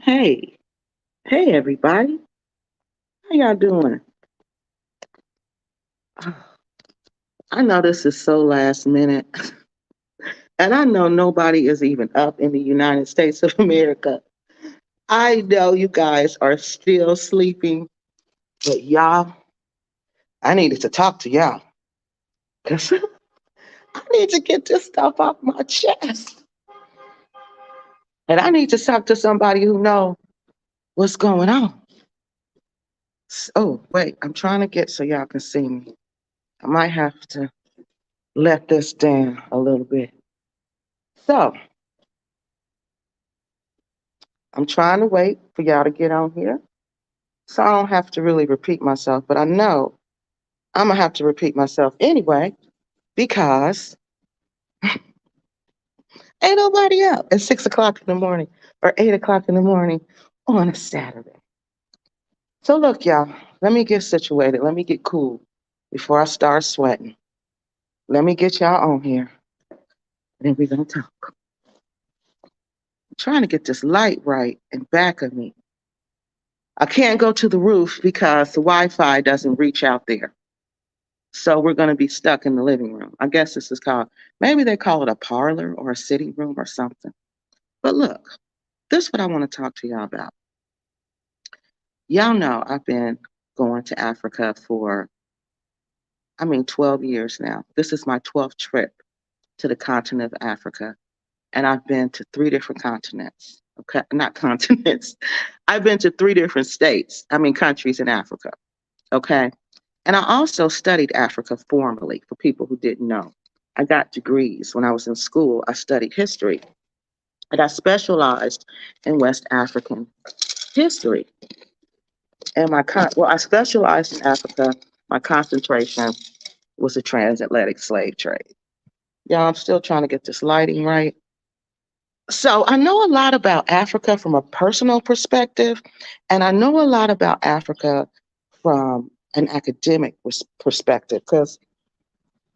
Hey, hey everybody. How y'all doing? I know this is so last minute, and I know nobody is even up in the United States of America. I know you guys are still sleeping, but y'all, I needed to talk to y'all because I need to get this stuff off my chest. And I need to talk to somebody who knows what's going on. Oh, wait, I'm trying to get so y'all can see me. I might have to let this down a little bit. So, I'm trying to wait for y'all to get on here so I don't have to really repeat myself. But I know I'm going to have to repeat myself anyway because ain't nobody up at 6 o'clock in the morning or 8 o'clock in the morning on a Saturday. So, look, y'all, let me get situated. Let me get cool before I start sweating. Let me get y'all on here. And then we're going to talk. I'm trying to get this light right in back of me. I can't go to the roof because the Wi Fi doesn't reach out there. So we're going to be stuck in the living room. I guess this is called, maybe they call it a parlor or a sitting room or something. But look, this is what I want to talk to y'all about. Y'all know I've been going to Africa for, 12 years now. This is my 12th trip to the continent of Africa. And I've been to three different continents. Okay, not continents. I've been to three different countries in Africa. Okay. And I also studied Africa formally for people who didn't know. I got degrees when I was in school. I studied history and I specialized in West African history. And I specialized in Africa. My concentration was the transatlantic slave trade. Yeah, I'm still trying to get this lighting right. So I know a lot about Africa from a personal perspective, and I know a lot about Africa from an academic perspective. Because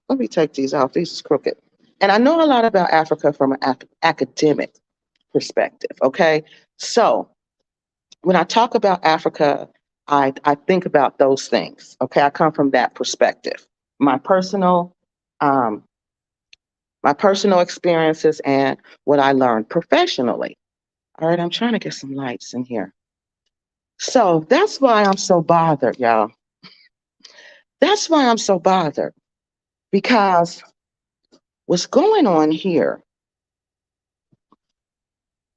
let me take these off; these is crooked. And I know a lot about Africa from an academic perspective. Okay, so when I talk about Africa, I think about those things. Okay, I come from that perspective. My personal um, my personal experiences and what I learned professionally. All right, I'm trying to get some lights in here. So that's why I'm so bothered, y'all. That's why I'm so bothered because what's going on here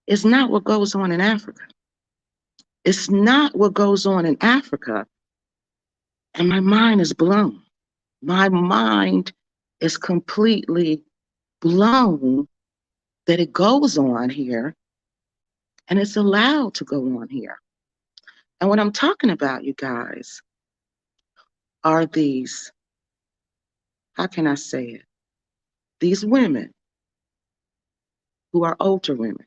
is not what goes on in Africa. It's not what goes on in Africa. And my mind is blown. My mind is completely blown that it goes on here and it's allowed to go on here. And what I'm talking about, you guys, are these, how can I say it? These women who are older women.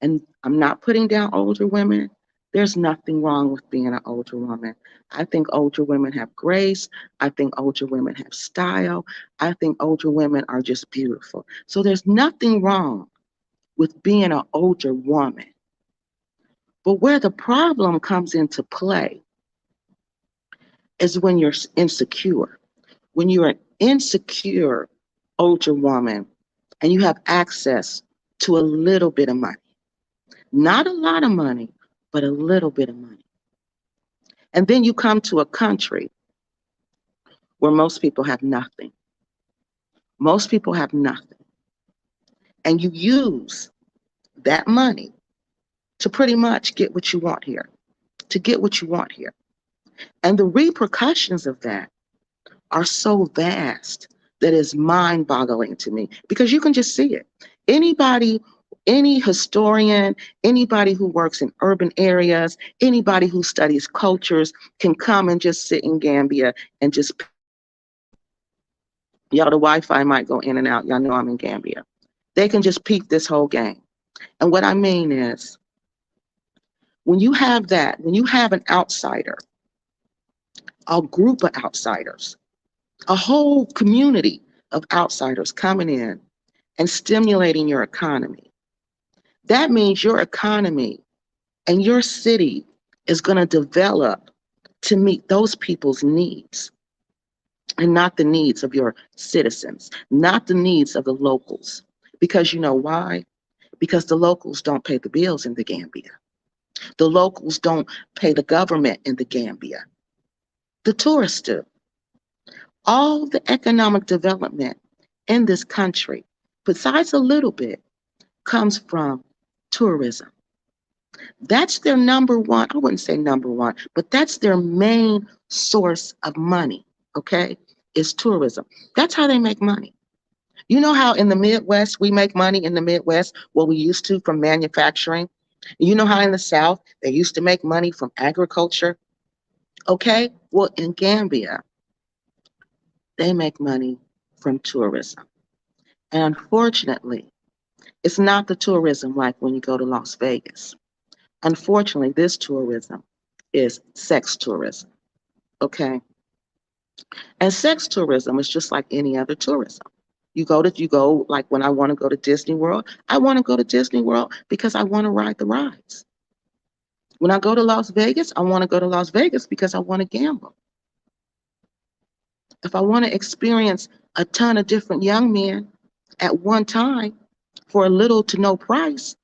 And I'm not putting down older women. There's nothing wrong with being an older woman. I think older women have grace. I think older women have style. I think older women are just beautiful. So there's nothing wrong with being an older woman. But where the problem comes into play is when you're insecure. When you're an insecure older woman and you have access to a little bit of money. Not a lot of money, but a little bit of money. And then you come to a country where most people have nothing. Most people have nothing. And you use that money to pretty much get what you want here, to get what you want here. And the repercussions of that are so vast that is mind boggling to me because you can just see it. Anybody, any historian, anybody who works in urban areas, anybody who studies cultures can come and just sit in Gambia and just, y'all, the Wi-Fi might go in and out. Y'all know I'm in Gambia. They can just peep this whole game. And what I mean is, when you have that, when you have an outsider, a group of outsiders, a whole community of outsiders coming in and stimulating your economy, that means your economy And your city is going to develop to meet those people's needs and not the needs of your citizens, not the needs of the locals. Because you know why? Because the locals don't pay the bills in the Gambia. The locals don't pay the government in the Gambia. The tourists do. All the economic development in this country, besides a little bit, comes from tourism. That's their number one, I wouldn't say number one, but that's their main source of money, okay? Is tourism. That's how they make money. You know how in the Midwest, we make money in the Midwest, what we used to from manufacturing? You know how in the South, they used to make money from agriculture? Okay, well, in Gambia, they make money from tourism. And unfortunately, it's not the tourism like when you go to Las Vegas. Unfortunately, this tourism is sex tourism, okay? And sex tourism is just like any other tourism. You go like when I want to go to Disney World, I want to go to Disney World because I want to ride the rides. When I go to Las Vegas, I want to go to Las Vegas because I want to gamble. If I want to experience a ton of different young men at one time for a little to no price,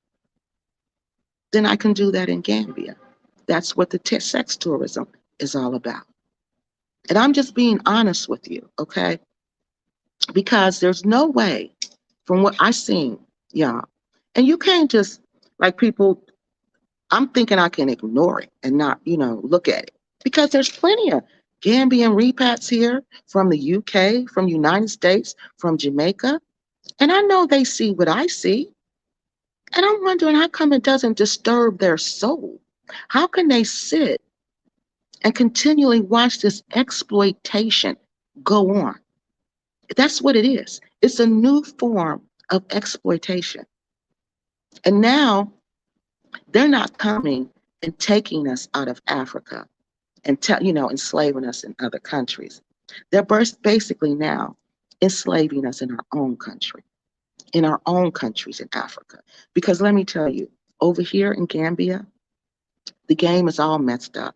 then I can do that in Gambia. That's what the sex tourism is all about. And I'm just being honest with you, okay? Because there's no way from what I've seen, y'all. And you can't just, like people, I'm thinking I can ignore it and not, look at it. Because there's plenty of Gambian repats here from the UK, from the United States, from Jamaica. And I know they see what I see. And I'm wondering how come it doesn't disturb their soul? How can they sit and continually watch this exploitation go on? That's what it is. It's a new form of exploitation. And now they're not coming and taking us out of Africa and enslaving us in other countries. They're basically now enslaving us in our own country, in our own countries in Africa. Because let me tell you, over here in Gambia, the game is all messed up.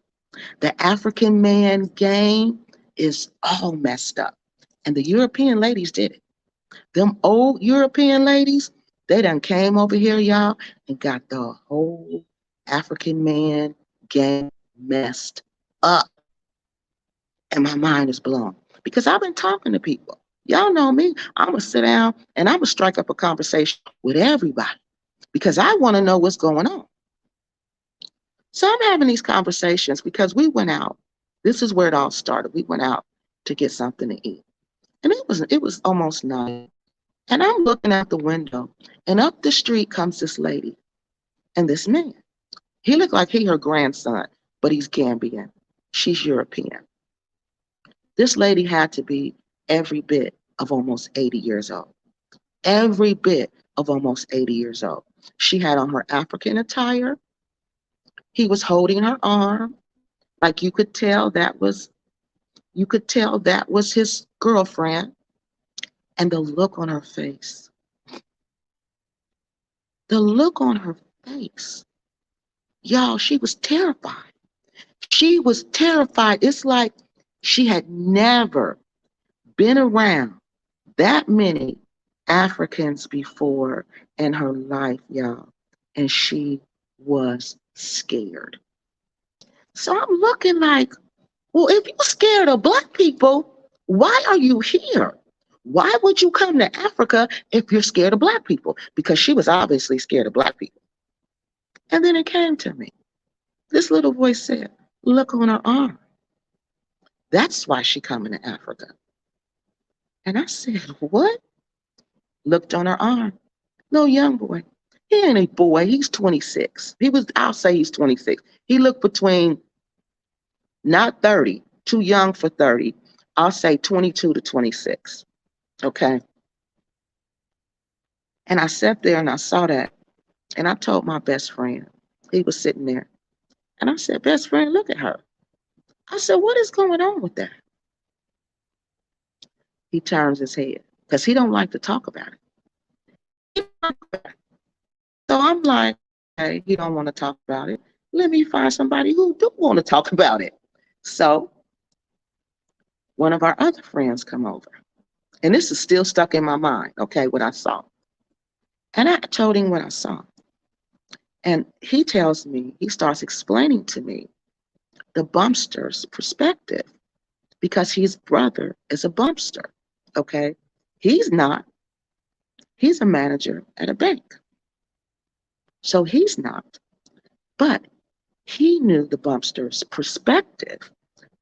The African man game is all messed up. And the European ladies did it. Them old European ladies, they done came over here, y'all, and got the whole African man game messed up. And my mind is blown. Because I've been talking to people. Y'all know me. I'm going to sit down and I'm going to strike up a conversation with everybody. Because I want to know what's going on. So I'm having these conversations because we went out. This is where it all started. We went out to get something to eat. And it was almost night. And I'm looking out the window, and up the street comes this lady and this man. He looked like he her grandson, but he's Gambian. She's European. This lady had to be every bit of almost 80 years old. Every bit of almost 80 years old. She had on her African attire. He was holding her arm. Like you could tell that was his girlfriend. And the look on her face. The look on her face. Y'all, she was terrified. She was terrified. It's like she had never been around that many Africans before in her life, y'all. And she was scared. So I'm looking like, well, if you're scared of Black people, why are you here? Why would you come to Africa if you're scared of Black people? Because she was obviously scared of Black people. And then it came to me. This little voice said, look on her arm. That's why she coming to Africa. And I said, what? Looked on her arm. Little young boy. He ain't a boy. He's 26. I'll say he's 26. He looked between not 30, too young for 30. I'll say 22 to 26. Okay. And I sat there and I saw that. And I told my best friend, he was sitting there. And I said, best friend, look at her. I said, what is going on with that? He turns his head because he don't like to talk about it. So I'm like, hey, he don't want to talk about it. Let me find somebody who do want to talk about it. So one of our other friends come over. And this is still stuck in my mind, okay, what I saw. And I told him what I saw. And he tells me, he starts explaining to me the bumpster's perspective because his brother is a bumpster, okay? He's not. He's a manager at a bank. So he's not. But he knew the bumpster's perspective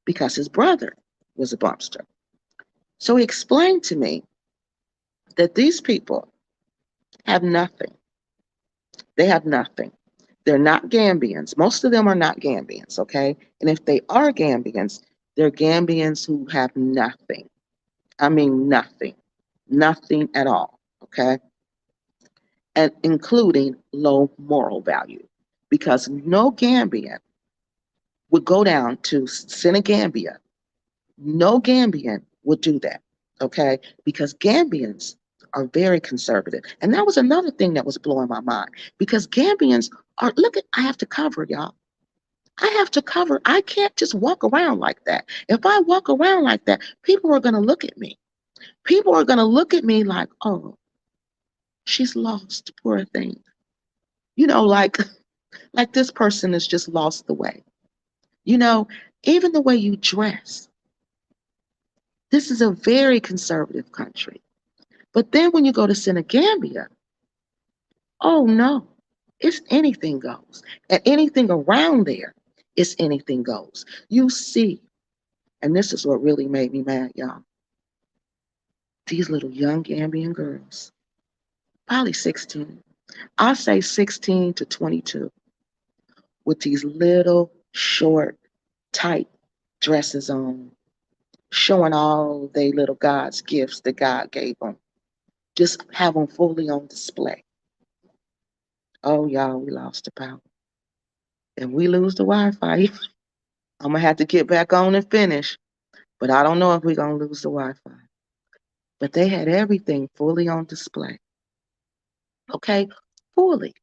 because his brother was a bumpster. So he explained to me that these people have nothing. They have nothing. They're not Gambians. Most of them are not Gambians, okay? And if they are Gambians, they're Gambians who have nothing. I mean, nothing. Nothing at all, okay? And including low moral value. Because no Gambian would go down to Senegambia. No Gambian would do that, okay? Because Gambians are very conservative. And that was another thing that was blowing my mind. Because Gambians are, look at, I have to cover, y'all. I have to cover. I can't just walk around like that. If I walk around like that, people are going to look at me. People are going to look at me like, oh, she's lost, poor thing. You know, like this person has just lost the way. You know, even the way you dress. This is a very conservative country. But then when you go to Senegambia, oh no, it's anything goes. And anything around there is anything goes. You see, and this is what really made me mad, y'all. These little young Gambian girls, probably 16. I'll say 16 to 22, with these little short, tight dresses on, showing all they little God's gifts that God gave them. Just have them fully on display. Oh, y'all, we lost the power. If we lose the Wi-Fi, I'm gonna have to get back on and finish. But I don't know if we're gonna lose the Wi-Fi. But they had everything fully on display. Okay, fully.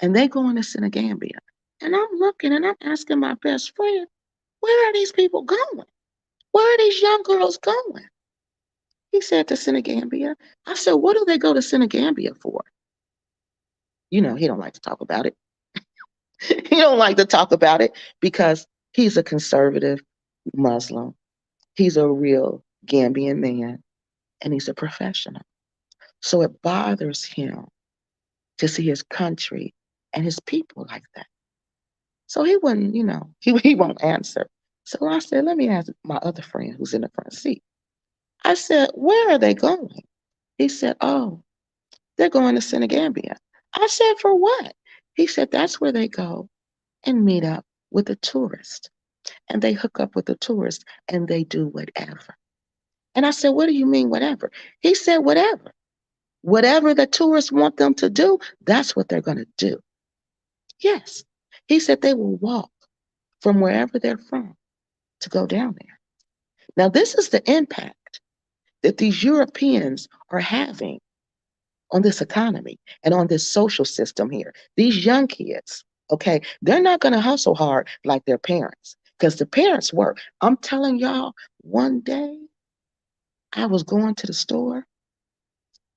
And they going to Senegambia. And I'm looking and I'm asking my best friend, where are these people going? Where are these young girls going? He said to Senegambia. I said, what do they go to Senegambia for? You know, he don't like to talk about it. He don't like to talk about it because he's a conservative Muslim. He's a real Gambian man and he's a professional. So it bothers him to see his country and his people like that. So he wouldn't, you know, he won't answer. So I said, let me ask my other friend who's in the front seat. I said, where are they going? He said, oh, they're going to Senegambia. I said, for what? He said, that's where they go and meet up with a tourist. And they hook up with the tourist and they do whatever. And I said, what do you mean, whatever? He said, whatever. Whatever the tourists want them to do, that's what they're going to do. Yes. He said they will walk from wherever they're from to go down there. Now, this is the impact that these Europeans are having on this economy and on this social system here. These young kids, okay, they're not going to hustle hard like their parents because the parents work. I'm telling y'all, one day I was going to the store.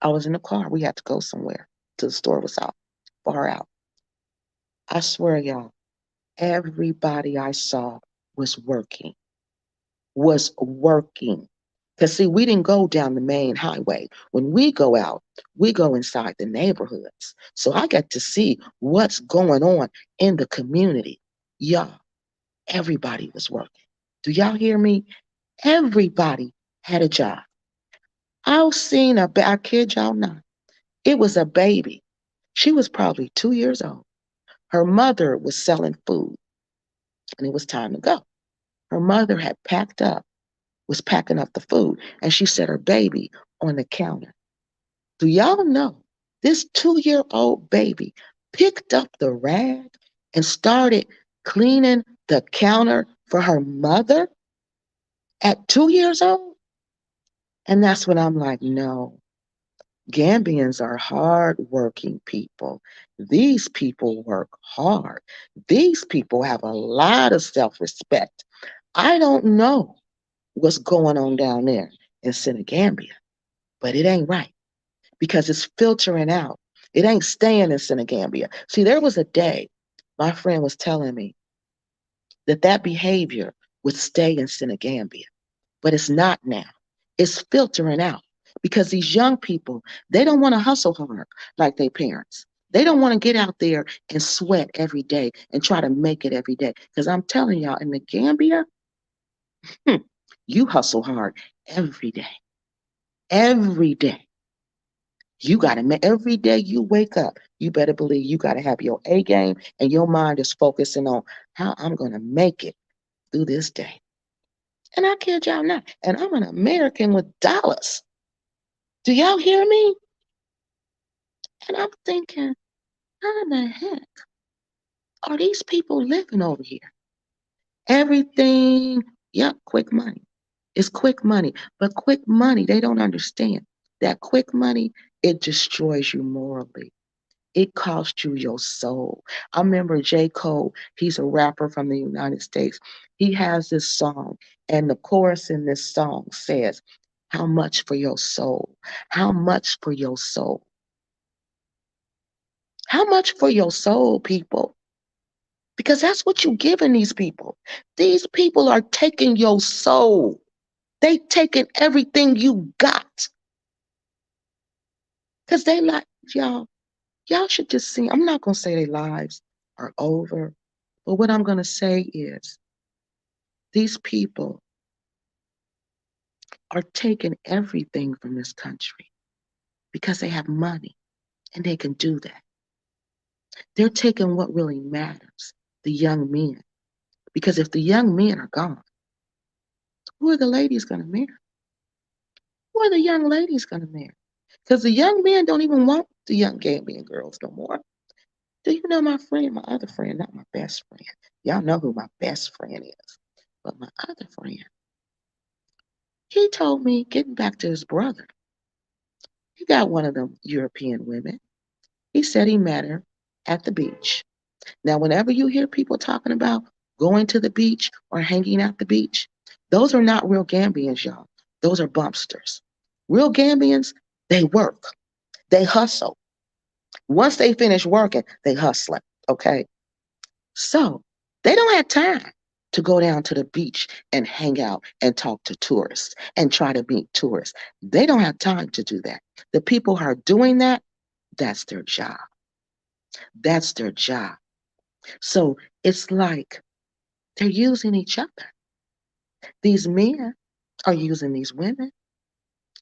I was in the car. We had to go somewhere to the store. It was out, far out. I swear, y'all, everybody I saw was working, was working. Because, see, we didn't go down the main highway. When we go out, we go inside the neighborhoods. So I got to see what's going on in the community. Y'all, everybody was working. Do y'all hear me? Everybody had a job. I seen I kid y'all not, it was a baby. She was probably 2 years old. Her mother was selling food, and it was time to go. Her mother had packed up, was packing up the food, and she set her baby on the counter. Do y'all know this 2-year-old baby picked up the rag and started cleaning the counter for her mother at 2 years old? And that's when I'm like, no, Gambians are hard-working people. These people work hard. These people have a lot of self-respect. I don't know what's going on down there in Senegambia, but it ain't right because it's filtering out. It ain't staying in Senegambia. See, there was a day my friend was telling me that that behavior would stay in Senegambia, but it's not now. It's filtering out because these young people, they don't want to hustle hard like their parents. They don't want to get out there and sweat every day and try to make it every day. Because I'm telling y'all, in the Gambia, hmm, you hustle hard every day. Every day. You got to make every day you wake up, you better believe you got to have your A game and your mind is focusing on how I'm going to make it through this day. And I kid y'all not. And I'm an American with dollars. Do y'all hear me? And I'm thinking, how in the heck are these people living over here? Everything, yep, quick money. It's quick money. But quick money, they don't understand. That quick money, it destroys you morally. It costs you your soul. I remember J. Cole, he's a rapper from the United States. He has this song, and the chorus in this song says, how much for your soul? How much for your soul? How much for your soul, people? Because that's what you're giving these people. These people are taking your soul. They taking everything you got. Because they like, y'all should just see. I'm not going to say their lives are over. But what I'm going to say is these people are taking everything from this country because they have money and they can do that. They're taking what really matters, the young men. Because if the young men are gone, who are the ladies going to marry? Who are the young ladies going to marry? Because the young men don't even want the young Gambian girls no more. Do you know my friend, my other friend, not my best friend? Y'all know who my best friend is. But my other friend, he told me, getting back to his brother, he got one of them European women. He said he met her at the beach. Now, whenever you hear people talking about going to the beach or hanging at the beach, those are not real Gambians, y'all. Those are bumpsters. Real Gambians, they work, they hustle. Once they finish working, they hustling. Okay. So they don't have time to go down to the beach and hang out and talk to tourists and try to meet tourists. They don't have time to do that. The people who are doing that, that's their job. That's their job. So it's like they're using each other. These men are using these women,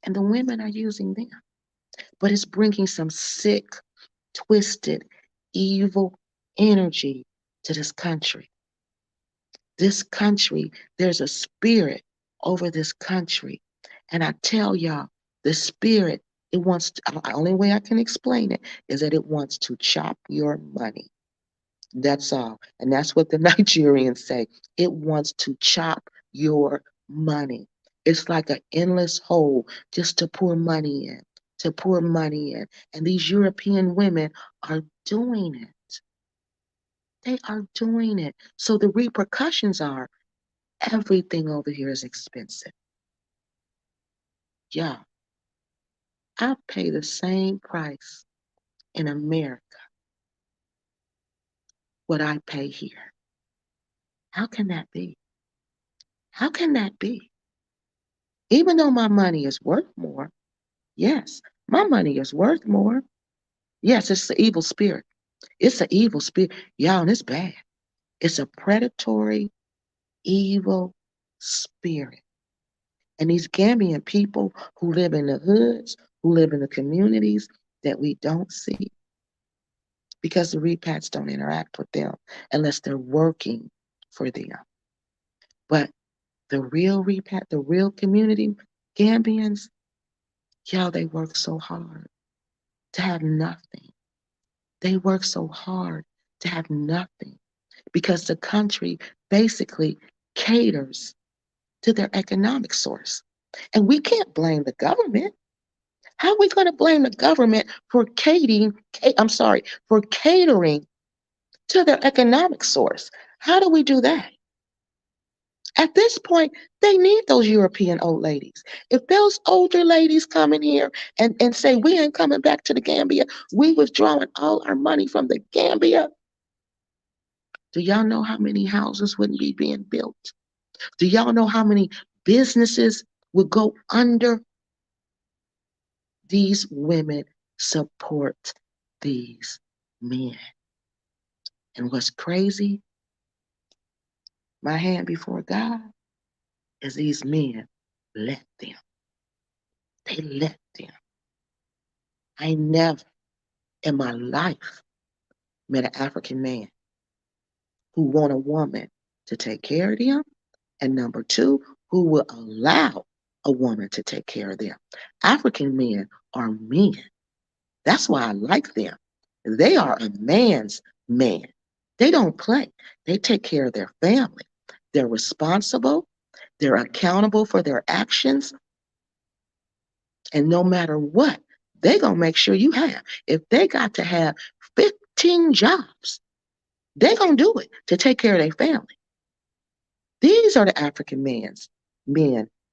and the women are using them. But it's bringing some sick, twisted, evil energy to this country. This country, there's a spirit over this country. And I tell y'all, the spirit, it wants to, the only way I can explain it is that it wants to chop your money. That's all. And that's what the Nigerians say. It wants to chop your money. It's like an endless hole just to pour money in, to pour money in. And these European women are doing it. They are doing it. So the repercussions are everything over here is expensive. Yeah, I pay the same price in America what I pay here. How can that be? How can that be? Even though my money is worth more, yes, my money is worth more. Yes, it's the evil spirit. It's an evil spirit. Y'all, and it's bad. It's a predatory, evil spirit. And these Gambian people who live in the hoods, who live in the communities that we don't see, because the repats don't interact with them unless they're working for them. But the real repat, the real community Gambians, y'all, they work so hard to have nothing. They work so hard to have nothing because the country basically caters to their economic source. And we can't blame the government. How are we going to blame the government for for catering to their economic source? How do we do that? At this point, they need those European old ladies. If those older ladies come in here and say, we ain't coming back to the Gambia, we withdrawing all our money from the Gambia, do y'all know how many houses wouldn't be being built? Do y'all know how many businesses would go under? These women support these men. And what's crazy, my hand before God, is these men let them. They let them. I never in my life met an African man who want a woman to take care of them, and number two, who will allow a woman to take care of them. African men are men. That's why I like them. They are a man's man. They don't play. They take care of their family. They're responsible. They're accountable for their actions. And no matter what, they're going to make sure you have. If they got to have 15 jobs, they're going to do it to take care of their family. These are the African men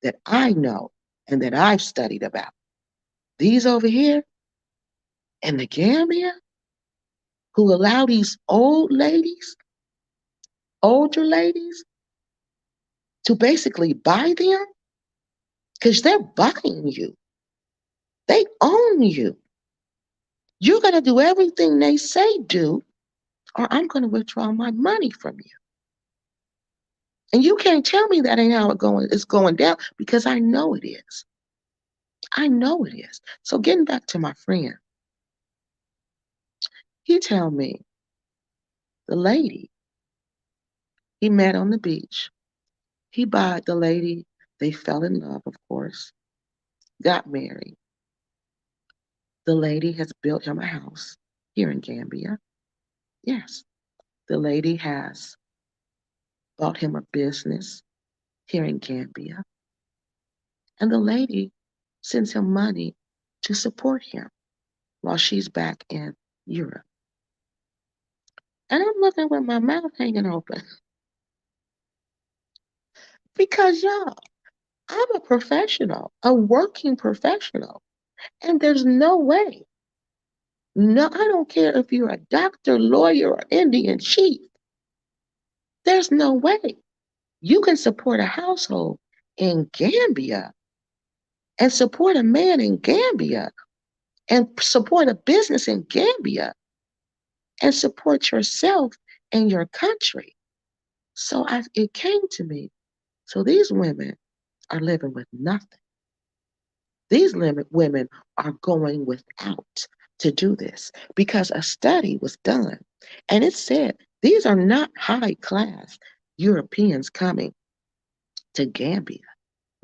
that I know and that I've studied about. These over here in the Gambia, who allow these older ladies, to basically buy them, because they're buying you. They own you. You're going to do everything they say do, or I'm going to withdraw my money from you. And you can't tell me that ain't how it's going down, because I know it is. I know it is. So getting back to my friend, he tell me the lady he met on the beach, he bought the lady, they fell in love, of course, got married. The lady has built him a house here in Gambia. Yes, the lady has bought him a business here in Gambia. And the lady sends him money to support him while she's back in Europe. And I'm looking with my mouth hanging open. Because y'all, I'm a professional, a working professional. And there's no way. No, I don't care if you're a doctor, lawyer, or Indian chief. There's no way you can support a household in Gambia and support a man in Gambia and support a business in Gambia and support yourself and your country. So it came to me. So these women are living with nothing. These women are going without to do this because a study was done and it said these are not high class Europeans coming to Gambia.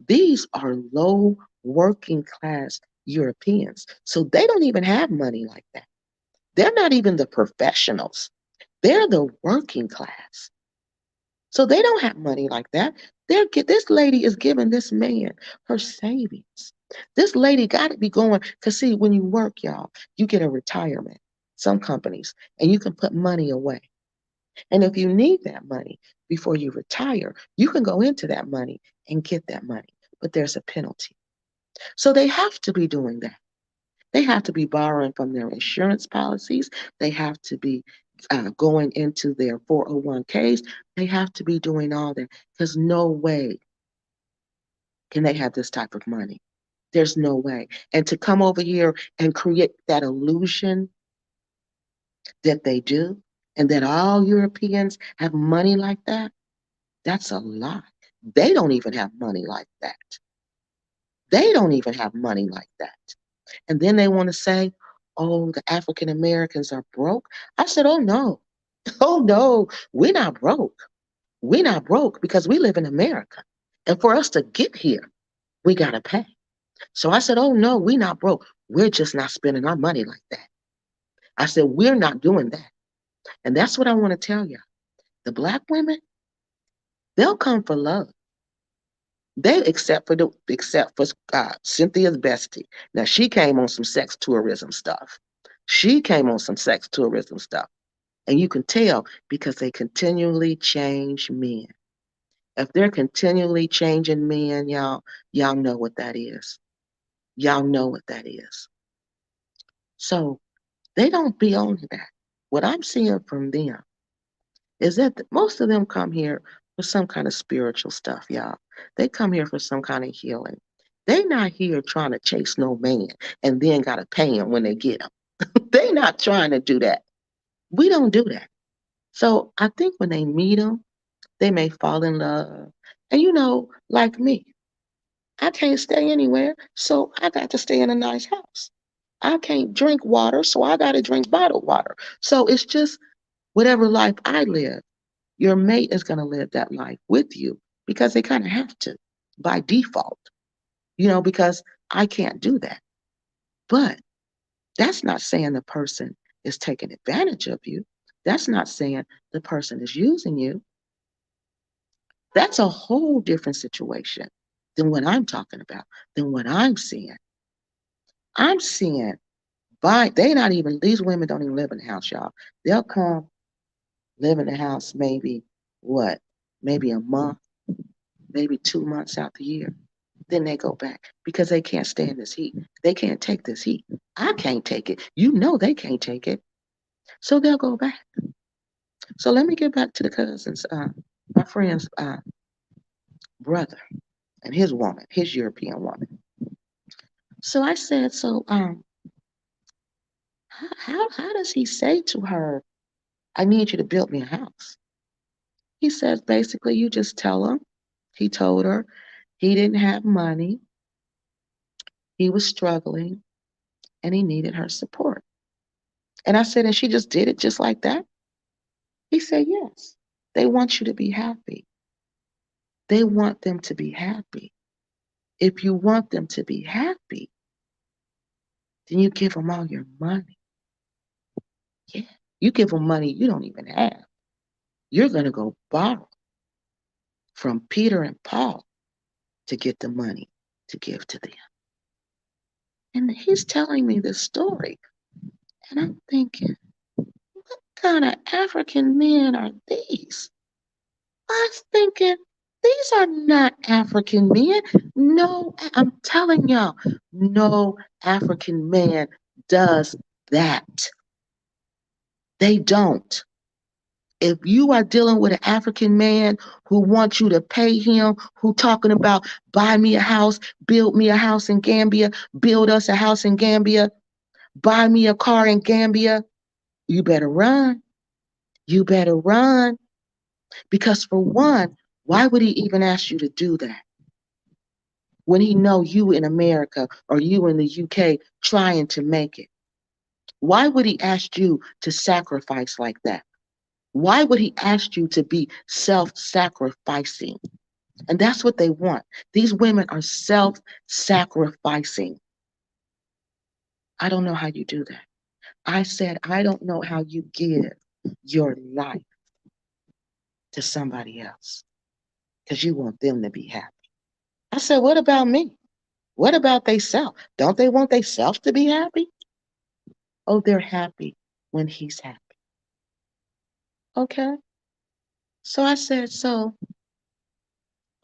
These are low working class Europeans. So they don't even have money like that. They're not even the professionals. They're the working class. So they don't have money like that. This lady is giving this man her savings. This lady got to be going, because see, when you work, y'all, you get a retirement, some companies, and you can put money away. And if you need that money before you retire, you can go into that money and get that money. But there's a penalty. So they have to be doing that. They have to be borrowing from their insurance policies. They have to be going into their 401ks. They have to be doing all that because no way can they have this type of money. There's no way. And to come over here and create that illusion that they do and that all Europeans have money like that, that's a lie. They don't even have money like that. They don't even have money like that. And then they want to say, oh, the African Americans are broke. I said, oh, no. Oh, no, we're not broke. We're not broke because we live in America. And for us to get here, we got to pay. So I said, oh, no, we're not broke. We're just not spending our money like that. I said, we're not doing that. And that's what I want to tell you. The Black women, they'll come for love. They except for Cynthia's bestie. Now she came on some sex tourism stuff. She came on some sex tourism stuff. And you can tell because they continually change men. If they're continually changing men, y'all know what that is. Y'all know what that is. So they don't be on that. What I'm seeing from them is that most of them come here for some kind of spiritual stuff, y'all. They come here for some kind of healing. They not here trying to chase no man and then gotta pay him when they get him. They not trying to do that. We don't do that. So I think when they meet him, they may fall in love. And like me, I can't stay anywhere, so I got to stay in a nice house. I can't drink water, so I got to drink bottled water. So it's just whatever life I live, your mate is going to live that life with you because they kind of have to by default, because I can't do that. But that's not saying the person is taking advantage of you. That's not saying the person is using you. That's a whole different situation than what I'm talking about, than what I'm seeing. I'm seeing these women don't even live in the house, y'all. They'll come live in the house maybe what? Maybe a month, maybe 2 months out the year. Then they go back because they can't stand this heat. They can't take this heat. I can't take it. They can't take it. So they'll go back. So let me get back to the cousins, my friend's brother and his woman, his European woman. So I said, how does he say to her, I need you to build me a house? He says, basically, you just tell him. He told her he didn't have money, he was struggling, and he needed her support. And I said, and she just did it just like that? He said, yes. They want you to be happy. They want them to be happy. If you want them to be happy, then you give them all your money. Yeah. You give them money you don't even have. You're going to go borrow from Peter and Paul to get the money to give to them. And he's telling me this story. And I'm thinking, what kind of African men are these? I was thinking, these are not African men. No, I'm telling y'all, no African man does that. They don't. If you are dealing with an African man who wants you to pay him, who talking about buy me a house, build me a house in Gambia, build us a house in Gambia, buy me a car in Gambia, you better run. You better run. Because for one, why would he even ask you to do that? When he know you in America or you in the UK trying to make it? Why would he ask you to sacrifice like that? Why would he ask you to be self-sacrificing? And that's what they want. These women are self-sacrificing. I don't know how you do that. I said, I don't know how you give your life to somebody else because you want them to be happy. I said, what about me? What about they self? Don't they want they self to be happy? Oh, they're happy when he's happy. Okay. So I said, I'm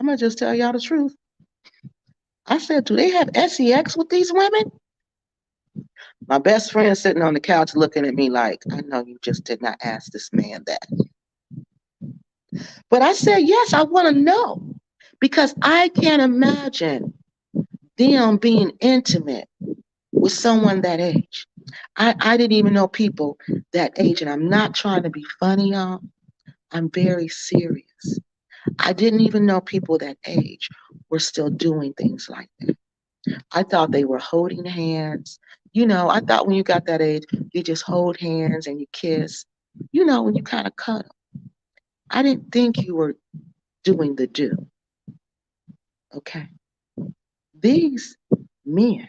going to just tell y'all the truth. I said, do they have sex with these women? My best friend sitting on the couch looking at me like, I know you just did not ask this man that. But I said, yes, I want to know. Because I can't imagine them being intimate with someone that age. I didn't even know people that age, and I'm not trying to be funny, y'all. I'm very serious. I didn't even know people that age were still doing things like that. I thought they were holding hands. I thought when you got that age, you just hold hands and you kiss, when you kind of cuddle. I didn't think you were doing the do. Okay. These men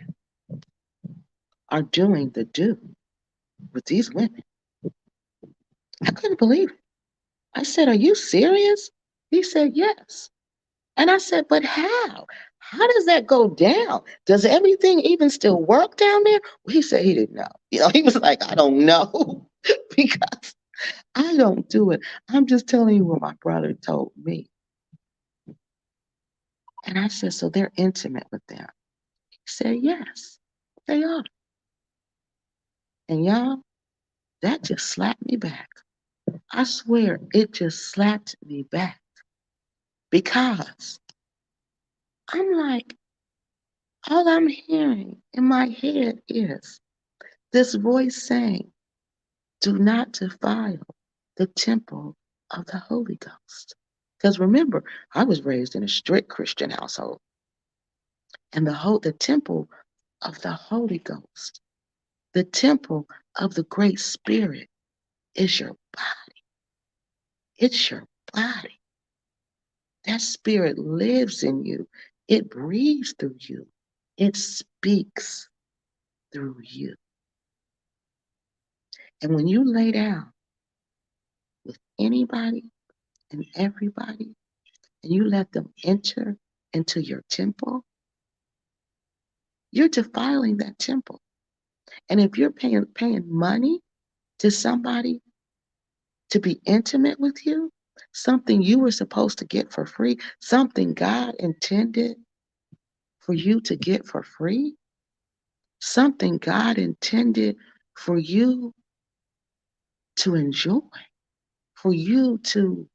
are doing the do with these women. I couldn't believe it. I said, are you serious? He said, yes. And I said, but how? How does that go down? Does everything even still work down there? Well, he said he didn't know. He was like, I don't know because I don't do it. I'm just telling you what my brother told me. And I said, so they're intimate with them. He said, yes, they are. And y'all, that just slapped me back. I swear it just slapped me back because I'm like, all I'm hearing in my head is this voice saying, do not defile the temple of the Holy Ghost. Because remember, I was raised in a strict Christian household. And the temple of the Holy Ghost, the temple of the Great Spirit is your body. It's your body. That spirit lives in you. It breathes through you. It speaks through you. And when you lay down with anybody and everybody, and you let them enter into your temple, you're defiling that temple. And if you're paying money to somebody to be intimate with you, something you were supposed to get for free, something God intended for you to get for free, something God intended for you to enjoy, for you to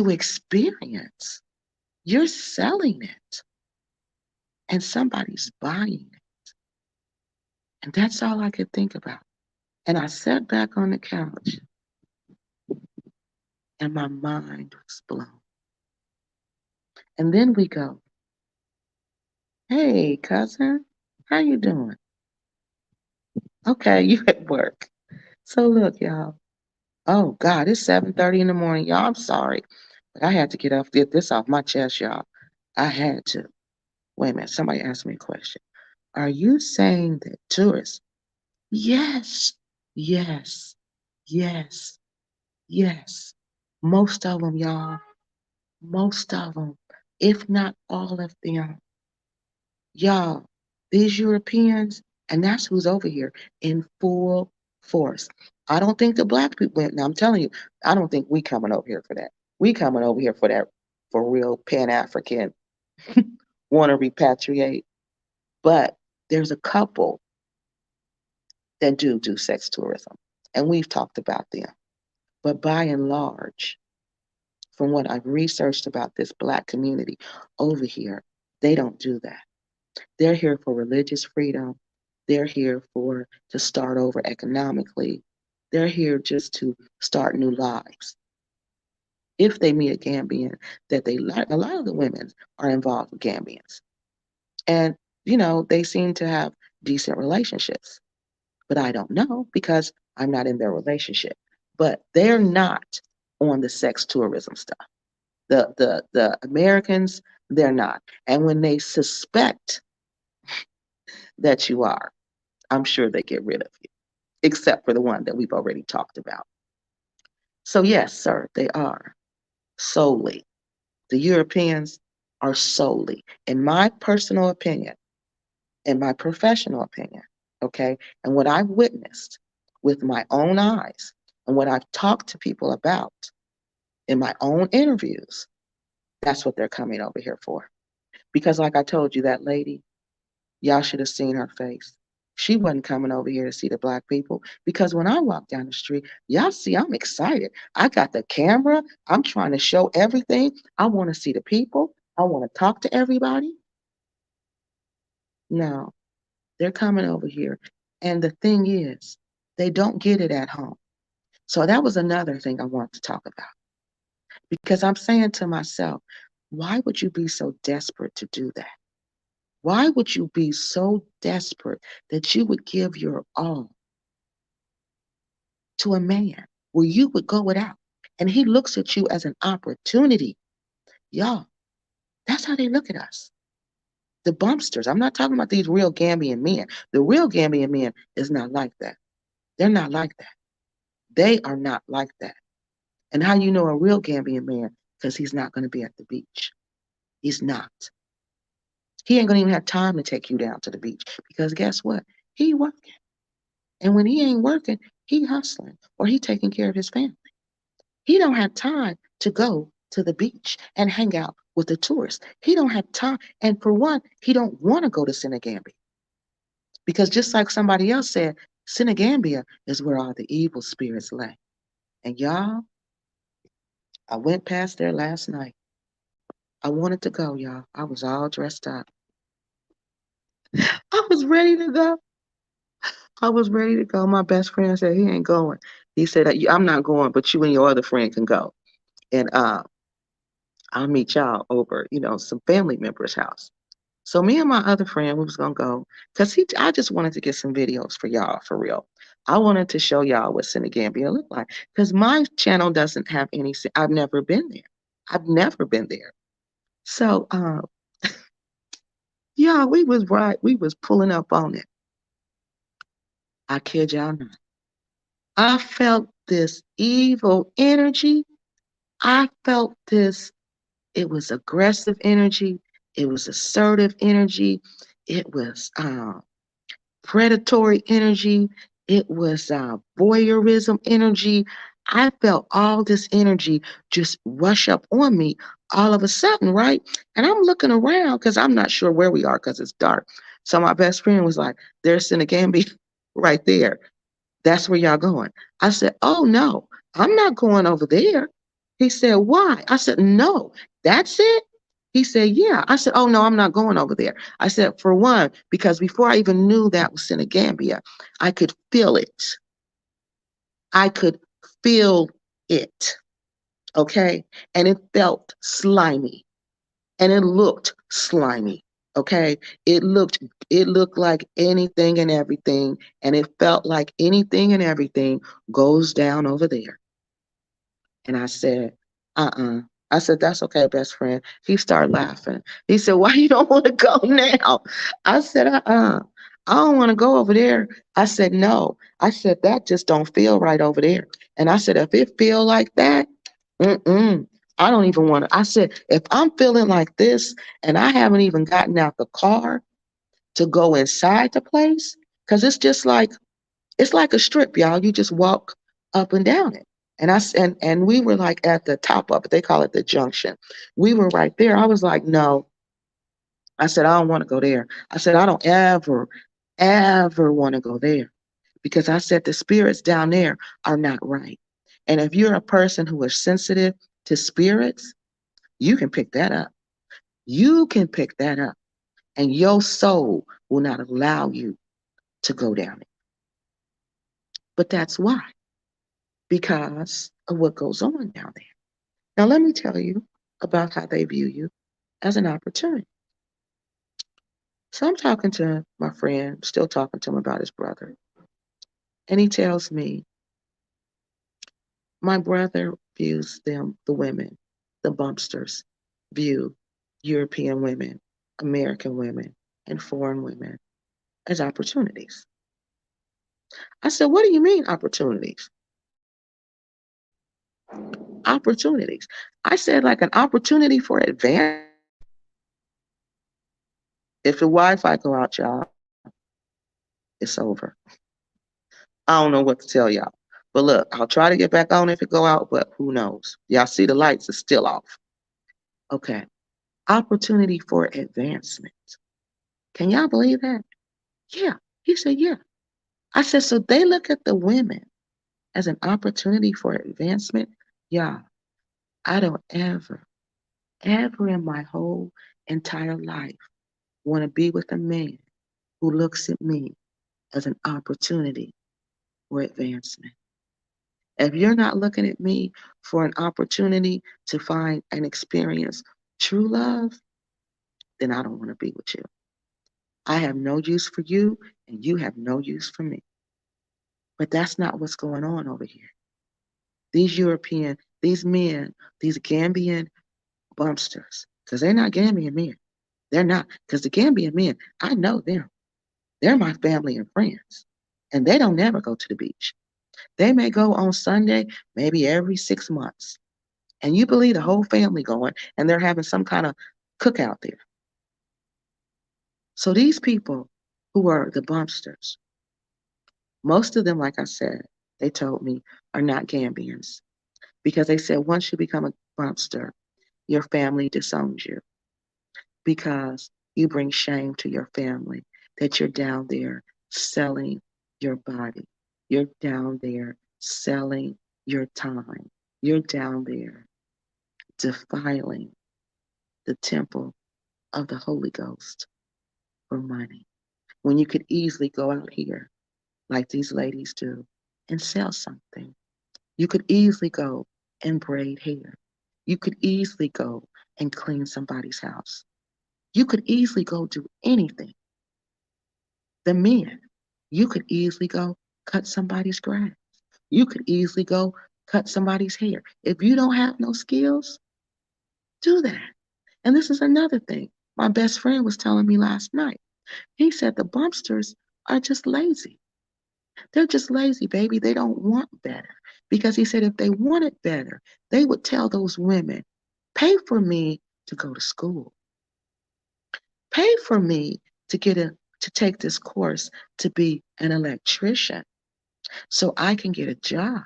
experience. You're selling it and somebody's buying it. And that's all I could think about. And I sat back on the couch and my mind was blown. And then we go, hey, cousin, how you doing? Okay, you at work. So look, y'all. Oh God, it's 7:30 in the morning, y'all. I'm sorry. But I had to get this off my chest, y'all. I had to. Wait a minute, somebody asked me a question. Are you saying that tourists? Yes, yes, yes, yes. Most of them, y'all. Most of them, if not all of them. Y'all, these Europeans, and that's who's over here in full force. I don't think the black people, now I'm telling you, I don't think we coming over here for that. We coming over here for that, for real Pan-African, want to repatriate. But there's a couple that do sex tourism, and we've talked about them. But by and large, from what I've researched about this black community over here, they don't do that. They're here for religious freedom. They're here for to start over economically. They're here just to start new lives. If they meet a Gambian, that they like, a lot of the women are involved with Gambians, and they seem to have decent relationships. But I don't know because I'm not in their relationship. But they're not on the sex tourism stuff. The Americans, they're not. And when they suspect that you are, I'm sure they get rid of you, except for the one that we've already talked about. So, yes, sir, they are solely. The Europeans are solely, in my personal opinion, in my professional opinion, okay, and what I've witnessed with my own eyes and what I've talked to people about in my own interviews, that's what they're coming over here for. Because, like I told you, that lady, y'all should have seen her face. She wasn't coming over here to see the black people because when I walk down the street, y'all see I'm excited. I got the camera. I'm trying to show everything. I want to see the people. I want to talk to everybody. No, they're coming over here. And the thing is, they don't get it at home. So that was another thing I want to talk about because I'm saying to myself, why would you be so desperate to do that? Why would you be so desperate that you would give your all to a man where you would go without? And he looks at you as an opportunity. Y'all, that's how they look at us. The bumpsters. I'm not talking about these real Gambian men. The real Gambian men is not like that. They're not like that. They are not like that. And how you know a real Gambian man? Because he's not going to be at the beach. He's not. He ain't gonna even have time to take you down to the beach because guess what? He working. And when he ain't working, he hustling or he taking care of his family. He don't have time to go to the beach and hang out with the tourists. He don't have time. And for one, he don't want to go to Senegambia. Because just like somebody else said, Senegambia is where all the evil spirits lay. And y'all, I went past there last night. I wanted to go, y'all. I was all dressed up. I was ready to go. I was ready to go. My best friend said he ain't going. He said, I'm not going, but you and your other friend can go. And I'll meet y'all over, some family members' house. So me and my other friend, we was gonna go, cause I just wanted to get some videos for y'all, for real. I wanted to show y'all what Senegambia looked like, cause my channel doesn't have any. I've never been there. I've never been there. So, yeah, we was right. We was pulling up on it. I kid y'all not. I felt this evil energy. I felt this. It was aggressive energy. It was assertive energy. It was predatory energy. It was voyeurism energy. I felt all this energy just rush up on me all of a sudden, right? And I'm looking around because I'm not sure where we are because it's dark. So my best friend was like, there's Senegambia right there. That's where y'all going. I said, oh no, I'm not going over there. He said, why? I said, no, that's it. He said, yeah. I said, oh no, I'm not going over there. I said, for one, because before I even knew that was Senegambia, I could feel it. I could feel it. Okay. And it felt slimy. And it looked slimy. Okay. It looked like anything and everything. And it felt like anything and everything goes down over there. And I said, I said, that's okay, best friend. He started laughing. He said, why you don't want to go now? I said, I don't want to go over there. I said, no. I said, that just don't feel right over there. And I said, if it feel like that, I don't even want to. I said, if I'm feeling like this and I haven't even gotten out the car to go inside the place, because it's like a strip, y'all. You just walk up and down it. And we were like at the top of it. They call it the junction. We were right there. I was like, no. I said, I don't want to go there. I said, I don't ever want to go there. Because I said the spirits down there are not right. And if you're a person who is sensitive to spirits, you can pick that up. You can pick that up. And your soul will not allow you to go down it. But that's why. Because of what goes on down there. Now, let me tell you about how they view you as an opportunity. So I'm talking to my friend, still talking to him about his brother. And he tells me, my brother views them, the women, the Bumpsters, view European women, American women, and foreign women as opportunities. I said, what do you mean opportunities? Opportunities. I said, like an opportunity for advancement. If the Wi-Fi go out, y'all, it's over. I don't know what to tell y'all. But look, I'll try to get back on if it go out, but who knows? Y'all see the lights are still off. Okay. Opportunity for advancement. Can y'all believe that? Yeah. He said, yeah. I said, so they look at the women as an opportunity for advancement? Yeah. I don't ever in my whole entire life want to be with a man who looks at me as an opportunity for advancement. If you're not looking at me for an opportunity to find and experience true love, then I don't want to be with you. I have no use for you, and you have no use for me. But that's not what's going on over here. These European, these men, these Gambian bumpsters, because they're not Gambian men. They're not, because the Gambian men, I know them. They're my family and friends. And they don't never go to the beach. They may go on Sunday, maybe every 6 months. And you believe the whole family going, and they're having some kind of cookout there. So these people who are the Bumpsters, most of them, like I said, they told me, are not Gambians. Because they said once you become a Bumpster, your family disowns you. Because you bring shame to your family that you're down there selling your body. You're down there selling your time. You're down there defiling the temple of the Holy Ghost for money. When you could easily go out here, like these ladies do, and sell something. You could easily go and braid hair. You could easily go and clean somebody's house. You could easily go do anything. The men, you could easily go cut somebody's grass. You could easily go cut somebody's hair. If you don't have no skills, do that. And this is another thing my best friend was telling me last night. He said the bumpsters are just lazy. They're just lazy, baby. They don't want better. Because he said if they wanted better, they would tell those women, pay for me to go to school. Pay for me to take this course to be an electrician so I can get a job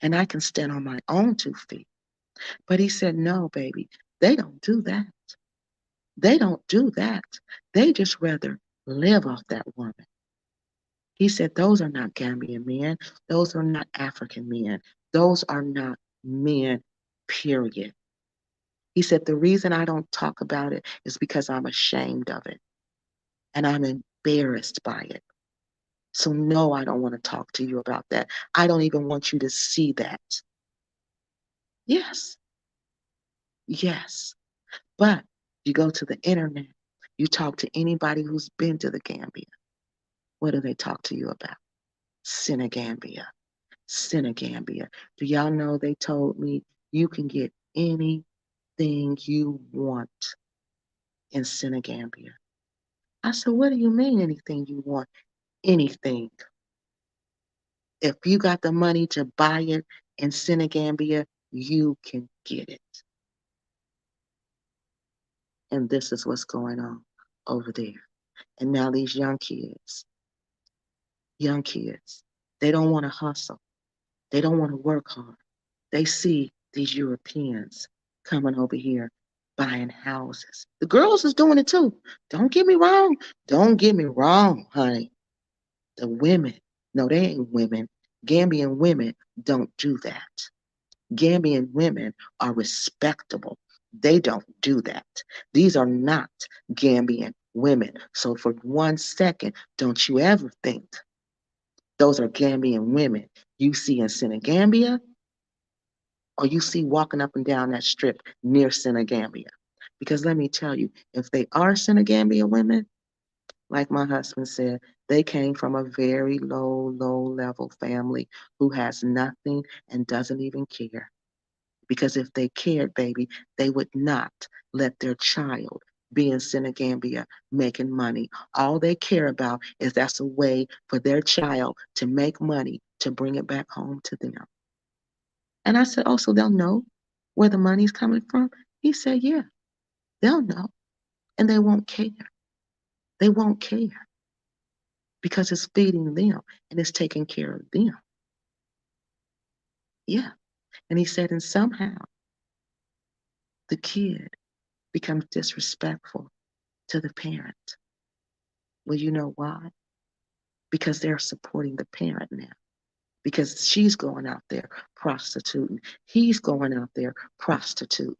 and I can stand on my own 2 feet. But he said, no, baby, they don't do that. They don't do that. They just rather live off that woman. He said, those are not Gambian men. Those are not African men. Those are not men, period. He said, the reason I don't talk about it is because I'm ashamed of it and I'm embarrassed by it. So, no, I don't want to talk to you about that. I don't even want you to see that. Yes, yes. But you go to the internet, you talk to anybody who's been to the Gambia. What do they talk to you about? Senegambia. Senegambia. Do y'all know they told me you can get anything you want in Senegambia? I said, what do you mean anything you want? Anything. If you got the money to buy it in Senegambia, you can get it. And this is what's going on over there. And now these young kids, they don't want to hustle. They don't want to work hard. They see these Europeans coming over here buying houses. The girls is doing it too. Don't get me wrong. Don't get me wrong, honey. The women, no, they ain't women. Gambian women don't do that. Gambian women are respectable. They don't do that. These are not Gambian women. So for 1 second, don't you ever think those are Gambian women you see in Senegambia or you see walking up and down that strip near Senegambia. Because let me tell you, if they are Senegambia women, like my husband said, they came from a very low level family who has nothing and doesn't even care. Because if they cared, baby, they would not let their child be in Senegambia making money. All they care about is that's a way for their child to make money to bring it back home to them. And I said, oh, so they'll know where the money's coming from? He said, yeah, they'll know. And they won't care. They won't care because it's feeding them and it's taking care of them. Yeah. And he said, and somehow the kid becomes disrespectful to the parent. Well, you know why? Because they're supporting the parent now. Because she's going out there prostituting. He's going out there prostituting.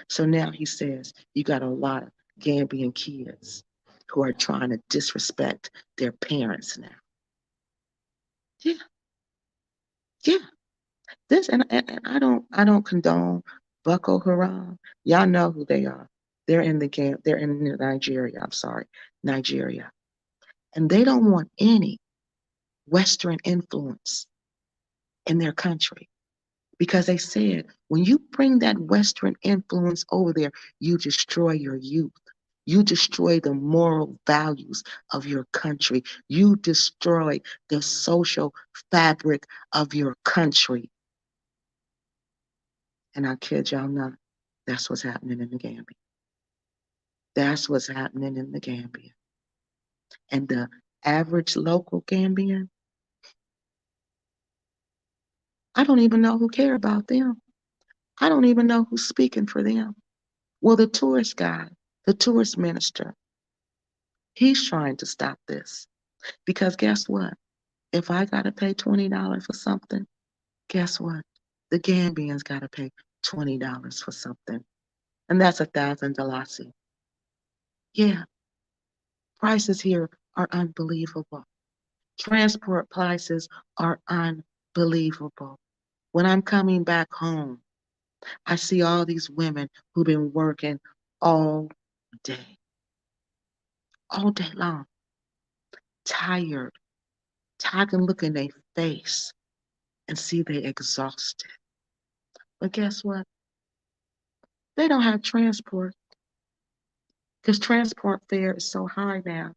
So now he says you got a lot of Gambian kids who are trying to disrespect their parents now. Yeah, yeah. This and I don't condone Boko Haram. Y'all know who they are. They're in Nigeria. I'm sorry, Nigeria. And they don't want any Western influence in their country. Because they said when you bring that Western influence over there, you destroy your youth. You destroy the moral values of your country. You destroy the social fabric of your country. And I kid y'all not, that's what's happening in the Gambia. That's what's happening in the Gambia. And the average local Gambian, I don't even know who care about them. I don't even know who's speaking for them. Well, the tourist guide, the tourist minister, he's trying to stop this. Because guess what? If I got to pay $20 for something, guess what? The Gambians got to pay $20 for something. And that's $1,000. Yeah, prices here are unbelievable. Transport prices are unbelievable. When I'm coming back home, I see all these women who've been working all day, all day long, tired. I can look in their face and see they're exhausted. But guess what? They don't have transport because transport fare is so high now.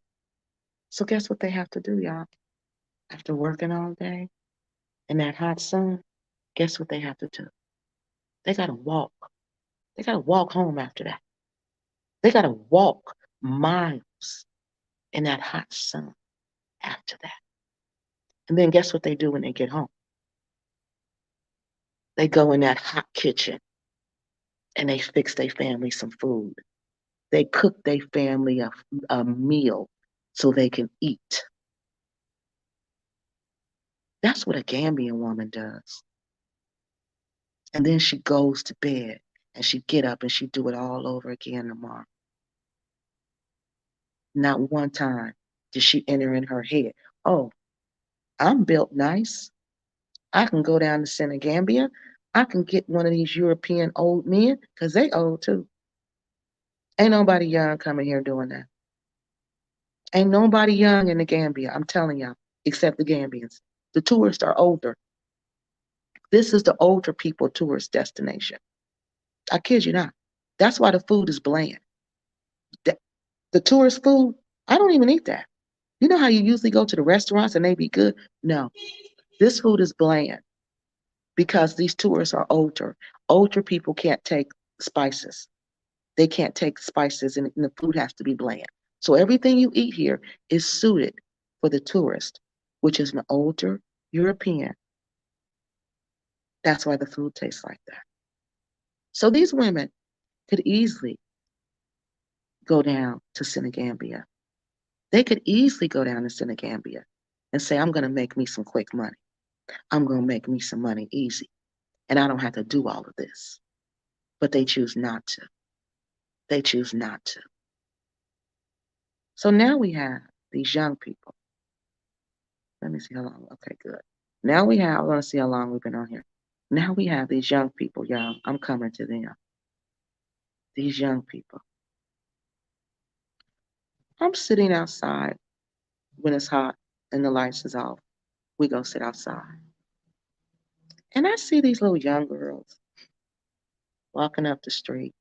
So guess what they have to do, y'all? After working all day in that hot sun, guess what they have to do? They got to walk. They got to walk home after that. They got to walk miles in that hot sun after that. And then guess what they do when they get home? They go in that hot kitchen and they fix their family some food. They cook their family a meal so they can eat. That's what a Gambian woman does. And then she goes to bed and she get up and she do it all over again tomorrow. Not one time did she enter in her head, oh, I'm built nice. I can go down to Gambia. I can get one of these European old men because they old too. Ain't nobody young coming here doing that. Ain't nobody young in the Gambia, I'm telling y'all, except the Gambians. The tourists are older. This is the older people tourist destination. I kid you not. That's why the food is bland. The tourist food, I don't even eat that. You know how you usually go to the restaurants and they be good? No, this food is bland because these tourists are older. Older people can't take spices. They can't take spices and the food has to be bland. So everything you eat here is suited for the tourist, which is an older European. That's why the food tastes like that. So these women could easily go down to Senegambia. They could easily go down to Senegambia and say, I'm going to make me some quick money. I'm going to make me some money easy. And I don't have to do all of this. But they choose not to. They choose not to. So now we have these young people. Let me see how long. Okay, good. Now we have, I want to see how long we've been on here. Now we have these young people, y'all. I'm coming to them. These young people. I'm sitting outside when it's hot and the lights is off. We go sit outside. And I see these little young girls walking up the street.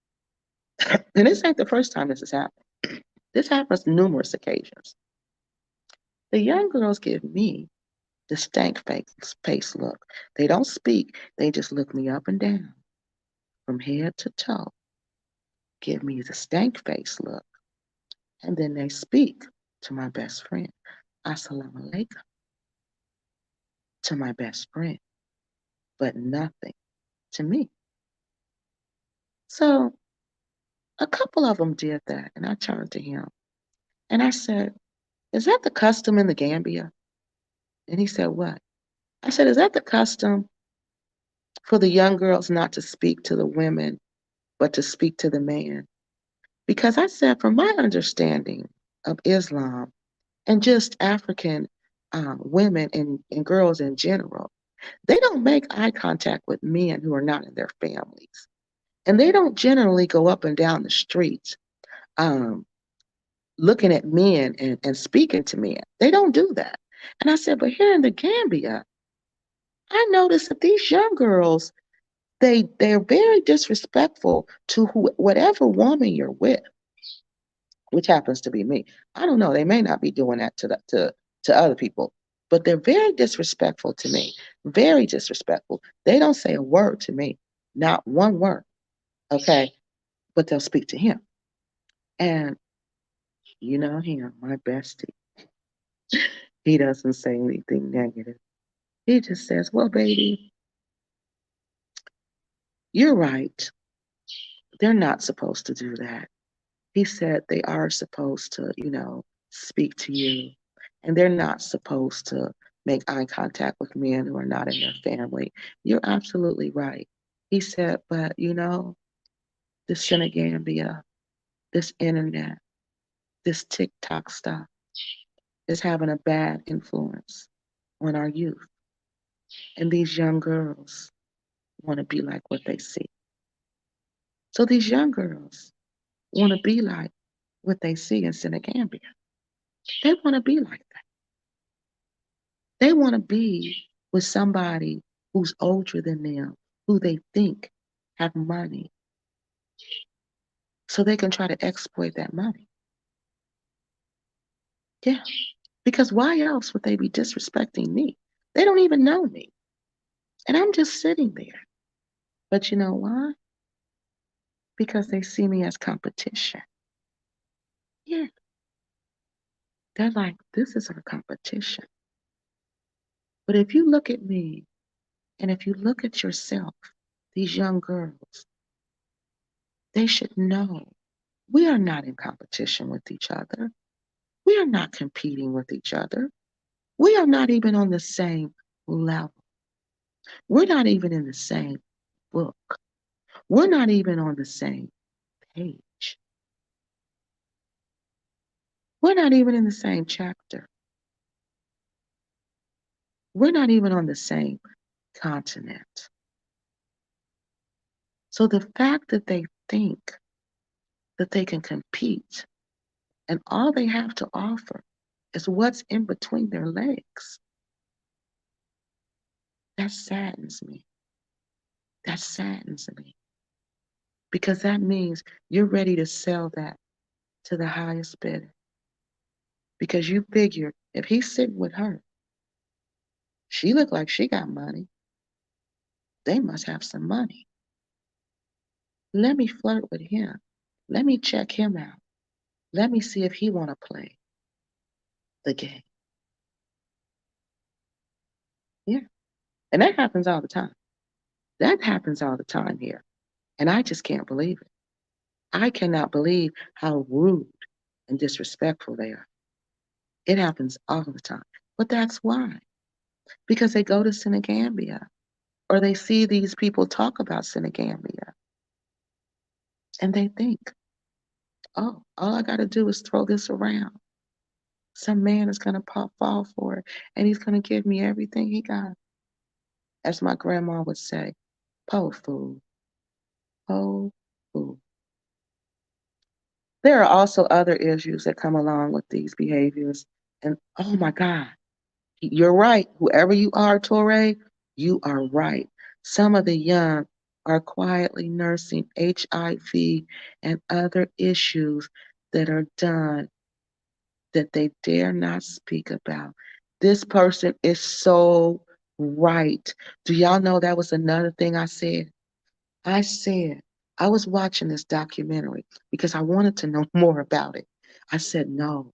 And this ain't the first time this has happened. This happens numerous occasions. The young girls give me the stank face look. They don't speak. They just look me up and down from head to toe. Give me the stank face look. And then they speak to my best friend. Assalamu alaikum. To my best friend. But nothing to me. So a couple of them did that. And I turned to him and I said, is that the custom in the Gambia? And he said, what? I said, is that the custom for the young girls not to speak to the women, but to speak to the man? Because I said, from my understanding of Islam and just African women and girls in general, they don't make eye contact with men who are not in their families. And they don't generally go up and down the streets looking at men and speaking to men. They don't do that. And I said, but here in the Gambia, I noticed that these young girls, they're very disrespectful to whatever woman you're with, which happens to be me. I don't know. They may not be doing that to other people, but they're very disrespectful to me. Very disrespectful. They don't say a word to me, not one word. Okay, but they'll speak to him. And you know him, my bestie. He doesn't say anything negative. He just says, well, baby, you're right. They're not supposed to do that. He said they are supposed to, speak to you. And they're not supposed to make eye contact with men who are not in their family. You're absolutely right. He said, but this Senegambia, this internet, this TikTok stuff is having a bad influence on our youth. And these young girls want to be like what they see. So these young girls want to be like what they see in Senegambia. They want to be like that. They want to be with somebody who's older than them, who they think have money, so they can try to exploit that money. Yeah, because why else would they be disrespecting me? They don't even know me. And I'm just sitting there. But you know why? Because they see me as competition. Yeah, they're like, this is our competition. But if you look at me and if you look at yourself, these young girls, they should know we are not in competition with each other. We are not competing with each other. We are not even on the same level. We're not even in the same book. We're not even on the same page. We're not even in the same chapter. We're not even on the same continent. So the fact that they think that they can compete and all they have to offer is what's in between their legs, that saddens me. That saddens me. Because that means you're ready to sell that to the highest bidder. Because you figure if he's sitting with her, she looked like she got money. They must have some money. Let me flirt with him. Let me check him out. Let me see if he want to play the game. Yeah. And that happens all the time. That happens all the time here. And I just can't believe it. I cannot believe how rude and disrespectful they are. It happens all the time. But that's why. Because they go to Senegambia or they see these people talk about Senegambia and they think, oh, all I got to do is throw this around. Some man is going to fall for it and he's going to give me everything he got. As my grandma would say, po food, po food. There are also other issues that come along with these behaviors. And oh my God, you're right. Whoever you are, Torre, you are right. Some of the young are quietly nursing HIV and other issues that are done that they dare not speak about. This person is so right. Do y'all know that was another thing I said? I said, I was watching this documentary because I wanted to know more about it. I said, no,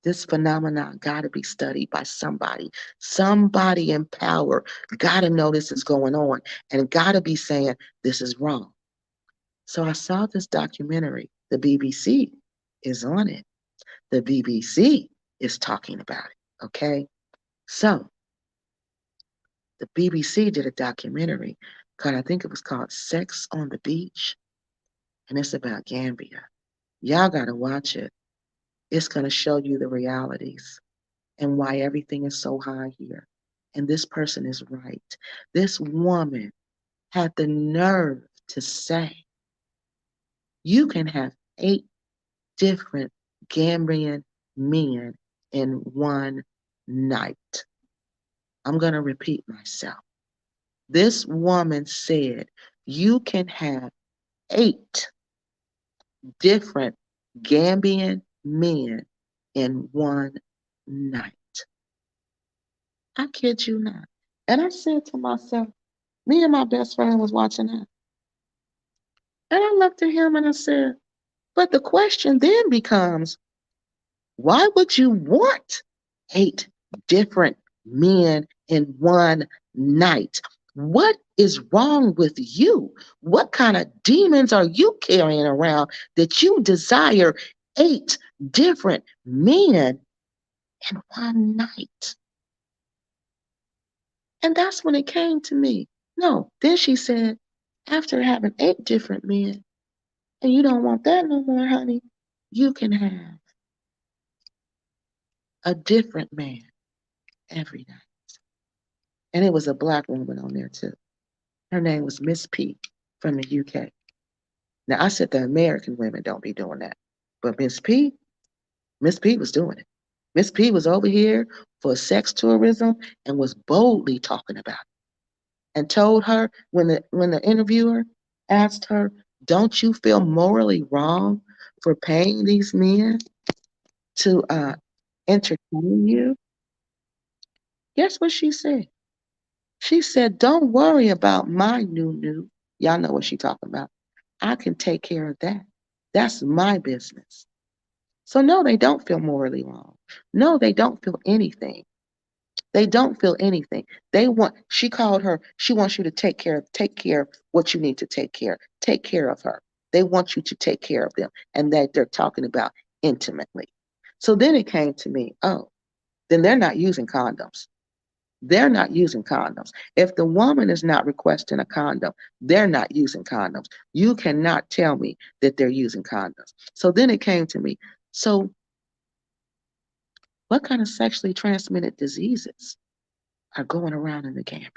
this phenomenon got to be studied by somebody. Somebody in power got to know this is going on and got to be saying this is wrong. So I saw this documentary. The BBC is on it. The BBC is talking about it. Okay. So the BBC did a documentary called, I think it was called Sex on the Beach. And it's about Gambia. Y'all got to watch it. It's going to show you the realities and why everything is so high here. And this person is right. This woman had the nerve to say, you can have 8 different Gambian men in one night. I'm going to repeat myself. This woman said, you can have 8 different Gambian men in one night. I kid you not. And I said to myself, me and my best friend was watching that. And I looked at him and I said, But the question then becomes, why would you want 8 different men in one night? What is wrong with you? What kind of demons are you carrying around that you desire 8 different men in one night? And that's when it came to me. No, then she said, after having 8 different men, and you don't want that no more, honey, you can have a different man every night. And it was a black woman on there too. Her name was Miss P from the UK. Now I said the American women don't be doing that. But Miss P was doing it. Miss P was over here for sex tourism and was boldly talking about it. And told her when the interviewer asked her, don't you feel morally wrong for paying these men to entertain you? Guess what she said? She said, don't worry about my new. Y'all know what she talking about. I can take care of that. That's my business. So no, they don't feel morally wrong. No, they don't feel anything. They don't feel anything. She called her, she wants you to take care of what you need to take care. Take care of her. They want you to take care of them. And that they're talking about intimately. So then it came to me, oh, then they're not using condoms. They're not using condoms. If the woman is not requesting a condom, they're not using condoms. You cannot tell me that they're using condoms. So then it came to me. So what kind of sexually transmitted diseases are going around in the Gambia?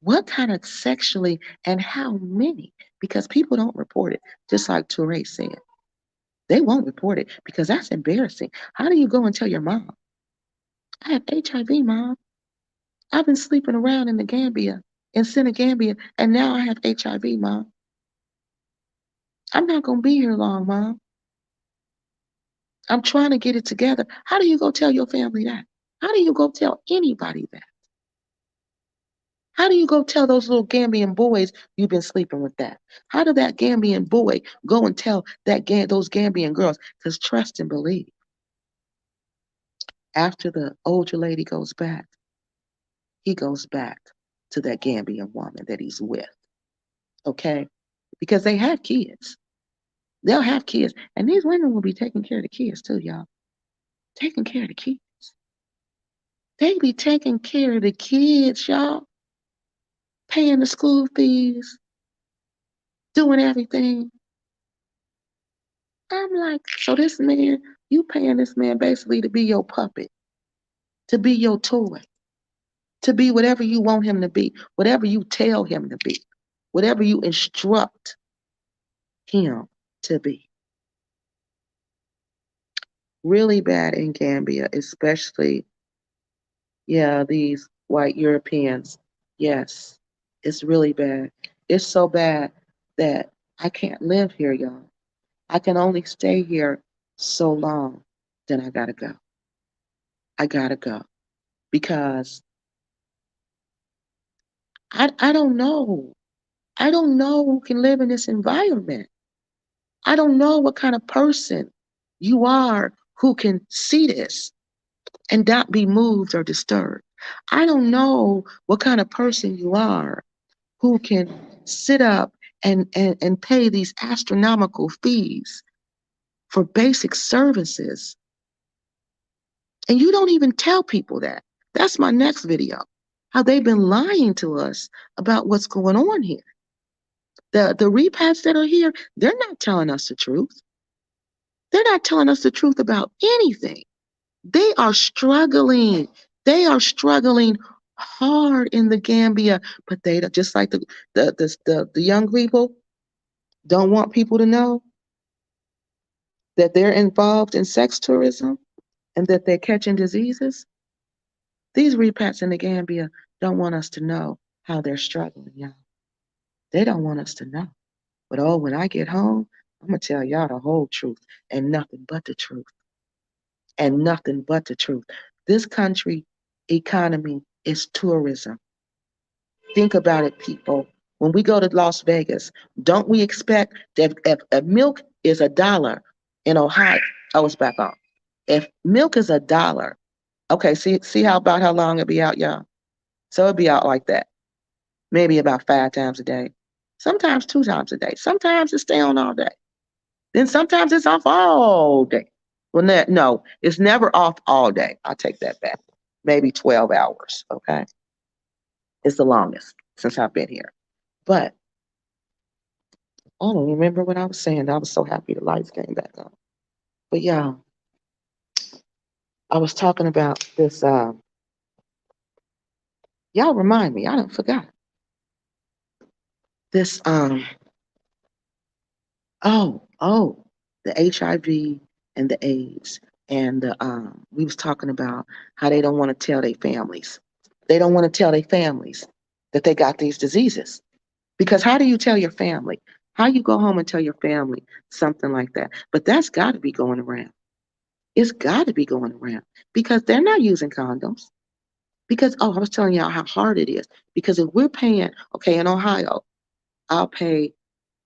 What kind of sexually and how many? Because people don't report it, just like Touré said. They won't report it because that's embarrassing. How do you go and tell your mom, I have HIV, mom? I've been sleeping around in the Gambia, in Senegambia, and now I have HIV, mom. I'm not going to be here long, mom. I'm trying to get it together. How do you go tell your family that? How do you go tell anybody that? How do you go tell those little Gambian boys you've been sleeping with that? How did that Gambian boy go and tell those Gambian girls? Because trust and believe. After the older lady goes back, he goes back to that Gambian woman that he's with. Okay? Because they have kids. They'll have kids. And these women will be taking care of the kids too, y'all. Taking care of the kids. They be taking care of the kids, y'all. Paying the school fees, doing everything. I'm like, so this man, you paying this man basically to be your puppet, to be your toy, to be whatever you want him to be, whatever you tell him to be, whatever you instruct him to be. Really bad in Gambia, especially, yeah, these white Europeans. Yes, it's really bad. It's so bad that I can't live here, y'all. I can only stay here so long. Then I gotta go. I gotta go because I don't know. I don't know who can live in this environment. I don't know what kind of person you are who can see this and not be moved or disturbed. I don't know what kind of person you are who can sit up and pay these astronomical fees for basic services. And you don't even tell people that. That's my next video. How they've been lying to us about what's going on here. The repats that are here, they're not telling us the truth. They're not telling us the truth about anything. They are struggling. They are struggling hard in the Gambia, but they just like the young people don't want people to know that they're involved in sex tourism and that they're catching diseases. These repats in the Gambia don't want us to know how they're struggling, y'all. They don't want us to know. But oh, when I get home, I'm going to tell y'all the whole truth and nothing but the truth. And nothing but the truth. This country economy is tourism. Think about it, people. When we go to Las Vegas, don't we expect that if milk is $1 in Ohio, oh, it's back on. If milk is $1, okay, see how about how long it'll be out, y'all? So it'll be out like that, maybe about 5 times a day, sometimes 2 times a day, sometimes it stay on all day. Then sometimes it's off all day. Well, no, it's never off all day. I'll take that back. Maybe 12 hours, okay? It's the longest since I've been here. But I don't remember what I was saying. I was so happy the lights came back on. But yeah, I was talking about this. Y'all remind me. I don't forgot this. Oh, the HIV and the AIDS, and we was talking about how they don't want to tell their families. They don't want to tell their families that they got these diseases. Because how do you tell your family? How you go home and tell your family something like that? But that's got to be going around. It's got to be going around because they're not using condoms. Because, oh, I was telling y'all how hard it is. Because if we're paying, okay, in Ohio, I'll pay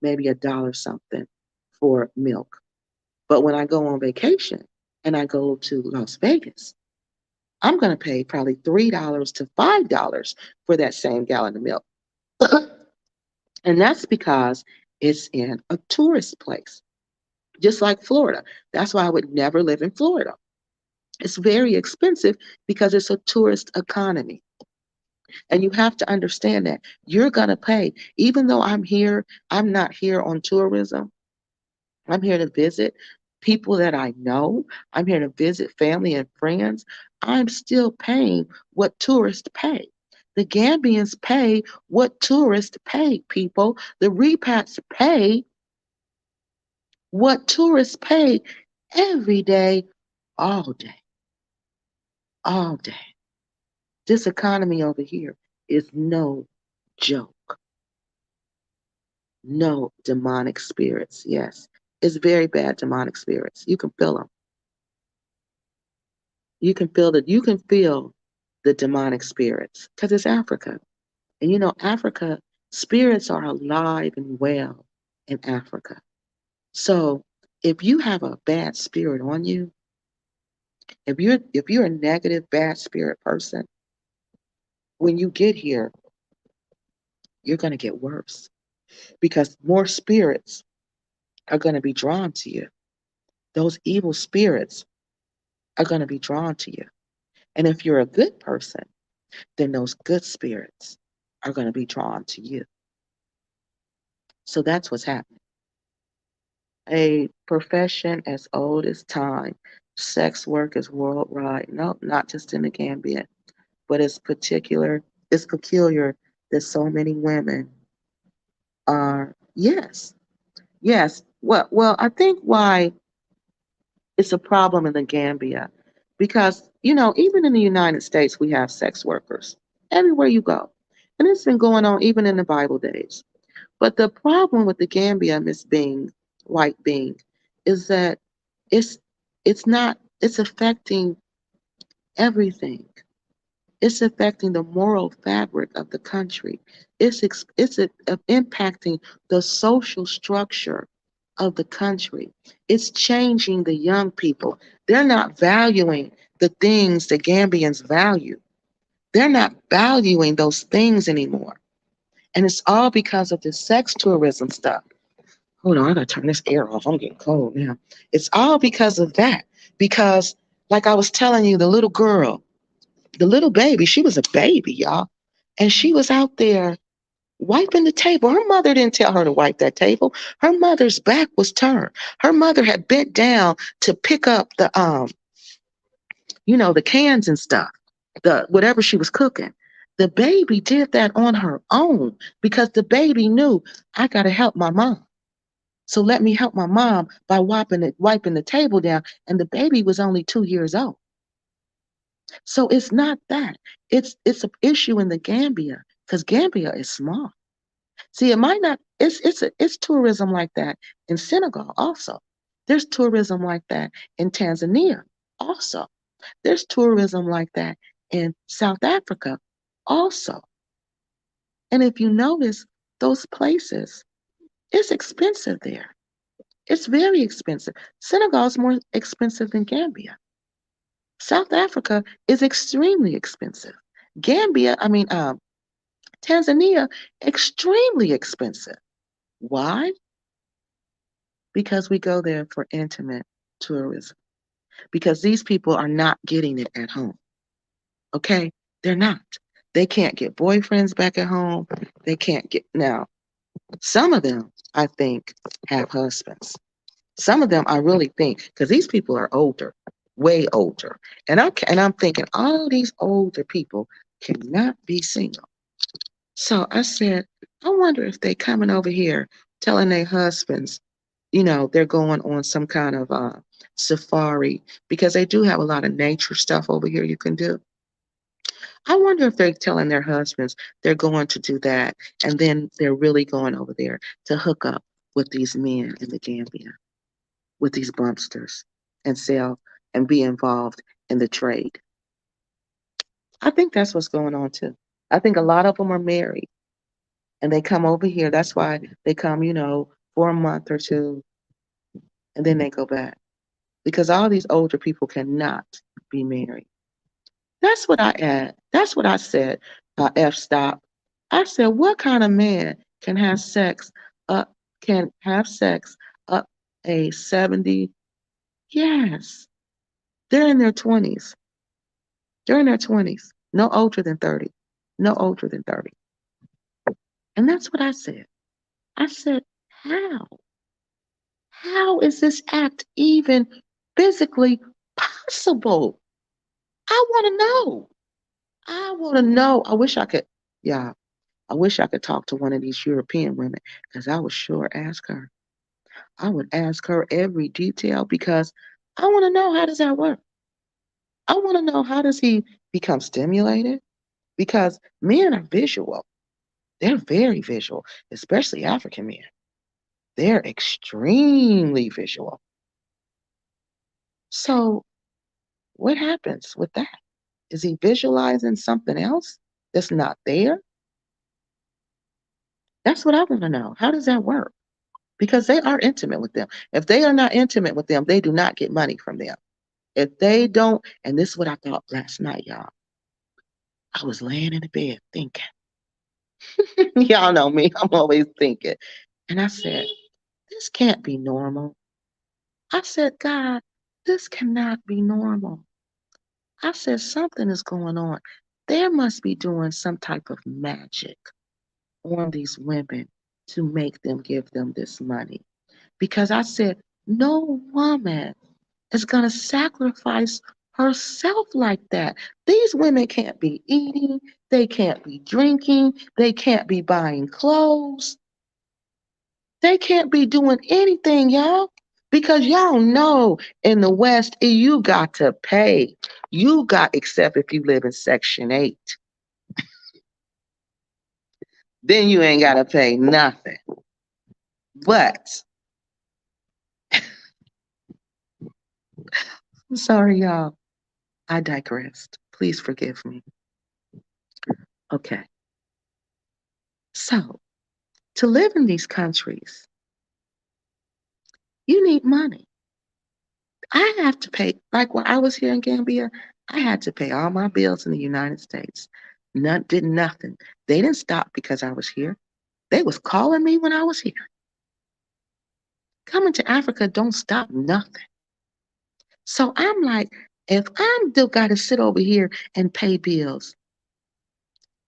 maybe $1 something for milk. But when I go on vacation and I go to Las Vegas, I'm going to pay probably $3 to $5 for that same gallon of milk. And that's because it's in a tourist place, just like Florida. That's why I would never live in Florida. It's very expensive because it's a tourist economy. And you have to understand that you're going to pay, even though I'm here, I'm not here on tourism. I'm here to visit people that I know. I'm here to visit family and friends. I'm still paying what tourists pay. The Gambians pay what tourists pay, people. The repats pay what tourists pay every day, all day, all day. This economy over here is no joke. No demonic spirits. Yes, it's very bad demonic spirits. You can feel them. You can feel that. You can feel the demonic spirits because it's Africa. And you know, Africa, spirits are alive and well in Africa. So if you have a bad spirit on you, if you're a negative, bad spirit person, when you get here, you're gonna get worse because more spirits are gonna be drawn to you. Those evil spirits are gonna be drawn to you. And if you're a good person, then those good spirits are gonna be drawn to you. So that's what's happening. A profession as old as time. Sex work is worldwide. No, not just in the Gambia, but it's peculiar that so many women are, yes, yes. Well, I think why it's a problem in the Gambia, because, even in the United States, we have sex workers everywhere you go. And it's been going on even in the Bible days. But the problem with the Gambia, Miss Bing, White Bing, is that it's it's affecting everything. It's affecting the moral fabric of the country. It's impacting the social structure of the country. It's changing the young people. They're not valuing the things the Gambians value. They're not valuing those things anymore. And it's all because of this sex tourism stuff. Hold on, I gotta turn this air off. I'm getting cold now. It's all because of that. Because, like I was telling you, the little baby, she was a baby, y'all. And she was out there wiping the table. Her mother didn't tell her to wipe that table. Her mother's back was turned. Her mother had bent down to pick up the cans and stuff, the whatever she was cooking. The baby did that on her own because the baby knew, I gotta help my mom. So let me help my mom by wiping the table down. And the baby was only 2 years old. So it's not that. It's an issue in the Gambia because Gambia is small. See, it might not. It's tourism like that in Senegal also. There's tourism like that in Tanzania also. There's tourism like that in South Africa also. And if you notice, those places. It's expensive there. It's very expensive. Senegal is more expensive than Gambia. South Africa is extremely expensive. Tanzania, extremely expensive. Why? Because we go there for intimate tourism. Because these people are not getting it at home. Okay? They're not. They can't get boyfriends back at home. They can't get. Now, some of them, I think, have husbands. Some of them, I really think, because these people are older, way older. And I'm thinking, all these older people cannot be single. So I said, I wonder if they coming over here telling their husbands, they're going on some kind of safari, because they do have a lot of nature stuff over here you can do. I wonder if they're telling their husbands they're going to do that, and then they're really going over there to hook up with these men in the Gambia, with these bumpsters, and sell and be involved in the trade. I think that's what's going on too. I think a lot of them are married and they come over here. That's why they come, for a month or two, and then they go back. Because all these older people cannot be married. That's what I add. That's what I said, F stop. I said, what kind of man up can have sex up a 70? Yes. They're in their 20s. They're in their 20s. No older than 30. No older than 30. And that's what I said. I said, how? How is this act even physically possible? I want to know. I want to know. Yeah, I wish I could talk to one of these European women, because I would sure ask her. I would ask her every detail, because I want to know, how does that work? I want to know, how does he become stimulated? Because men are visual. They're very visual, especially African men. They're extremely visual. So, what happens with that? Is he visualizing something else that's not there? That's what I want to know. How does that work? Because they are intimate with them. If they are not intimate with them, they do not get money from them. If they don't, and this is what I thought last night, y'all. I was laying in the bed thinking. Y'all know me, I'm always thinking. And I said, this can't be normal. I said, God, this cannot be normal. I said, something is going on. There must be doing some type of magic on these women to make them give them this money. Because I said, no woman is going to sacrifice herself like that. These women can't be eating, they can't be drinking, they can't be buying clothes, they can't be doing anything, y'all. Because y'all know in the West, you got to pay. Except if you live in Section 8. Then you ain't got to pay nothing. But, I'm sorry, y'all. I digressed. Please forgive me. Okay. So, to live in these countries, you need money. I have to pay, like when I was here in Gambia, I had to pay all my bills in the United States. Did nothing. They didn't stop because I was here. They was calling me when I was here. Coming to Africa don't stop nothing. So I'm like, if I'm still got to sit over here and pay bills,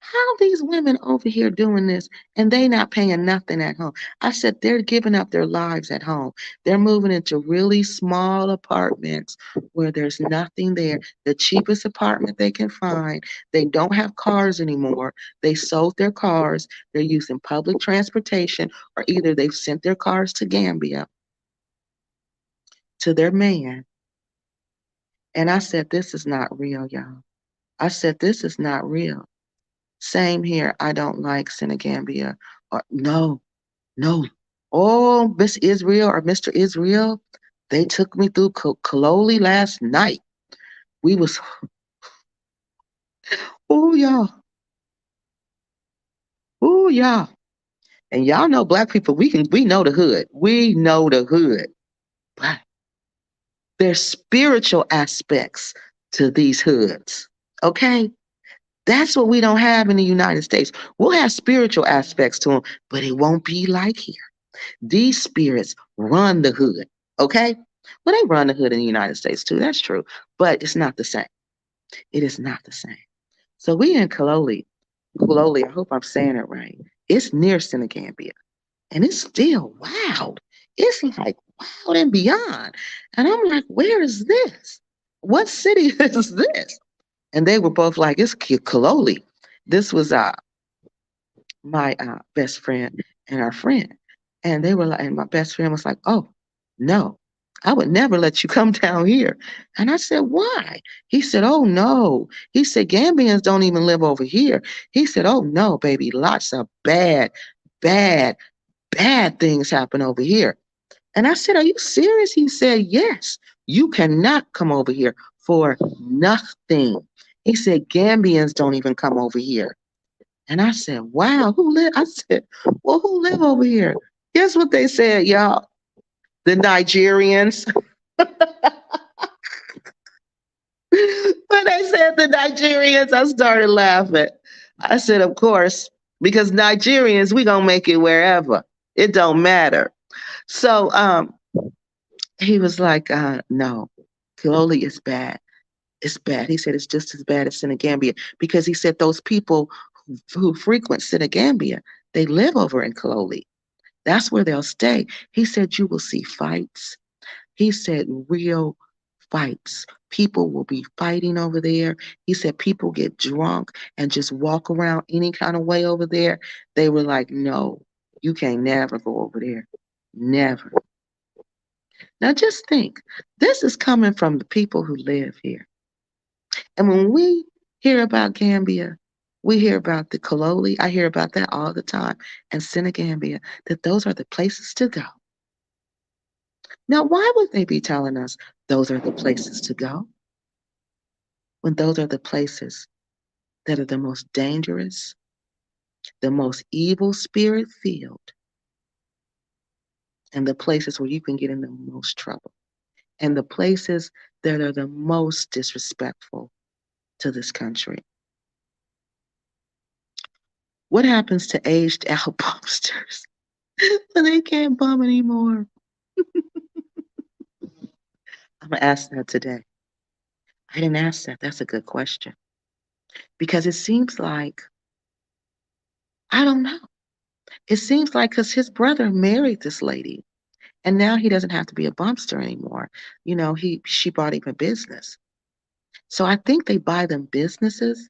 how these women over here doing this and they not paying nothing at home? I said, they're giving up their lives at home. They're moving into really small apartments where there's nothing there. The cheapest apartment they can find. They don't have cars anymore. They sold their cars. They're using public transportation, or either they've sent their cars to Gambia to their man. And I said, this is not real, y'all. I said, this is not real. Same here. I don't like Senegambia. Or no, no. Oh, Miss Israel or Mr. Israel, they took me through Kaloli last night. We was, oh y'all, oh y'all. And y'all know black people, we know the hood. We know the hood. But there's spiritual aspects to these hoods. Okay? That's what we don't have in the United States. We'll have spiritual aspects to them, but it won't be like here. These spirits run the hood. Okay? Well, they run the hood in the United States too. That's true. But it's not the same. It is not the same. So we in Kaloli. Kaloli, I hope I'm saying it right. It's near Senegambia. And it's still wild. It's like wild and beyond. And I'm like, where is this? What city is this? And they were both like, it's Kaloli. This was my best friend and our friend. And they were like, and my best friend was like, oh, no, I would never let you come down here. And I said, why? He said, oh, no. He said, Gambians don't even live over here. He said, oh, no, baby, lots of bad, bad, bad things happen over here. And I said, are you serious? He said, yes, you cannot come over here for nothing. He said, Gambians don't even come over here. And I said, wow, who live? I said, well, who live over here? Guess what they said, y'all? The Nigerians. When they said the Nigerians, I started laughing. I said, of course, because Nigerians, we gonna make it wherever. It don't matter. So he was like, no, Kiloli is bad. It's bad. He said it's just as bad as Senegambia because he said those people who frequent Senegambia, they live over in Kiloli. That's where they'll stay. He said you will see fights. He said real fights. People will be fighting over there. He said people get drunk and just walk around any kind of way over there. They were like, no, you can't never go over there. Never. Now just think, this is coming from the people who live here. And when we hear about Gambia, we hear about the Kololi. I hear about that all the time. And Senegambia, that those are the places to go. Now, why would they be telling us those are the places to go when those are the places that are the most dangerous, the most evil spirit filled, and the places where you can get in the most trouble, and the places that are the most disrespectful to this country? What happens to aged out bumpsters when they can't bum anymore? I'm going to ask that today. I didn't ask that. That's a good question. Because it seems like, I don't know. It seems like because his brother married this lady and now he doesn't have to be a bumpster anymore. You know, she bought him a business. So I think they buy them businesses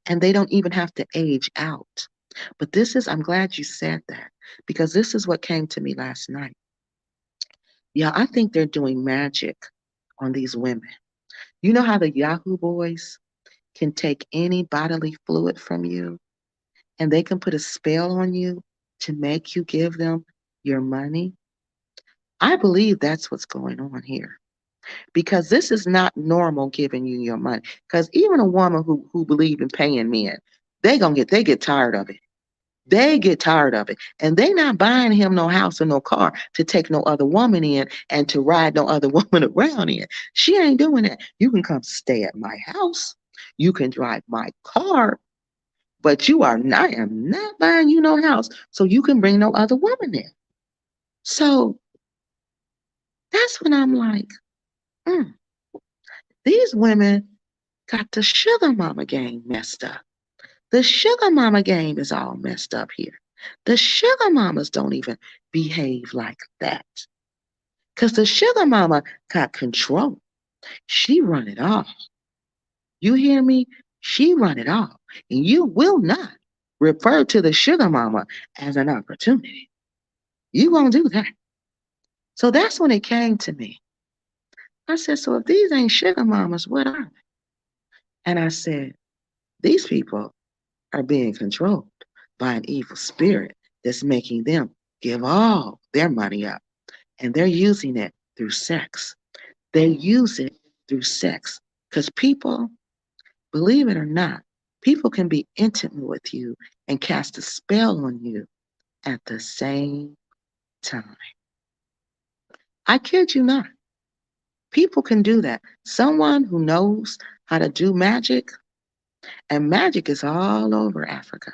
and they don't even have to age out. But I'm glad you said that because this is what came to me last night. Yeah, I think they're doing magic on these women. You know how the Yahoo boys can take any bodily fluid from you and they can put a spell on you to make you give them your money? I believe that's what's going on here because this is not normal giving you your money. Because even a woman who believe in paying men, they get tired of it. They get tired of it. And they not buying him no house or no car to take no other woman in and to ride no other woman around in. She ain't doing that. You can come stay at my house. You can drive my car, but I am not buying you no house so you can bring no other woman in. So that's when I'm like, these women got the sugar mama game messed up. The sugar mama game is all messed up here. The sugar mamas don't even behave like that. Because the sugar mama got control. She run it all. You hear me? She run it all. And you will not refer to the sugar mama as an opportunity. You won't do that. So that's when it came to me. I said, so if these ain't sugar mamas, what are they? And I said, these people are being controlled by an evil spirit that's making them give all their money up. And they're using it through sex. They use it through sex. Because people, believe it or not, people can be intimate with you and cast a spell on you at the same time. I kid you not. People can do that. Someone who knows how to do magic, and magic is all over Africa.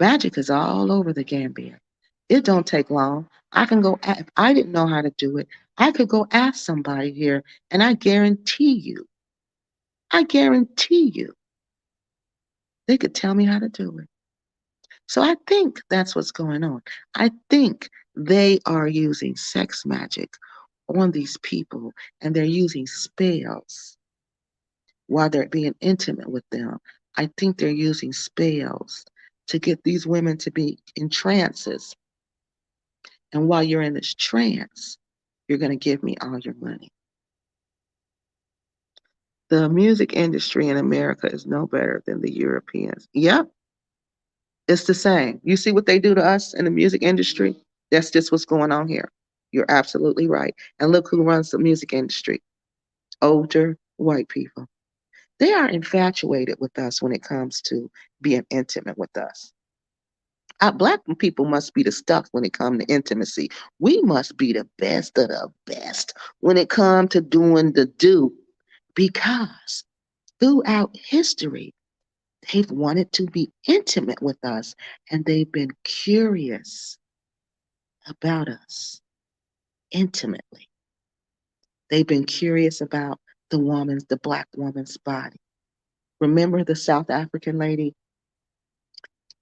Magic is all over the Gambia. It don't take long. I can go, if I didn't know how to do it, I could go ask somebody here, and I guarantee you, they could tell me how to do it. So I think that's what's going on. I think they are using sex magic on these people, and they're using spells while they're being intimate with them. I think they're using spells to get these women to be in trances. And while you're in this trance, you're going to give me all your money. The music industry in America is no better than the Europeans. Yep, it's the same. You see what they do to us in the music industry? That's just what's going on here. You're absolutely right. And look who runs the music industry: older white people. They are infatuated with us when it comes to being intimate with us. Black people must be the stuff when it comes to intimacy. We must be the best of the best when it comes to doing the do, because throughout history, they've wanted to be intimate with us, and they've been curious about us intimately. They've been curious about the Black woman's body. Remember the South African lady?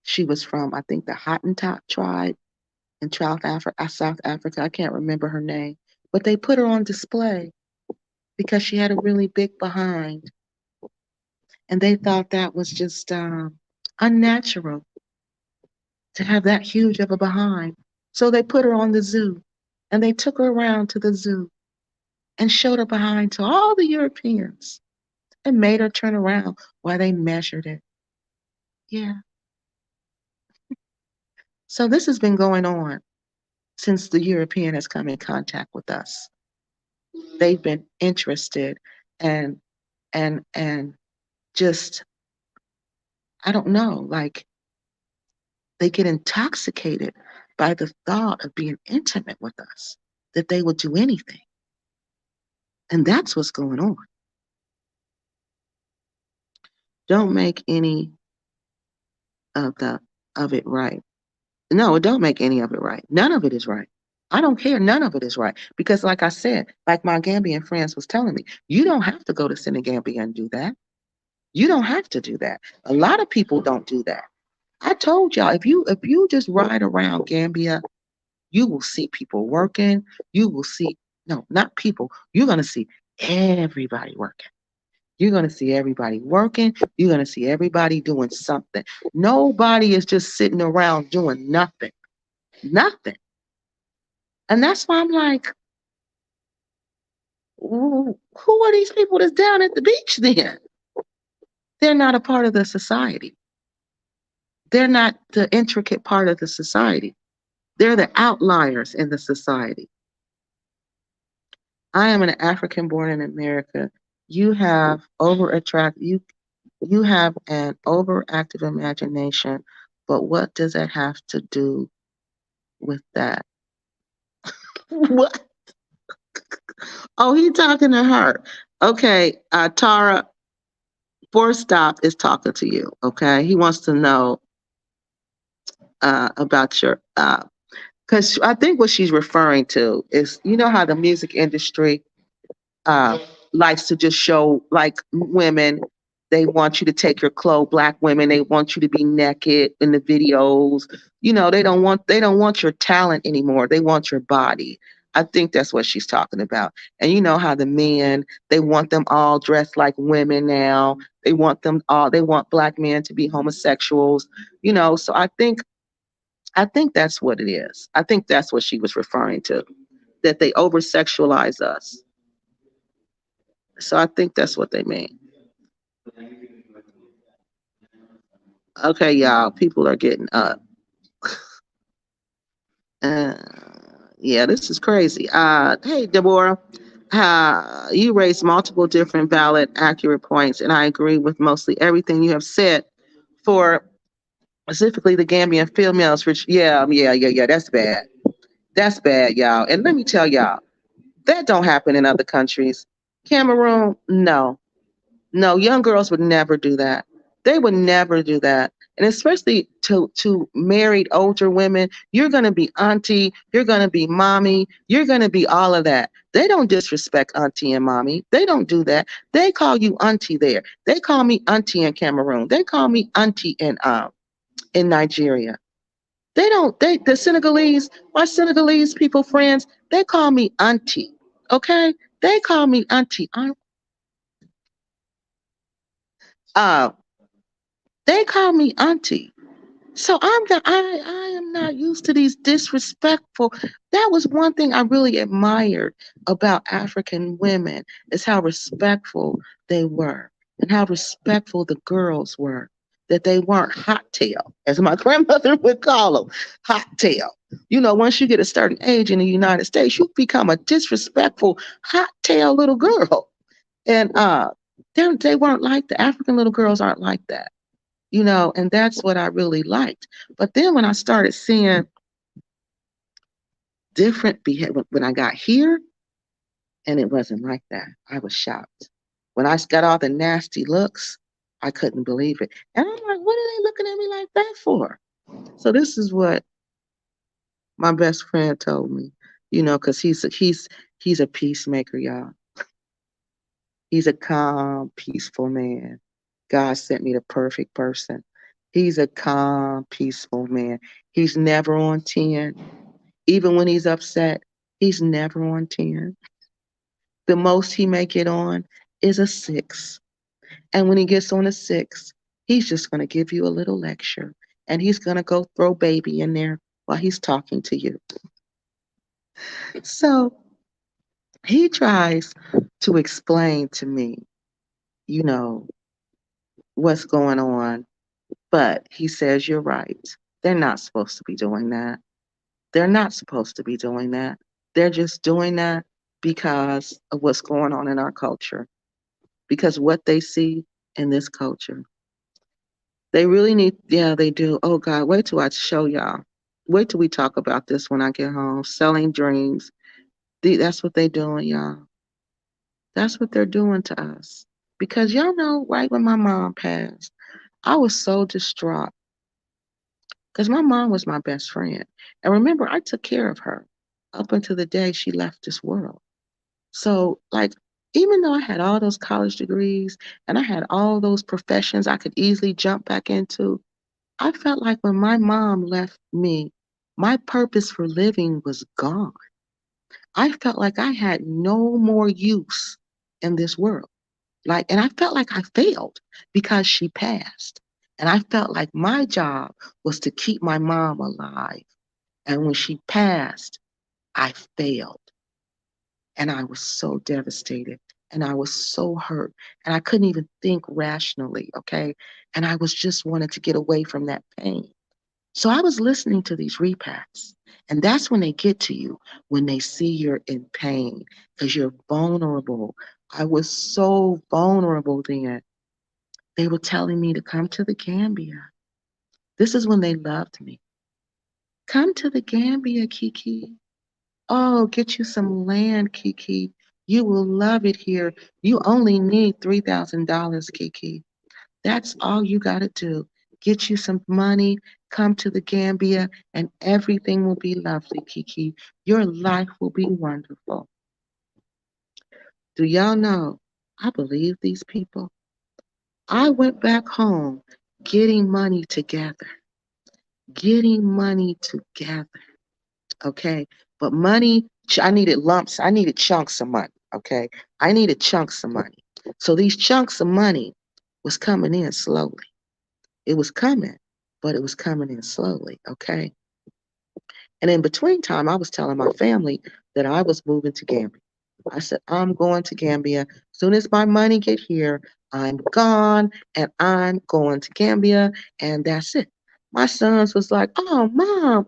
She was from, I think, the Hottentot tribe in South Africa. I can't remember her name, but they put her on display because she had a really big behind, and they thought that was just unnatural to have that huge of a behind. So they put her on the zoo, and they took her around to the zoo and showed her behind to all the Europeans and made her turn around while they measured it. Yeah. So this has been going on since the European has come in contact with us. They've been interested, and and just, I don't know, like, they get intoxicated by the thought of being intimate with us, that they would do anything. And that's what's going on. Don't make any of the of it right. No, don't make any of it right. None of it is right. I don't care. None of it is right. Because like I said, like my Gambian friends was telling me, you don't have to go to Senegambia and do that. You don't have to do that. A lot of people don't do that. I told y'all, if you just ride around Gambia, you will see people working. You will see, no, not people. You're gonna see everybody working. You're gonna see everybody working. You're gonna see everybody doing something. Nobody is just sitting around doing nothing. Nothing. And that's why I'm like, who are these people that's down at the beach then? They're not a part of the society. They're not the intricate part of the society. They're the outliers in the society. I am an African born in America. You have you have an overactive imagination, but what does that have to do with that? What? Oh, he talking to her. Okay, Tara, Four Stop is talking to you. Okay, he wants to know about your because I think what she's referring to is, you know how the music industry uh, likes to just show, like, women. They want you to take your clothes. Black women, they want you to be naked in the videos. You know, they don't want your talent anymore. They want your body. I think that's what she's talking about. And you know how the men, they want them all dressed like women now. They want black men to be homosexuals. You know, so I think that's what it is. I think that's what she was referring to, that they over sexualize us. So I think that's what they mean. Okay, y'all, people are getting up. Uh, yeah, this is crazy. Hey, Deborah, you raised multiple different valid, accurate points, and I agree with mostly everything you have said. For specifically the Gambian females, which, yeah, that's bad. That's bad, y'all. And let me tell y'all, that don't happen in other countries. Cameroon, no. No, young girls would never do that. They would never do that. And especially to married older women, you're going to be auntie, you're going to be mommy, you're going to be all of that. They don't disrespect auntie and mommy. They don't do that. They call you auntie there. They call me auntie in Cameroon. They call me auntie in Nigeria. They don't, the Senegalese, my Senegalese people friends, they call me auntie. Okay? They call me auntie. Uh, they call me auntie. So I am not used to these disrespectful. That was one thing I really admired about African women is how respectful they were and how respectful the girls were. That they weren't hot tail, as my grandmother would call them, hot tail. You know, once you get a certain age in the United States, you become a disrespectful hot tail little girl. And they weren't like the African little girls aren't like that, you know, and that's what I really liked. But then when I started seeing different behavior, when I got here, and it wasn't like that, I was shocked. When I got all the nasty looks, I couldn't believe it. And I'm like, what are they looking at me like that for? So this is what my best friend told me, you know, because he's a peacemaker, y'all. He's a calm, peaceful man. God sent me the perfect person. He's a calm, peaceful man. He's never on 10. Even when he's upset, he's never on 10. The most he may get on is a 6. And when he gets on a 6, he's just going to give you a little lecture. And he's going to go throw baby in there while he's talking to you. So he tries to explain to me, you know, what's going on. But he says, you're right. They're not supposed to be doing that. They're not supposed to be doing that. They're just doing that because of what's going on in our culture, because what they see in this culture. They really need, yeah, they do. Oh God, wait till I show y'all. Wait till we talk about this when I get home. Selling dreams. That's what they doing, y'all. That's what they're doing to us. Because y'all know, right when my mom passed, I was so distraught because my mom was my best friend. And remember, I took care of her up until the day she left this world. So, like, even though I had all those college degrees and I had all those professions I could easily jump back into, I felt like when my mom left me, my purpose for living was gone. I felt like I had no more use in this world. Like, and I felt like I failed because she passed. And I felt like my job was to keep my mom alive. And when she passed, I failed. And I was so devastated and I was so hurt and I couldn't even think rationally. Okay. And I was just wanted to get away from that pain. So I was listening to these repasts. And that's when they get to you, when they see you're in pain, because you're vulnerable. I was so vulnerable then. They were telling me to come to the Gambia. This is when they loved me. Come to the Gambia, Kiki. Oh, get you some land, Kiki. You will love it here. You only need $3,000, Kiki. That's all you got to do. Get you some money, come to the Gambia, and everything will be lovely, Kiki. Your life will be wonderful. Do y'all know? I believe these people. I went back home getting money together, getting money together. Okay. But money, I needed lumps, I needed chunks of money. Okay. I needed chunks of money. So these chunks of money was coming in slowly. It was coming, but it was coming in slowly. Okay. And in between time, I was telling my family that I was moving to Gambia. I said, I'm going to Gambia. As soon as my money get here, I'm gone and I'm going to Gambia and that's it. My sons was like, oh, mom,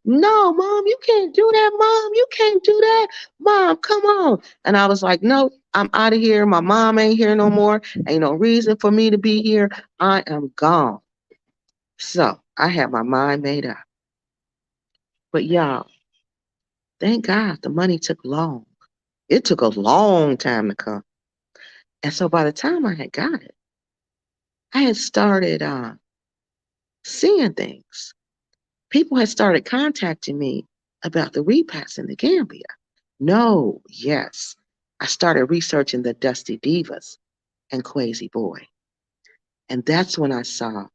no, mom, you can't do that, mom, you can't do that, mom, come on. And I was like, no, I'm out of here. My mom ain't here no more. Ain't no reason for me to be here. I am gone. So I had my mind made up. But y'all, thank God the money took long. It took a long time to come. And so by the time I had got it, I had started seeing things. People had started contacting me about the repacks in the Gambia. No, yes. I started researching the Dusty Divas and Crazy Boy. And that's when I saw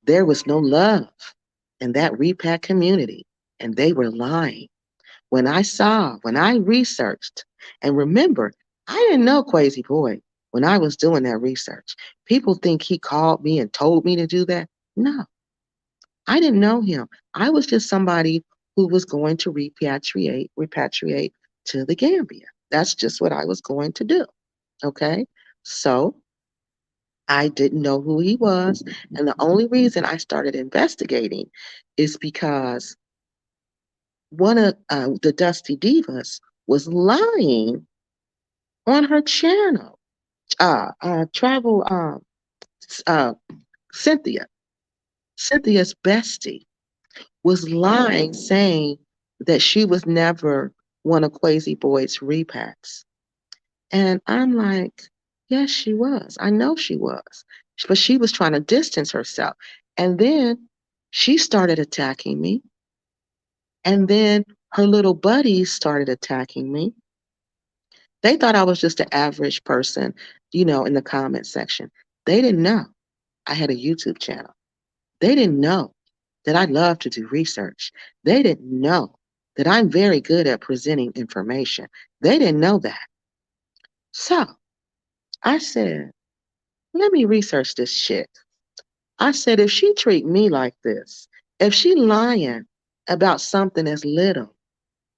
there was no love in that repack community. And they were lying. When I researched, and remember, I didn't know Crazy Boy when I was doing that research. People think he called me and told me to do that. No, I didn't know him. I was just somebody who was going to repatriate to the Gambia. That's just what I was going to do. Okay. So I didn't know who he was. And the only reason I started investigating is because one of the Dusty Divas was lying on her channel. Travel uh, Cynthia, Cynthia's bestie, was lying, saying that she was never one of Crazy Boy's repacks. And I'm like, yes, she was. I know she was. But she was trying to distance herself. And then she started attacking me. And then her little buddies started attacking me. They thought I was just an average person, in the comment section. They didn't know I had a YouTube channel. They didn't know that I love to do research. They didn't know that I'm very good at presenting information. They didn't know that. So I said, let me research this shit. I said, if she treat me like this, if she lying about something as little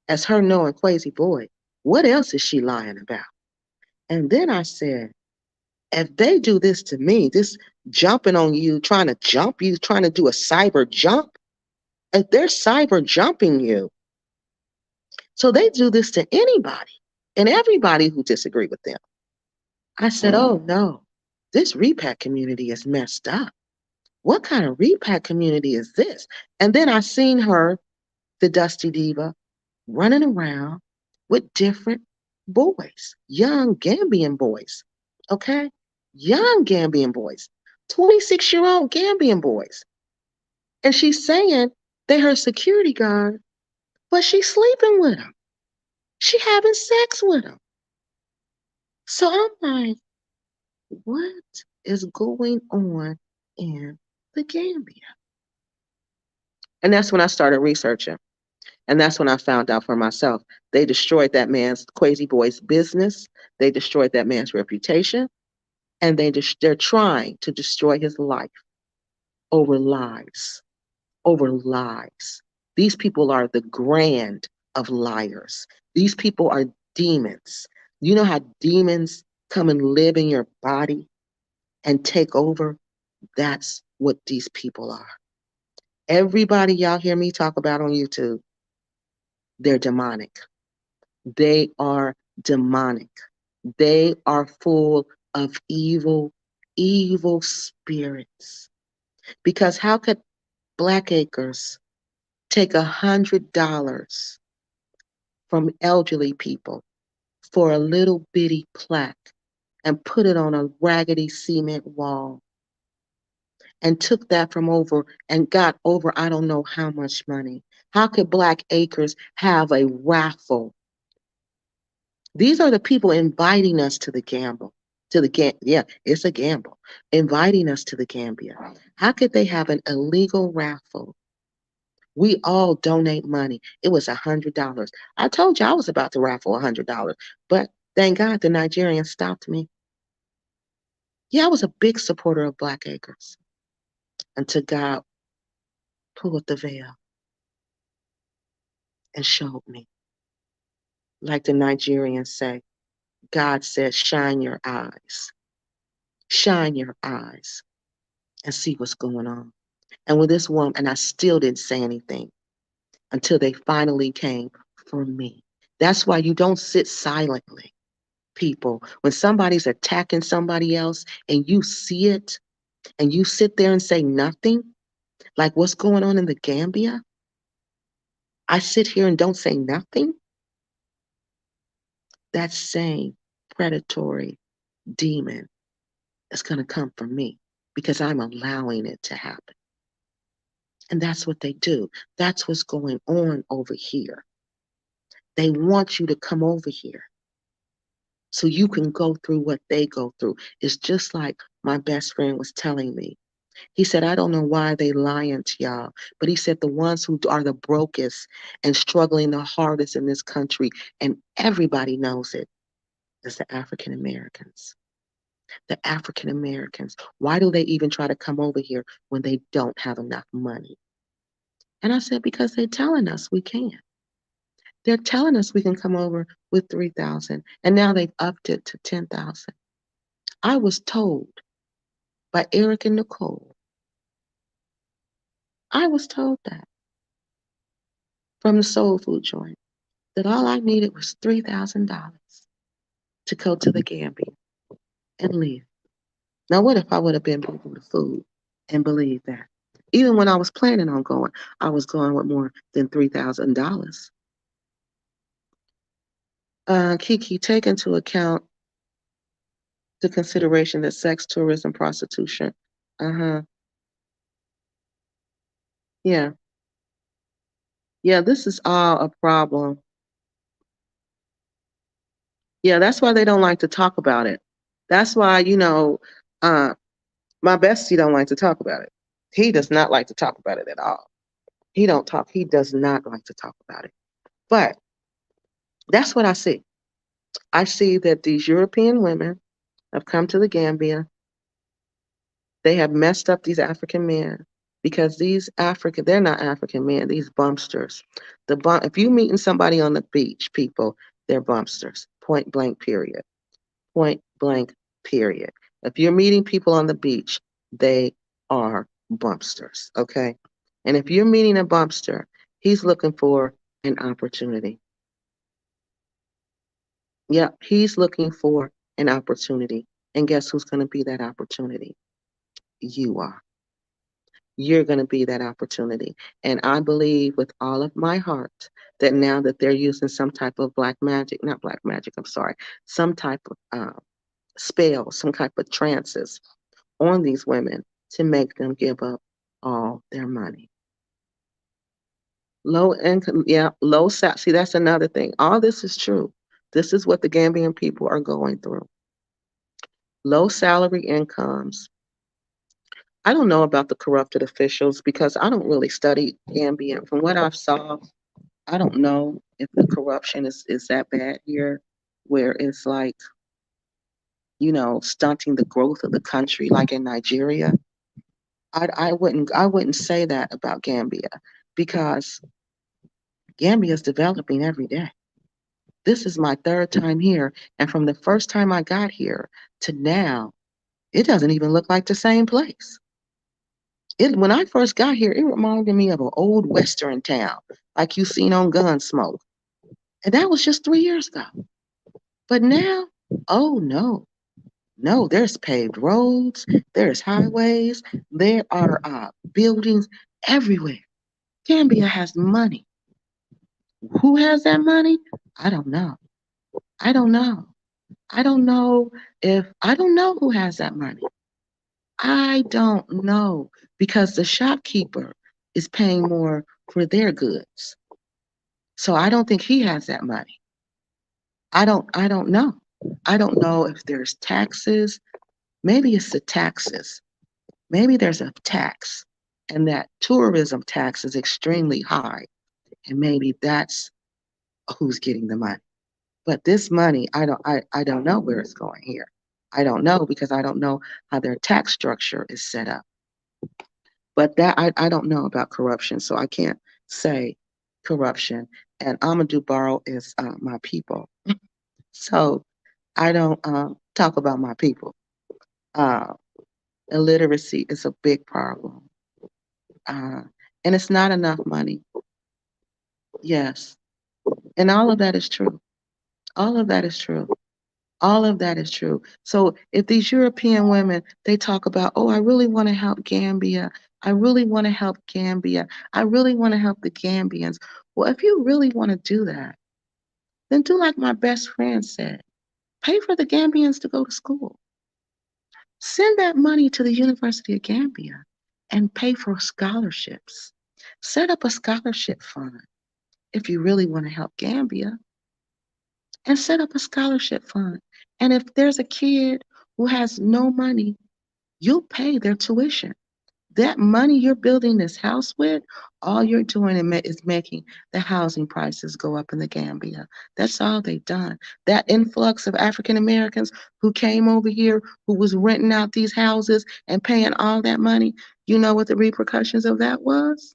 as her knowing Crazy Boy, what else is she lying about? And then I said, if they do this to me, this jumping on you, trying to jump you, trying to do a cyber jump, if they're cyber jumping you, so they do this to anybody and everybody who disagree with them. I said, oh no, this repack community is messed up. What kind of repack community is this? And then I seen her, the Dusty Diva, running around with different boys, young Gambian boys, okay? Young Gambian boys, 26-year-old Gambian boys. And she's saying they're her security guard, but she's sleeping with them. She having sex with them. So I'm like, what is going on in the Gambia? And that's when I started researching. And that's when I found out for myself. They destroyed that man's Crazy Boy's business. They destroyed that man's reputation. And they're trying to destroy his life over lies. Over lies. These people are the grand of liars. These people are demons. You know how demons come and live in your body and take over? That's what these people are. Everybody y'all hear me talk about on YouTube, they're demonic. They are demonic. They are full of evil, evil spirits. Because how could Black Acres take $100 from elderly people for a little bitty plaque and put it on a raggedy cement wall and took that from over and got over I don't know how much money? How could Black Acres have a raffle? These are the people inviting us to the gamble. Yeah, it's a gamble. Inviting us to the Gambia. How could they have an illegal raffle? We all donate money. It was $100. I told you I was about to raffle $100, but thank God the Nigerians stopped me. Yeah, I was a big supporter of Black Acres until God pulled the veil and showed me. Like the Nigerians say, God said, shine your eyes. Shine your eyes and see what's going on. And with this woman, and I still didn't say anything until they finally came for me. That's why you don't sit silently, people. When somebody's attacking somebody else and you see it and you sit there and say nothing, like what's going on in the Gambia, I sit here and don't say nothing. That same predatory demon is going to come from me because I'm allowing it to happen. And that's what they do. That's what's going on over here. They want you to come over here so you can go through what they go through. It's just like my best friend was telling me. He said, I don't know why they lying to y'all, but he said the ones who are the brokest and struggling the hardest in this country, and everybody knows it, is the African Americans. The African Americans. Why do they even try to come over here when they don't have enough money? And I said, because they're telling us we can. They're telling us we can come over with 3,000, and now they've upped it to 10,000. I was told by Eric and Nicole, I was told that from the soul food joint, that all I needed was $3,000 to go to the Gambia and leave. Now, what if I would have been moving the food and believe that? Even when I was planning on going, I was going with more than $3,000. Kiki, take into account the consideration that sex, tourism, prostitution. Yeah. Yeah, this is all a problem. Yeah, that's why they don't like to talk about it. That's why, my bestie don't like to talk about it. He does not like to talk about it at all. He does not like to talk about it. But that's what I see. I see that these European women have come to the Gambia. They have messed up these African men because they're not African men, these bumpsters. If you meeting somebody on the beach, people, they're bumpsters. Point blank, period. Point blank, period. If you're meeting people on the beach, they are bumpsters, okay? And if you're meeting a bumpster, he's looking for an opportunity. Yeah, he's looking for an opportunity. And guess who's going to be that opportunity? You are. You're going to be that opportunity. And I believe with all of my heart that now that they're using some type of not black magic, I'm sorry, some type of spell, some type of trances on these women to make them give up all their money. Low income, yeah, low salary. See, that's another thing. All this is true. This is what the Gambian people are going through. Low salary incomes. I don't know about the corrupted officials because I don't really study Gambia. From what I've saw, I don't know if the corruption is that bad here, where it's like, stunting the growth of the country, like in Nigeria. I wouldn't say that about Gambia because Gambia is developing every day. This is my third time here, and from the first time I got here to now, it doesn't even look like the same place. When I first got here, it reminded me of an old Western town, like you seen on Gunsmoke. And that was just 3 years ago. But now, oh no, there's paved roads, there's highways, there are buildings everywhere. Gambia has money. Who has that money? I don't know. I don't know. I don't know I don't know who has that money. I don't know because the shopkeeper is paying more for their goods. So I don't think he has that money. I don't know. I don't know if there's taxes. Maybe it's the taxes. Maybe there's a tax and that tourism tax is extremely high. And maybe that's who's getting the money. But this money, I don't know where it's going here. I don't know because I don't know how their tax structure is set up. But that I don't know about corruption, so I can't say corruption. And Amadou Barrow is my people. So I don't talk about my people. Uh, illiteracy is a big problem. And it's not enough money. Yes. And all of that is true. All of that is true. All of that is true. So if these European women, they talk about, oh, I really want to help Gambia. I really want to help Gambia. I really want to help the Gambians. Well, if you really want to do that, then do like my best friend said. Pay for the Gambians to go to school. Send that money to the University of Gambia and pay for scholarships. Set up a scholarship fund if you really want to help Gambia, and set up a scholarship fund. And if there's a kid who has no money, you'll pay their tuition. That money you're building this house with, all you're doing is making the housing prices go up in the Gambia. That's all they've done. That influx of African Americans who came over here, who was renting out these houses and paying all that money, you know what the repercussions of that was?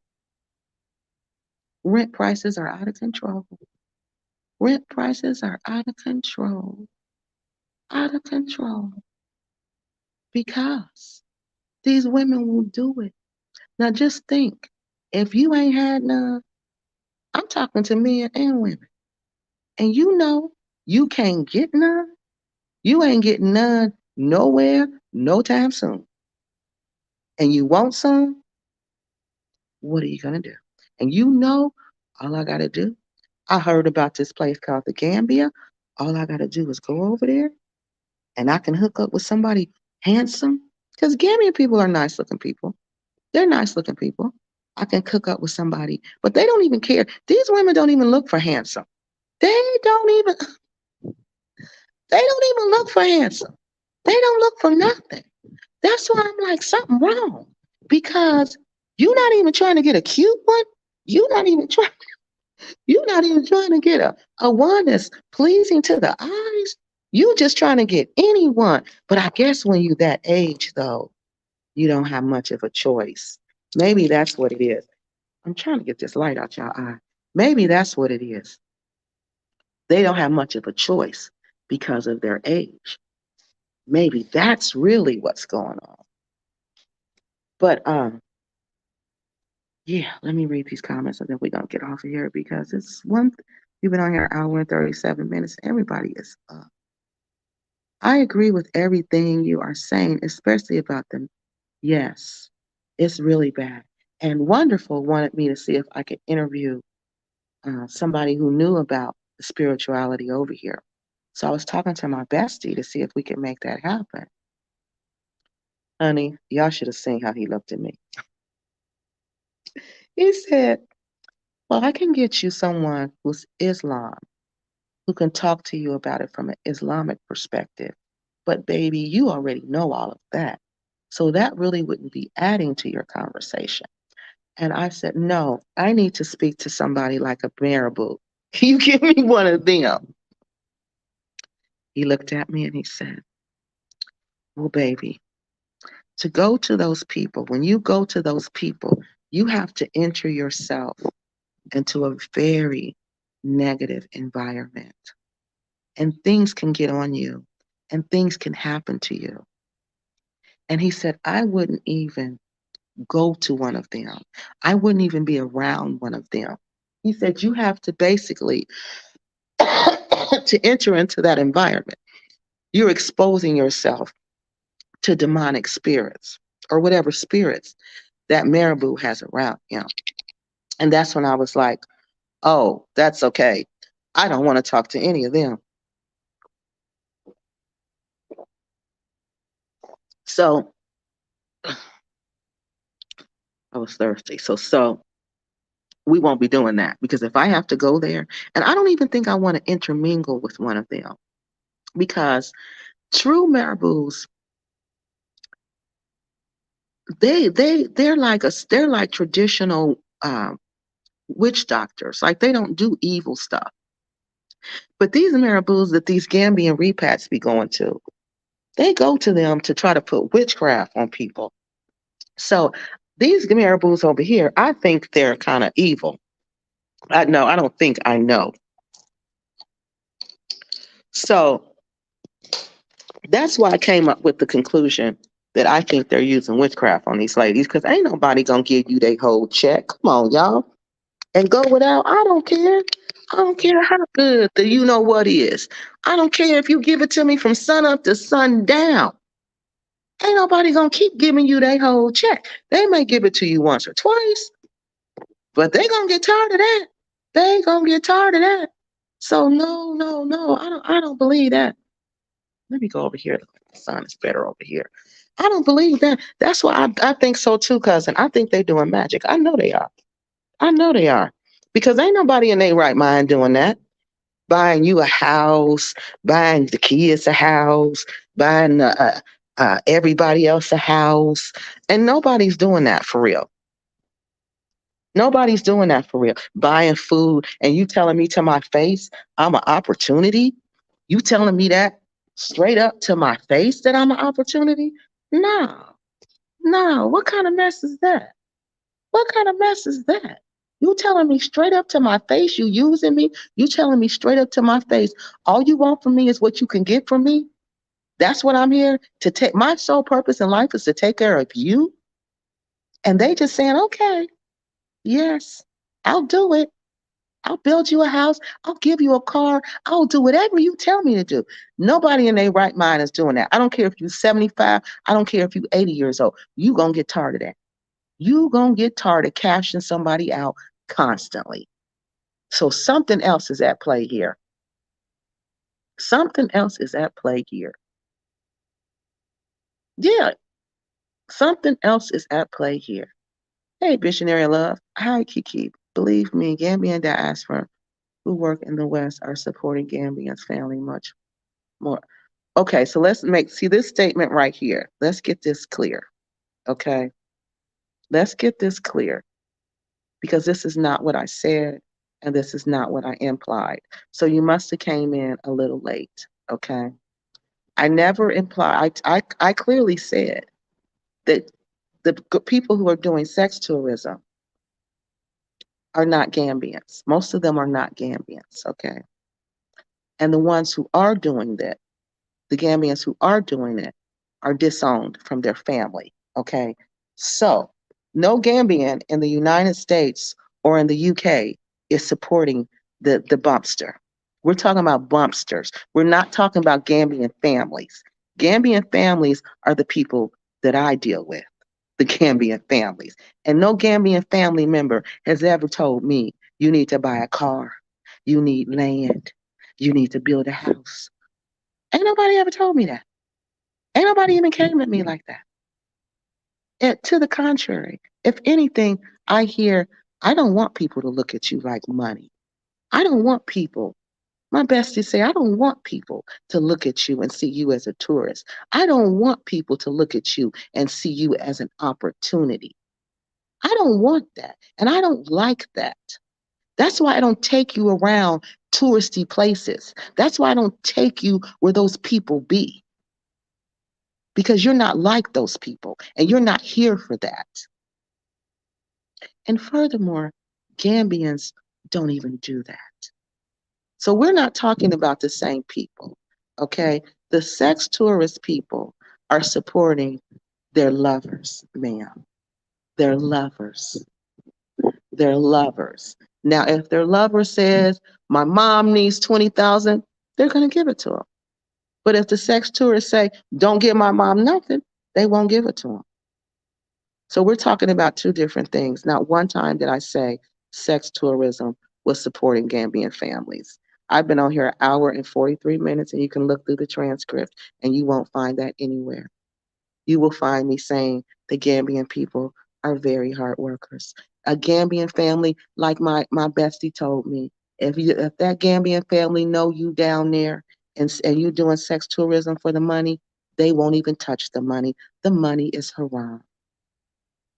Rent prices are out of control. Rent prices are out of control. Out of control. Because these women will do it. Now just think, if you ain't had none, I'm talking to men and women, and you know you can't get none, you ain't getting none nowhere, no time soon. And you want some, what are you gonna do? And you know, all I gotta do, I heard about this place called the Gambia. All I gotta do is go over there and I can hook up with somebody handsome. Because Gambian people are nice looking people. They're nice looking people. I can cook up with somebody, but they don't even care. These women don't even look for handsome. They don't even they don't even look for handsome. They don't look for nothing. That's why I'm like something wrong. Because you're not even trying to get a cute one. You're not even trying you're not even trying to get a one that's pleasing to the eyes. You just trying to get anyone. But I guess when you that age though, you don't have much of a choice. Maybe that's what it is. I'm trying to get this light out your eye. Maybe that's what it is. They don't have much of a choice because of their age. Maybe that's really what's going on. But yeah, let me read these comments and then we're gonna get off of here because it's one we've been on here an hour and 37 minutes. Everybody is up. I agree with everything you are saying, especially about them. Yes, it's really bad. And Wonderful wanted me to see if I could interview somebody who knew about the spirituality over here. So I was talking to my bestie to see if we could make that happen. Honey, y'all should have seen how he looked at me. He said, well, I can get you someone who's Islam, who can talk to you about it from an Islamic perspective. But baby, you already know all of that. So that really wouldn't be adding to your conversation. And I said, no, I need to speak to somebody like a marabou. You give me one of them. He looked at me and he said, well, baby, to go to those people, when you go to those people, you have to enter yourself into a very negative environment. And things can get on you and things can happen to you. And he said, I wouldn't even go to one of them. I wouldn't even be around one of them. He said, you have to basically, to enter into that environment, you're exposing yourself to demonic spirits or whatever spirits that marabou has around him. And that's when I was like, oh, that's okay. I don't want to talk to any of them. So I was thirsty. So we won't be doing that because if I have to go there, and I don't even think I want to intermingle with one of them because true marabouts, they're like traditional witch doctors. Like they don't do evil stuff. But these marabouts that these Gambian repats be going to, they go to them to try to put witchcraft on people. So these marabouts over here, I think they're kind of evil. I don't think I know. So that's why I came up with the conclusion that I think they're using witchcraft on these ladies because ain't nobody gonna give you their whole check. Come on, y'all. And go without. I don't care. I don't care how good the you know what is. I don't care if you give it to me from sun up to sundown. Ain't nobody gonna keep giving you their whole check. They may give it to you once or twice, but they gonna get tired of that. They gonna get tired of that. So no, no, no. I don't believe that. Let me go over here. The sun is better over here. I don't believe that. That's why I think so too, cousin. I think they're doing magic. I know they are. I know they are. Because ain't nobody in their right mind doing that. Buying you a house, buying the kids a house, buying everybody else a house. And nobody's doing that for real. Nobody's doing that for real. Buying food and you telling me to my face I'm an opportunity? You telling me that straight up to my face that I'm an opportunity? No, no. What kind of mess is that? What kind of mess is that? You telling me straight up to my face you using me? You telling me straight up to my face all you want from me is what you can get from me? That's what I'm here to take. My sole purpose in life is to take care of you. And they just saying, okay, yes, I'll do it. I'll build you a house. I'll give you a car. I'll do whatever you tell me to do. Nobody in their right mind is doing that. I don't care if you're 75. I don't care if you're 80 years old. You gonna get tired of that. You gonna get tired of cashing somebody out constantly. So something else is at play here. Something else is at play here. Yeah, something else is at play here. Hey, Missionary Love. Hi, Kiki. Believe me, Gambian diaspora who work in the West are supporting Gambians' family much more. Okay, so see this statement right here. Let's get this clear. Okay, let's get this clear because this is not what I said and this is not what I implied. So you must have came in a little late. Okay, I never implied. I clearly said that the people who are doing sex tourism are not Gambians. Most of them are not Gambians. Okay, and the ones who are doing that, the Gambians who are doing it are disowned from their family. Okay. So no Gambian in the United States or in the UK is supporting the bumpster. We're talking about bumpsters. We're not talking about Gambian families. Gambian families are the people that I deal with, the Gambian families. And no Gambian family member has ever told me, you need to buy a car, you need land, you need to build a house. Ain't nobody ever told me that. Ain't nobody even came at me like that. And to the contrary, if anything, I hear, I don't want people to look at you like money. I don't want people, my bestie say, I don't want people to look at you and see you as a tourist. I don't want people to look at you and see you as an opportunity. I don't want that. And I don't like that. That's why I don't take you around touristy places. That's why I don't take you where those people be. Because you're not like those people and you're not here for that. And furthermore, Gambians don't even do that. So we're not talking about the same people, okay? The sex tourist people are supporting their lovers, ma'am. Their lovers. Their lovers. Now, if their lover says, my mom needs 20,000, they're going to give it to them. But if the sex tourists say, don't give my mom nothing, they won't give it to them. So we're talking about two different things. Not one time did I say sex tourism was supporting Gambian families. I've been on here an hour and 43 minutes, and you can look through the transcript, and you won't find that anywhere. You will find me saying the Gambian people are very hard workers. A Gambian family, like my bestie told me, if that Gambian family know you down there and you doing sex tourism for the money, they won't even touch the money. The money is haram.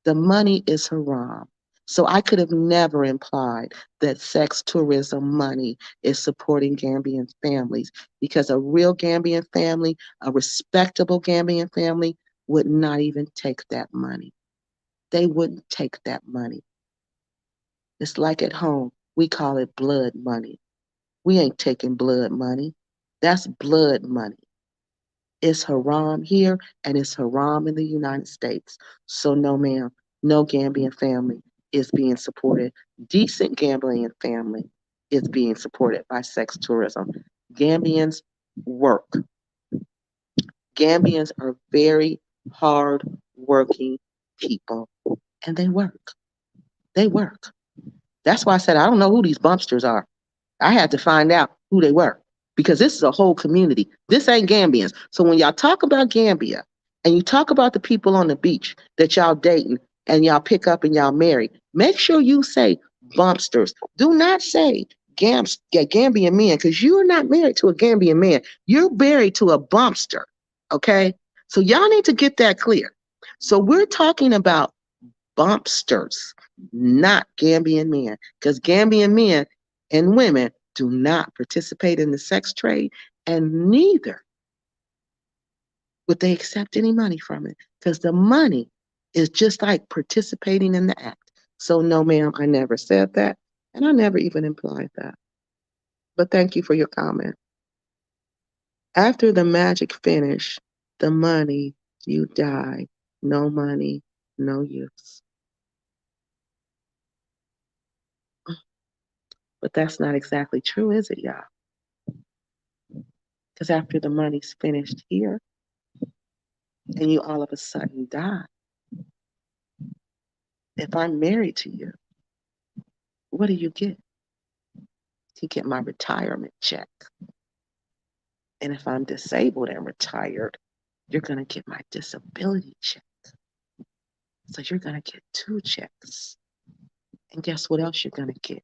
The money is haram. So I could have never implied that sex tourism money is supporting Gambian families because a real Gambian family, a respectable Gambian family, would not even take that money. They wouldn't take that money. It's like at home, we call it blood money. We ain't taking blood money. That's blood money. It's haram here and it's haram in the United States. So no, ma'am, no Gambian family is being supported. Decent Gambian family is being supported by sex tourism. Gambians work. Gambians are very hard-working people. And they work. They work. That's why I said I don't know who these bumpsters are. I had to find out who they were because this is a whole community. This ain't Gambians. So when y'all talk about Gambia and you talk about the people on the beach that y'all dating and y'all pick up and y'all marry, make sure you say bumpsters. Do not say Gambian men because you're not married to a Gambian man. You're married to a bumpster. Okay? So y'all need to get that clear. So we're talking about bumpsters, not Gambian men, because Gambian men and women do not participate in the sex trade, and neither would they accept any money from it, because the money is just like participating in the act. So, no, ma'am, I never said that, and I never even implied that. But thank you for your comment. After the magic finish, the money, you die. No money, no use. But that's not exactly true, is it, y'all? Because after the money's finished here and you all of a sudden die, if I'm married to you, what do you get? You get my retirement check. And if I'm disabled and retired, you're going to get my disability check. So you're going to get 2 checks. And guess what else you're going to get?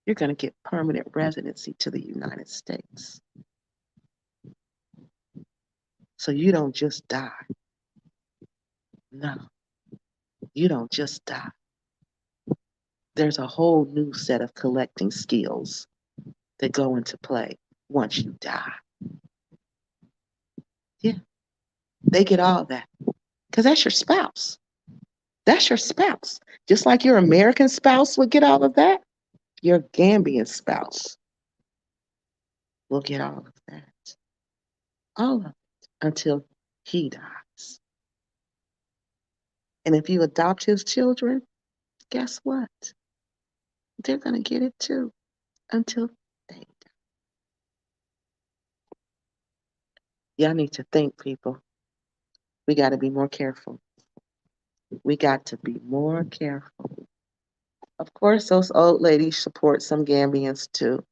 You're going to get permanent residency to the United States. So you don't just die. No, you don't just die. There's a whole new set of collecting skills that go into play once you die. Yeah, they get all that because that's your spouse. That's your spouse. Just like your American spouse would get all of that, your Gambian spouse will get all of that. All of it until he dies. And if you adopt his children, guess what? They're going to get it too until they die. Y'all need to think, people. We got to be more careful. We got to be more careful. Of course, those old ladies support some Gambians too.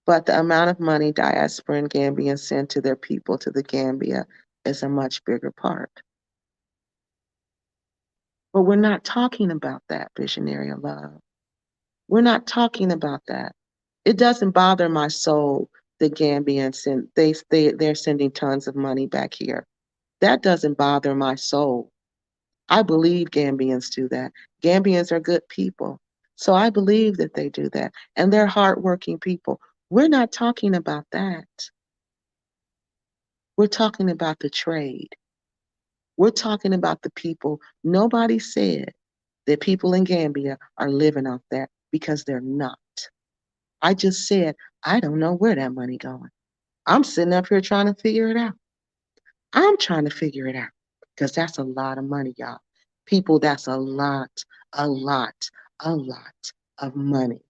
But the amount of money diaspora and Gambians send to their people, to the Gambia, is a much bigger part. But we're not talking about that, visionary of love. We're not talking about that. It doesn't bother my soul that Gambians send, they're sending tons of money back here. That doesn't bother my soul. I believe Gambians do that. Gambians are good people. So I believe that they do that. And they're hardworking people. We're not talking about that. We're talking about the trade. We're talking about the people. Nobody said that people in Gambia are living off that because they're not. I just said, I don't know where that money going. I'm sitting up here trying to figure it out. I'm trying to figure it out because that's a lot of money, y'all. People, that's a lot of money.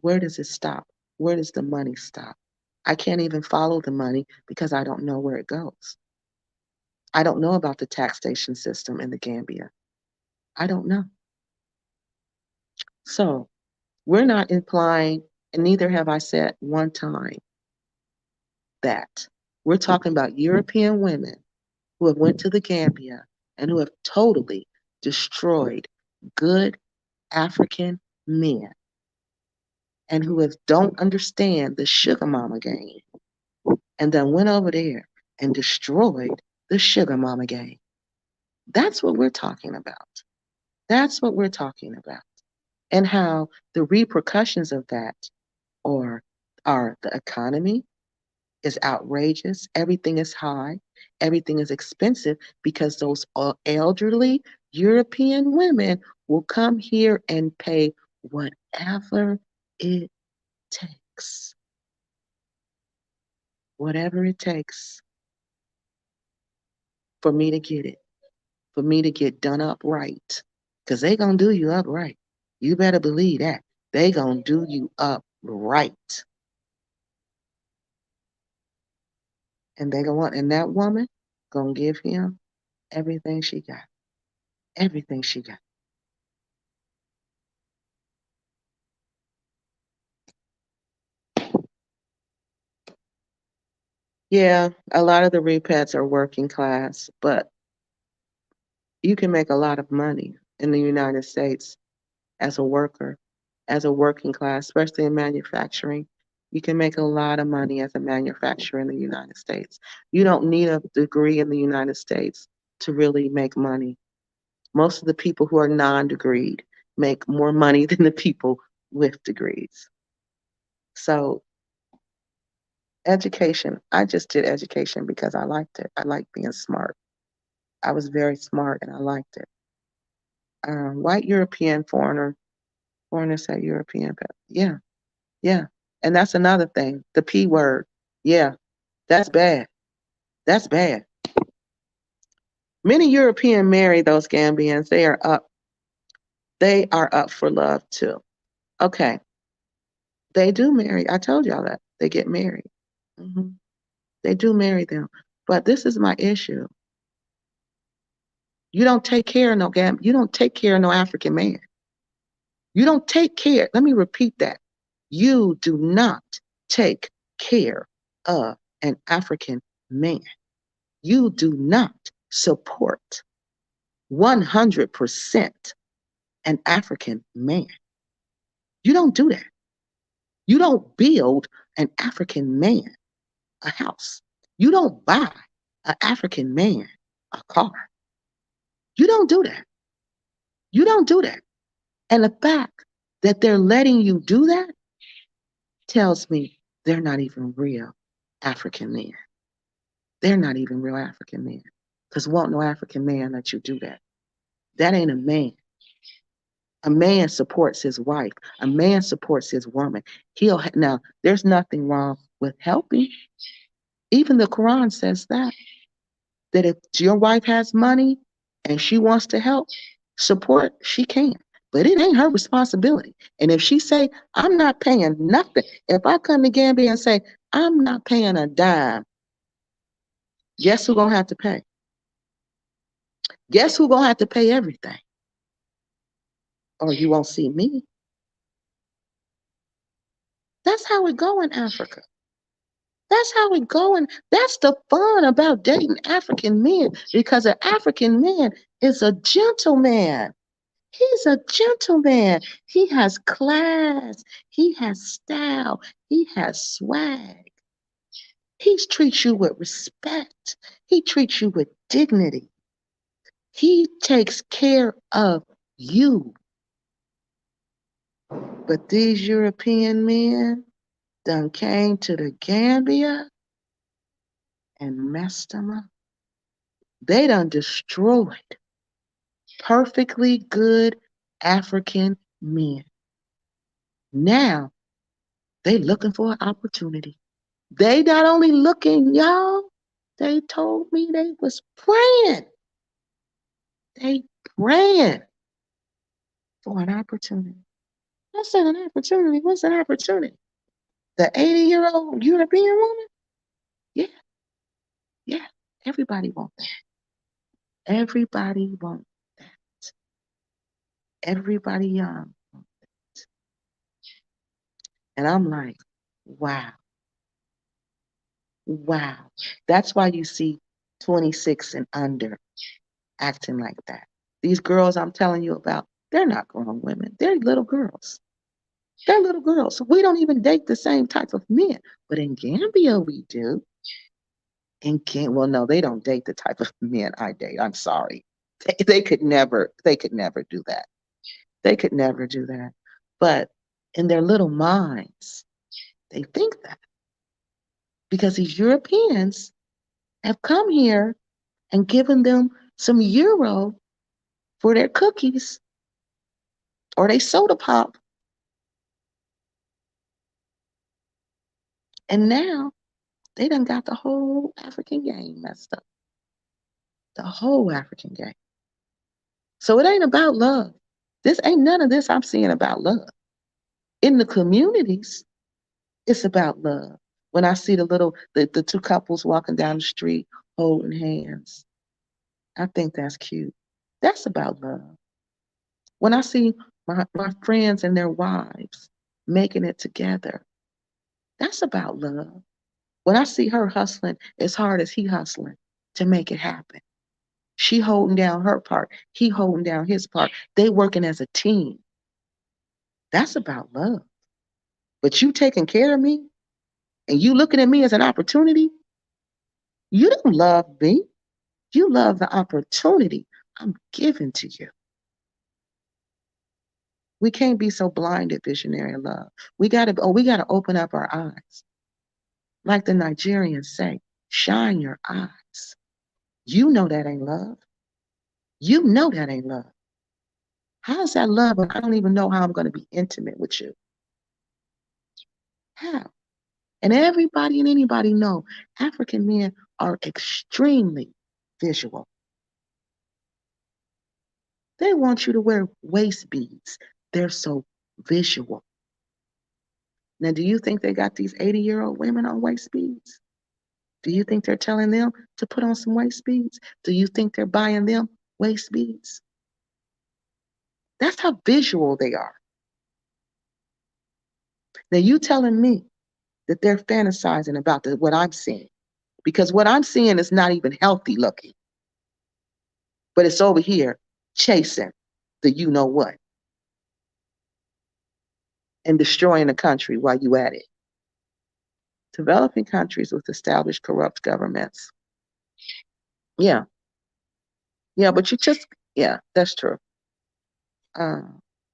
Where does it stop? Where does the money stop? I can't even follow the money because I don't know where it goes. I don't know about the taxation system in the Gambia. I don't know. So we're not implying, and neither have I said one time, that we're talking about European women who have went to the Gambia and who have totally destroyed good African men and who don't understand the sugar mama game and then went over there and destroyed the sugar mama game. That's what we're talking about. That's what we're talking about. And how the repercussions of that are the economy is outrageous. Everything is high. Everything is expensive because those elderly European women will come here and pay whatever it takes. Whatever it takes for me to get it, for me to get done up right. Because they going to do you up right. You better believe that. They going to do you up right. And and that woman gonna give him everything she got. Everything she got. Yeah, a lot of the repets are working class, but you can make a lot of money in the United States as a worker, as a working class, especially in manufacturing. You can make a lot of money as a manufacturer in the United States. You don't need a degree in the United States to really make money. Most of the people who are non-degreed make more money than the people with degrees. So education, I just did education because I liked it. I liked being smart. I was very smart and I liked it. White European foreigner, foreigner said European. Yeah, yeah. And that's another thing. The P word. Yeah, that's bad. That's bad. Many European marry those Gambians. They are up. They are up for love too. Okay. They do marry. I told y'all that. They get married. Hmm. They do marry them. But this is my issue. You don't take care of no you don't take care of no African man. You don't take care. Let me repeat that. You do not take care of an African man. You do not support 100% an African man. You don't do that. You don't build an African man a house. You don't buy an African man a car. You don't do that. You don't do that. And the fact that they're letting you do that tells me they're not even real African men. They're not even real African men. Because won't no African man let you do that. That ain't a man. A man supports his wife. A man supports his woman. Now, there's nothing wrong with helping. Even the Quran says that if your wife has money and she wants to help, support, she can. But it ain't her responsibility. And if she say, I'm not paying nothing, if I come to Gambia and say, I'm not paying a dime, guess who gonna have to pay? Guess who gonna have to pay everything? Or you won't see me. That's how it go in Africa. That's how it going. That's the fun about dating African men because an African man is a gentleman. He's a gentleman. He has class. He has style. He has swag. He treats you with respect. He treats you with dignity. He takes care of you. But these European men done came to the Gambia and messed them up. They done destroyed perfectly good African men. Now they looking for an opportunity. They not only looking, y'all, they told me they was praying. They praying for an opportunity. I said an opportunity. What's an opportunity? The 80-year-old European woman? Yeah, yeah. Everybody want that. Everybody want that. Everybody young. And I'm like, wow. Wow. That's why you see 26 and under acting like that. These girls I'm telling you about, they're not grown women. They're little girls. They're little girls. We don't even date the same type of men. But in Gambia, we do. Well, no, they don't date the type of men I date. I'm sorry. They could never do that. They could never do that. But in their little minds, they think that. Because these Europeans have come here and given them some euro for their cookies or their soda pop. And now they done got the whole African game messed up. The whole African game. So it ain't about love. This ain't none of this I'm seeing about love. In the communities, it's about love. When I see the two couples walking down the street holding hands, I think that's cute. That's about love. When I see my friends and their wives making it together, that's about love. When I see her hustling as hard as he hustling to make it happen, she holding down her part, he holding down his part, they working as a team. That's about love. But you taking care of me and you looking at me as an opportunity, you don't love me. You love the opportunity I'm giving to you. We can't be so blinded, visionary love. We gotta open up our eyes. Like the Nigerians say, shine your eyes. You know that ain't love. You know that ain't love. How is that love when I don't even know how I'm going to be intimate with you? How? And everybody and anybody know African men are extremely visual. They want you to wear waist beads. They're so visual. Now, do you think they got these 80-year-old women on waist beads? Do you think they're telling them to put on some waist beads? Do you think they're buying them waist beads? That's how visual they are. Now, you telling me that they're fantasizing about what I'm seeing, because what I'm seeing is not even healthy looking, but it's over here chasing the you know what and destroying the country while you at it. Developing countries with established corrupt governments. Yeah, yeah, but yeah, that's true. Uh,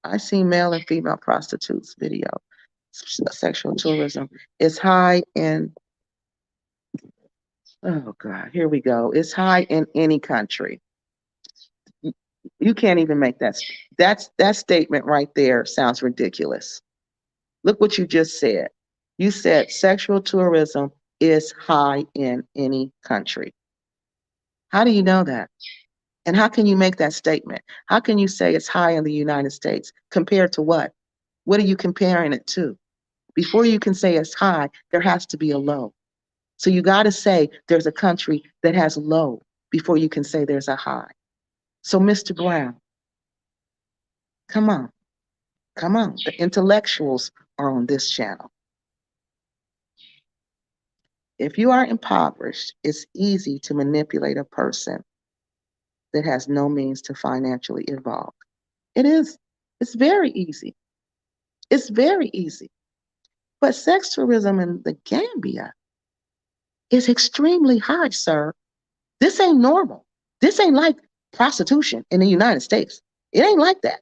I see male and female prostitutes video. Sexual tourism is high in, oh God, here we go. It's high in any country. You can't even make that statement right there sounds ridiculous. Look what you just said. You said sexual tourism is high in any country. How do you know that? And how can you make that statement? How can you say it's high in the United States compared to what? What are you comparing it to? Before you can say it's high, there has to be a low. So you got to say there's a country that has low before you can say there's a high. So, Mr. Brown, come on, come on. The intellectuals are on this channel. If you are impoverished, it's easy to manipulate a person that has no means to financially evolve. It is. It's very easy. It's very easy. But sex tourism in the Gambia is extremely high, sir. This ain't normal. This ain't like prostitution in the United States. It ain't like that.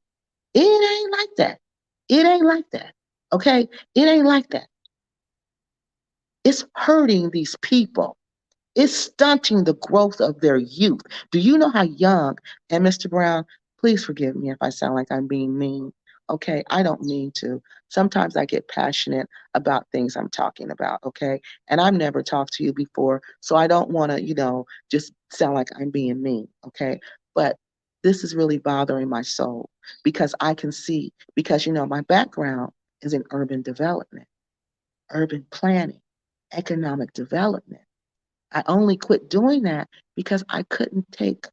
It ain't like that. It ain't like that. Okay? It ain't like that. It's hurting these people. It's stunting the growth of their youth. Do you know how young, and Mr. Brown, please forgive me if I sound like I'm being mean. Okay, I don't mean to. Sometimes I get passionate about things I'm talking about, okay? And I've never talked to you before, so I don't want to, just sound like I'm being mean, okay? But this is really bothering my soul because I can see, because, my background is in urban development, urban planning, economic development. I only quit doing that because I couldn't take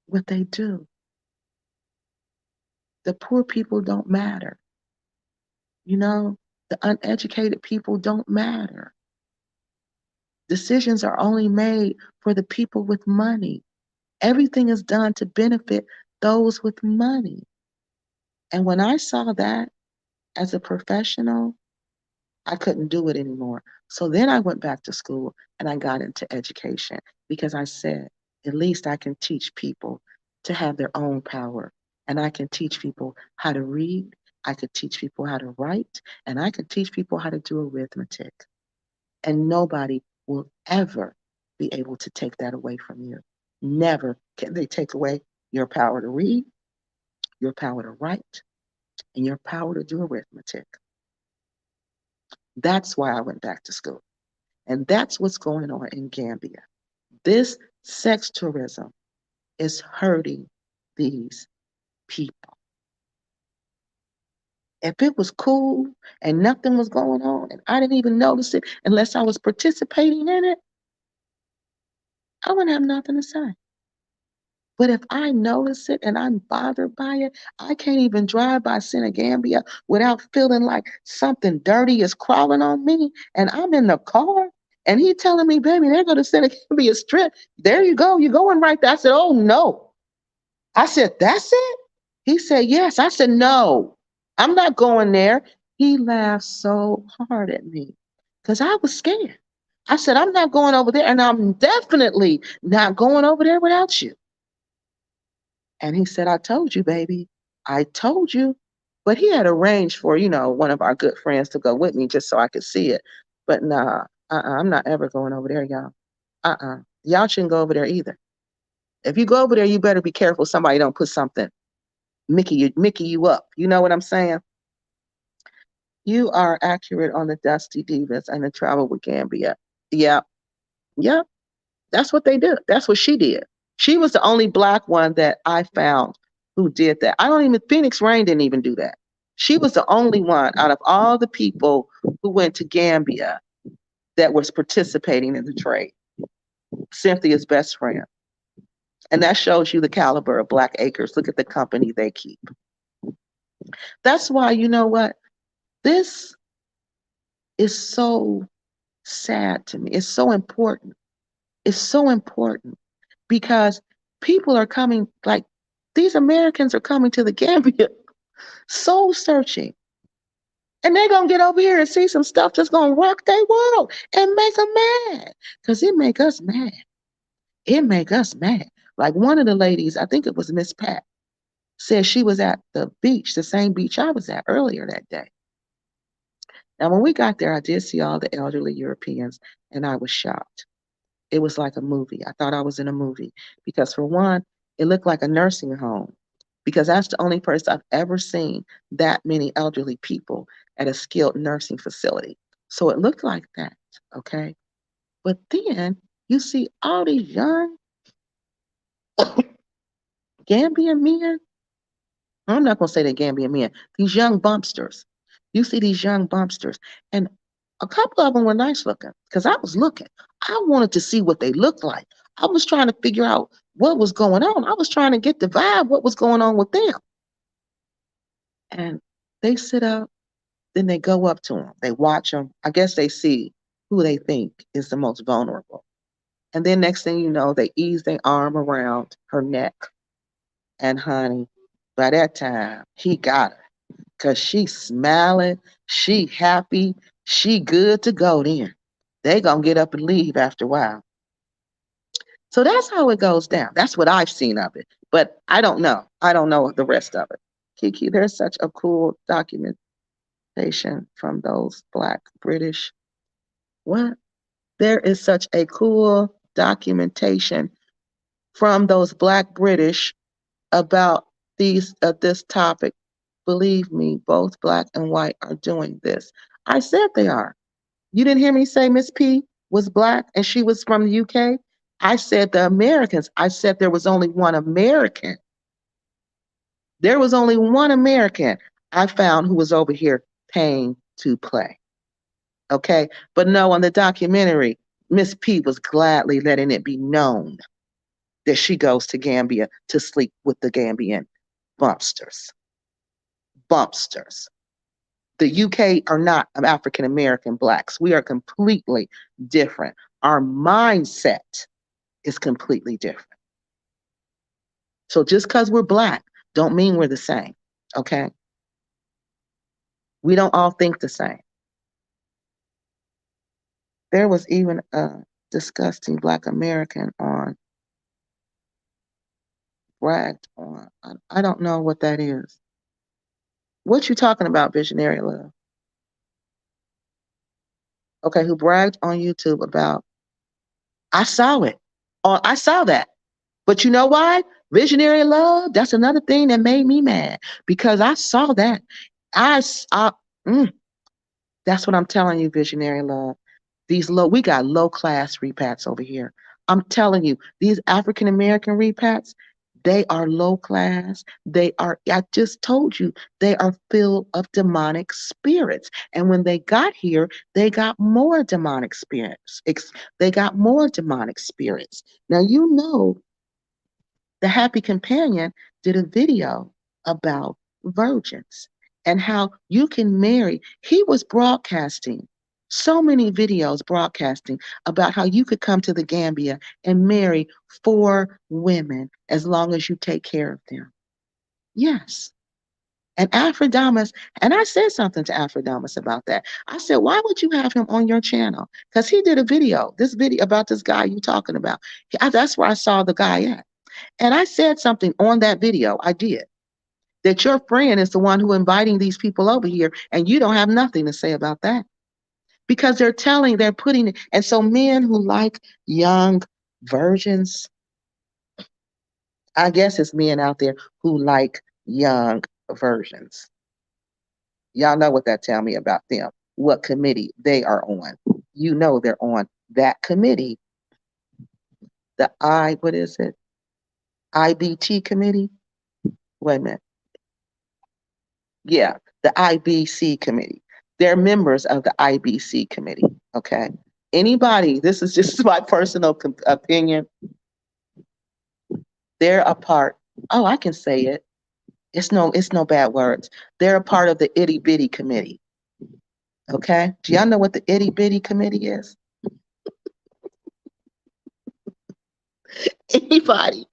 what they do. The poor people don't matter. The uneducated people don't matter. Decisions are only made for the people with money. Everything is done to benefit those with money. And when I saw that as a professional, I couldn't do it anymore. So then I went back to school and I got into education because I said, at least I can teach people to have their own power. And I can teach people how to read. I could teach people how to write. And I could teach people how to do arithmetic. And nobody will ever be able to take that away from you. Never can they take away your power to read, your power to write, and your power to do arithmetic. That's why I went back to school. And that's what's going on in Gambia. This sex tourism is hurting these people. If it was cool and nothing was going on and I didn't even notice it unless I was participating in it, I wouldn't have nothing to say. But if I notice it and I'm bothered by it, I can't even drive by Senegambia without feeling like something dirty is crawling on me. And I'm in the car and he telling me, baby, they're going to Senegambia Strip. There you go. You're going right there. I said, oh, no. I said, that's it? He said, yes. I said, no, I'm not going there. He laughed so hard at me because I was scared. I said, I'm not going over there. And I'm definitely not going over there without you. And he said, I told you, baby. I told you. But he had arranged for, one of our good friends to go with me just so I could see it. But nah, I'm not ever going over there, y'all. Y'all shouldn't go over there either. If you go over there, you better be careful somebody don't put something Mickey you up. You know what I'm saying? You are accurate on the Dusty Divas and the travel with Gambia. Yeah, yeah, that's what they did. That's what she did. She was the only black one that I found who did that. I don't even, Phoenix Rain didn't even do that. She was the only one out of all the people who went to Gambia that was participating in the trade. Cynthia's best friend. And that shows you the caliber of Black Acres. Look at the company they keep. That's why, you know what? This is so sad to me. It's so important. It's so important because people are coming, like these Americans are coming to the Gambia soul searching. And they're going to get over here and see some stuff that's going to rock their world and make them mad. Because it make us mad. It make us mad. Like one of the ladies, I think it was Miss Pat, said she was at the beach, the same beach I was at earlier that day. Now, when we got there, I did see all the elderly Europeans, and I was shocked. It was like a movie. I thought I was in a movie because, for one, it looked like a nursing home because that's the only place I've ever seen that many elderly people at a skilled nursing facility. So it looked like that, okay? But then you see all these young Gambian men. I'm not going to say they're Gambian men. These young bumpsters. You see these young bumpsters. And a couple of them were nice looking because I was looking. I wanted to see what they looked like. I was trying to figure out what was going on. I was trying to get the vibe, what was going on with them. And they sit up, then they go up to them. They watch them. I guess they see who they think is the most vulnerable. And then next thing you know, they ease their arm around her neck. And honey, by that time, he got her. Because she smiling, she happy, she good to go then. They going to get up and leave after a while. So that's how it goes down. That's what I've seen of it. But I don't know. I don't know the rest of it. Kiki, there's such a cool documentation from those Black British. What? There is such a cool documentation from those Black British about this topic. Believe me, both Black and white are doing this. I said they are. You didn't hear me say Miss P was Black and she was from the UK? I said the Americans. I said there was only one American. There was only one American I found who was over here paying to play. Okay? But no, on the documentary, Miss P was gladly letting it be known that she goes to Gambia to sleep with the Gambian bumpsters. Bumpsters. The UK are not African American Blacks. We are completely different. Our mindset is completely different. So just because we're Black don't mean we're the same, okay? We don't all think the same. There was even a disgusting Black American on, bragged on. I don't know what that is. What you talking about, Visionary Love? Okay, who bragged on YouTube about, I saw it. I saw that. But you know why? Visionary Love, that's another thing that made me mad because I saw that. That's what I'm telling you, Visionary Love. We got low class repats over here. I'm telling you, these African American repats, They are low class. They are, I just told you, they are filled of demonic spirits. And when they got here, they got more demonic spirits. They got more demonic spirits. Now, you know, the Happy Companion did a video about virgins and how you can marry. He was broadcasting so many videos broadcasting about how you could come to the Gambia and marry 4 women as long as you take care of them. Yes. And Aphrodamus, and I said something to Aphrodamus about that. I said, why would you have him on your channel? Because he did a video, this video about this guy you talking about. That's where I saw the guy at. And I said something on that video, I did, that your friend is the one who inviting these people over here, and you don't have nothing to say about that. Because they're putting, and so men who like young virgins, I guess it's men out there who like young virgins. Y'all know what that tell me about them, what committee they are on. You know they're on that committee, what is it? IBT committee? Wait a minute. Yeah, the IBC committee. They're members of the IBC committee. Okay. Anybody, this is just my personal opinion. They're a part. Oh, I can say it. It's no bad words. They're a part of the itty bitty committee. Okay. Do y'all know what the itty bitty committee is? Anybody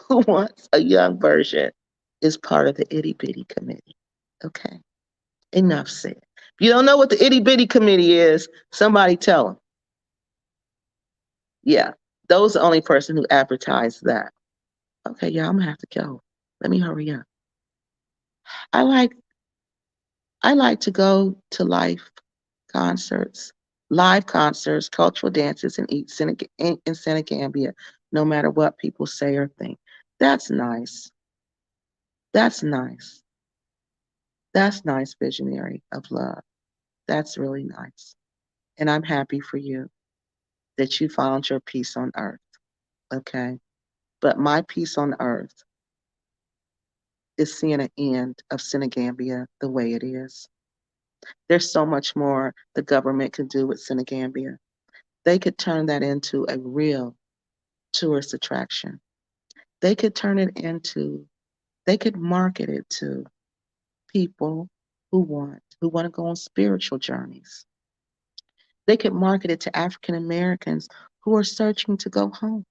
who wants a young version is part of the itty bitty committee. Okay. Enough said. If you don't know what the itty bitty committee is, somebody tell them. Yeah, those are the only person who advertised that. Okay, yeah, I'm gonna have to go. Let me hurry up. I like to go to live concerts, cultural dances, and eat in Senegambia, no matter what people say or think. That's nice. That's nice. That's nice, visionary of love. That's really nice. And I'm happy for you that you found your peace on earth. Okay. But my peace on earth is seeing an end of Senegambia the way it is. There's so much more the government could do with Senegambia. They could turn that into a real tourist attraction. They could they could market it to people who want to go on spiritual journeys. They could market it to African Americans who are searching to go home.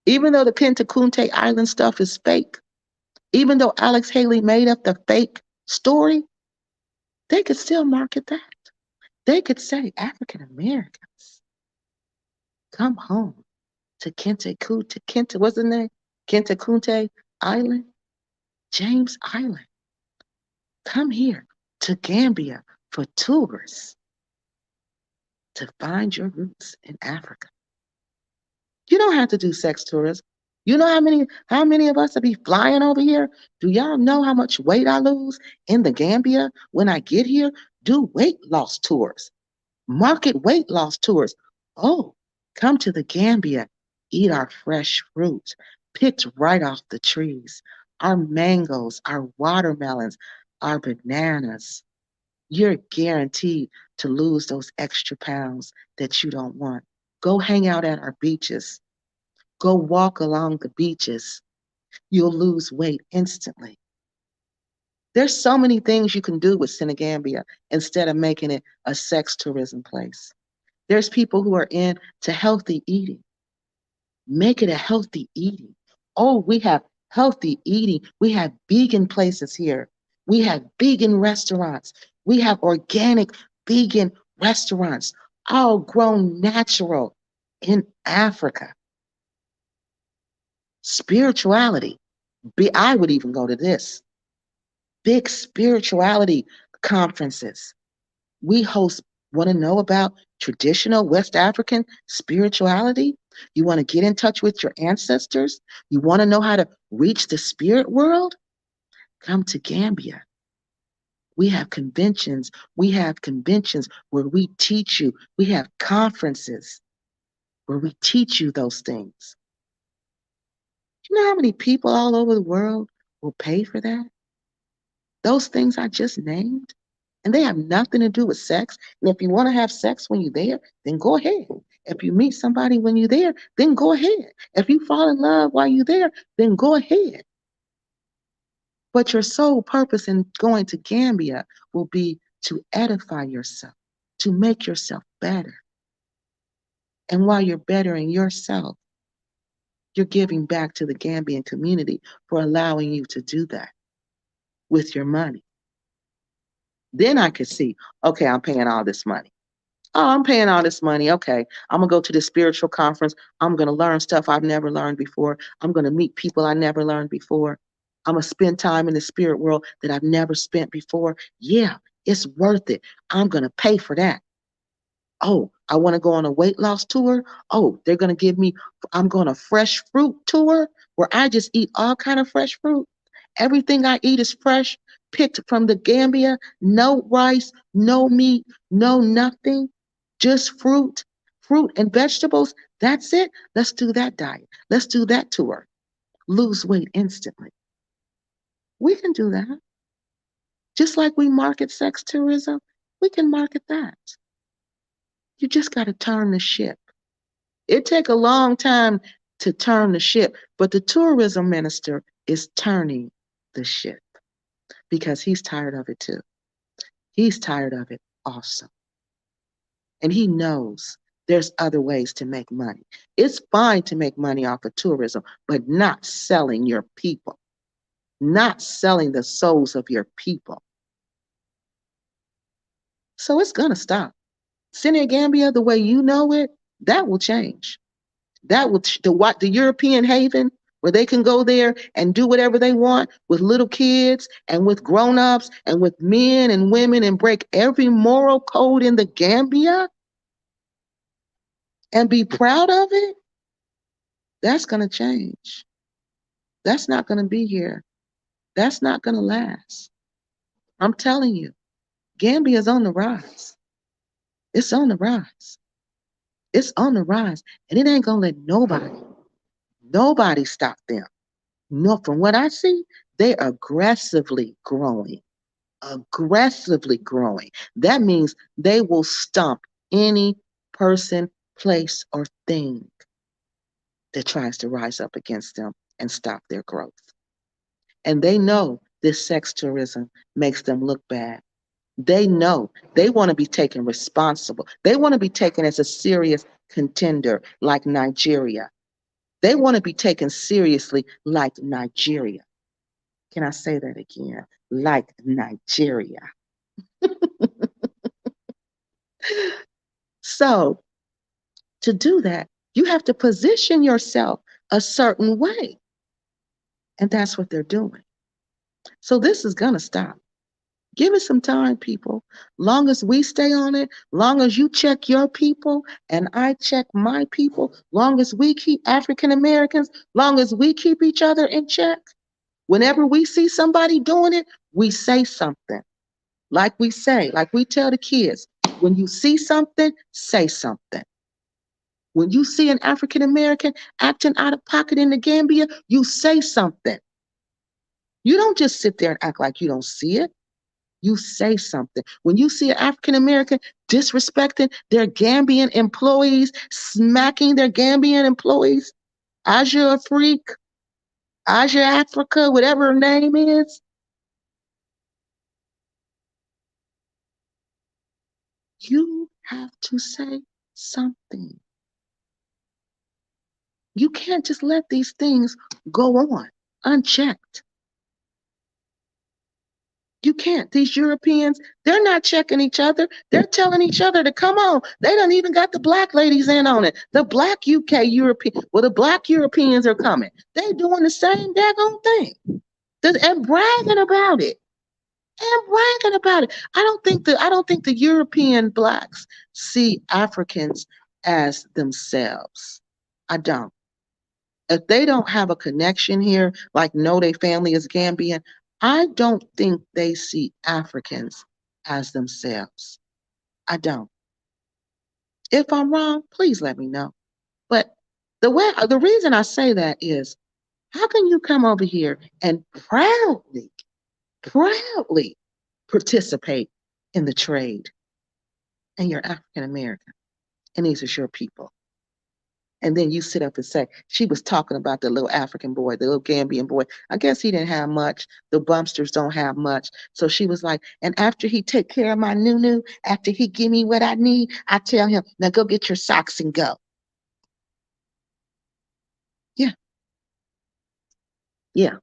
Even though the Kunta Island stuff is fake, even though Alex Haley made up the fake story, they could still market that. They could say African Americans come home to what's the name? Kunta Island, James Island. Come here to Gambia for tourists to find your roots in Africa. You don't have to do sex tourism. You know how many of us will be flying over here? Do y'all know how much weight I lose in the Gambia when I get here? Do weight loss tours. Market weight loss tours. Oh, come to the Gambia, eat our fresh fruits, picked right off the trees, our mangoes, our watermelons, our bananas. You're guaranteed to lose those extra pounds that you don't want. Go hang out at our beaches. Go walk along the beaches. You'll lose weight instantly. There's so many things you can do with Senegambia instead of making it a sex tourism place. There's people who are into healthy eating. Make it a healthy eating. Oh, we have healthy eating. We have vegan places here. We have vegan restaurants. We have organic vegan restaurants, all grown natural in Africa. Spirituality. I would even go to this. Big spirituality conferences. We want to know about traditional West African spirituality? You want to get in touch with your ancestors? You want to know how to reach the spirit world? Come to Gambia. We have conventions. Where we teach you. We have conferences where we teach you those things. You know how many people all over the world will pay for that? Those things I just named? And they have nothing to do with sex. And if you want to have sex when you're there, then go ahead. If you meet somebody when you're there, then go ahead. If you fall in love while you're there, then go ahead. But your sole purpose in going to Gambia will be to edify yourself, to make yourself better. And while you're bettering yourself, you're giving back to the Gambian community for allowing you to do that with your money. Then I could see, okay, I'm paying all this money. Oh, I'm paying all this money. Okay, I'm going to go to the spiritual conference. I'm going to learn stuff I've never learned before. I'm going to meet people I never learned before. I'm going to spend time in the spirit world that I've never spent before. Yeah, it's worth it. I'm going to pay for that. Oh, I want to go on a weight loss tour. Oh, they're going to give me, I'm going on a fresh fruit tour where I just eat all kind of fresh fruit. Everything I eat is fresh, picked from the Gambia, no rice, no meat, no nothing, just fruit and vegetables. That's it. Let's do that diet. Let's do that tour. Lose weight instantly. We can do that. Just like we market sex tourism, we can market that. You just got to turn the ship. It take a long time to turn the ship, but the tourism minister is turning the ship because he's tired of it too. He's tired of it also. And he knows there's other ways to make money. It's fine to make money off of tourism, but not selling your people, not selling the souls of your people. So it's going to stop. Gambia, the way you know it, that will change. That will the European haven where they can go there and do whatever they want with little kids and with grown-ups and with men and women and break every moral code in the Gambia and be proud of it. That's going to change. That's not going to be here. That's not going to last. I'm telling you, Gambia is on the rise. It's on the rise. It's on the rise. And it ain't going to let nobody stop them. No, from what I see, they're aggressively growing. Aggressively growing. That means they will stomp any person, place, or thing that tries to rise up against them and stop their growth. And they know this sex tourism makes them look bad. They know they want to be taken responsible. They want to be taken as a serious contender like Nigeria. They want to be taken seriously like Nigeria. Can I say that again? Like Nigeria. So, to do that, you have to position yourself a certain way. And that's what they're doing. So, this is going to stop. Give it some time, people. Long as we stay on it, long as you check your people and I check my people, long as we keep African Americans, long as we keep each other in check, whenever we see somebody doing it, we say something. Like we say, like we tell the kids, when you see something, say something. When you see an African American acting out of pocket in the Gambia, you say something. You don't just sit there and act like you don't see it. You say something. When you see an African American disrespecting their Gambian employees, smacking their Gambian employees, Asia Freak, Asia Africa, whatever her name is, you have to say something. You can't just let these things go on unchecked. You can't. These Europeans, they're not checking each other. They're telling each other to come on. They don't even got the black ladies in on it. The black UK European, well, the black Europeans are coming. They doing the same daggone thing. And bragging about it. And bragging about it. I don't think the European blacks see Africans as themselves. I don't. If they don't have a connection here, like know their family is Gambian, I don't think they see Africans as themselves. I don't. If I'm wrong, please let me know. But the reason I say that is How can you come over here and proudly participate in the trade, and you're African American, and these are your people? And then you sit up and say, she was talking about the little African boy, the little Gambian boy. I guess he didn't have much. The Bumpsters don't have much. So she was like, and after he take care of my nunu, after he give me what I need, I tell him, now go get your socks and go. Yeah, yeah.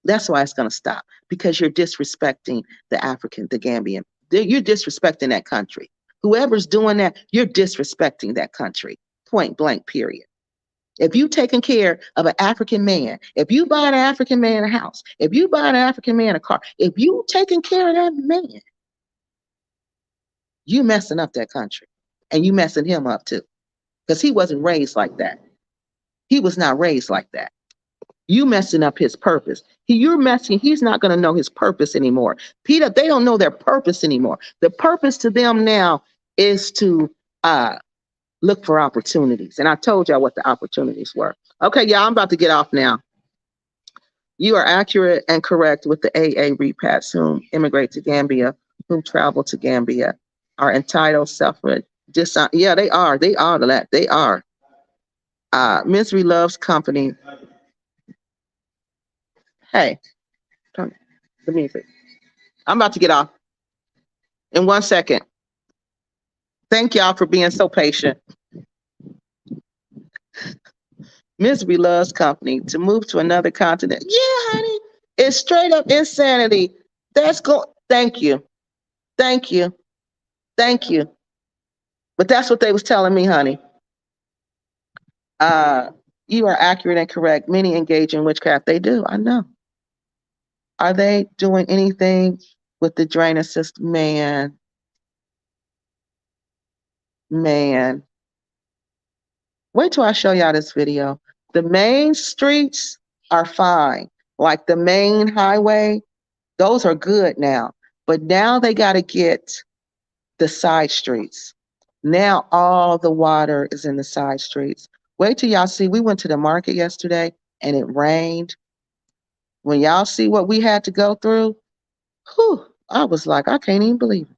That's why it's going to stop, because you're disrespecting the Gambian. You're disrespecting that country. Whoever's doing that, you're disrespecting that country. Point blank, period. If you taking care of an African man, if you buy an African man a house, if you buy an African man a car, if you taking care of that man, you messing up that country. And you messing him up too. Because he wasn't raised like that. He was not raised like that. You messing up his purpose. He's not going to know his purpose anymore. Peter, they don't know their purpose anymore. The purpose to them now is to look for opportunities. And I told y'all what the opportunities were. Okay, y'all, I'm about to get off now. You are accurate and correct with the AA repats whom immigrate to Gambia, who travel to Gambia, are entitled, suffering, yeah, they are. They are that. They are. Misery loves company. Hey, turn the music. I'm about to get off in 1 second. Thank y'all for being so patient. Misery loves company. To move to another continent. Yeah, honey. It's straight up insanity. Thank you. Thank you. Thank you. But that's what they was telling me, honey. You are accurate and correct. Many engage in witchcraft. They do. I know. Are they doing anything with the drainage system? Man. Wait till I show y'all this video. The main streets are fine. Like the main highway, those are good now. But now they got to get the side streets. Now all the water is in the side streets. Wait till y'all see. We went to the market yesterday and it rained. When y'all see what we had to go through, whew, I was like, I can't even believe it.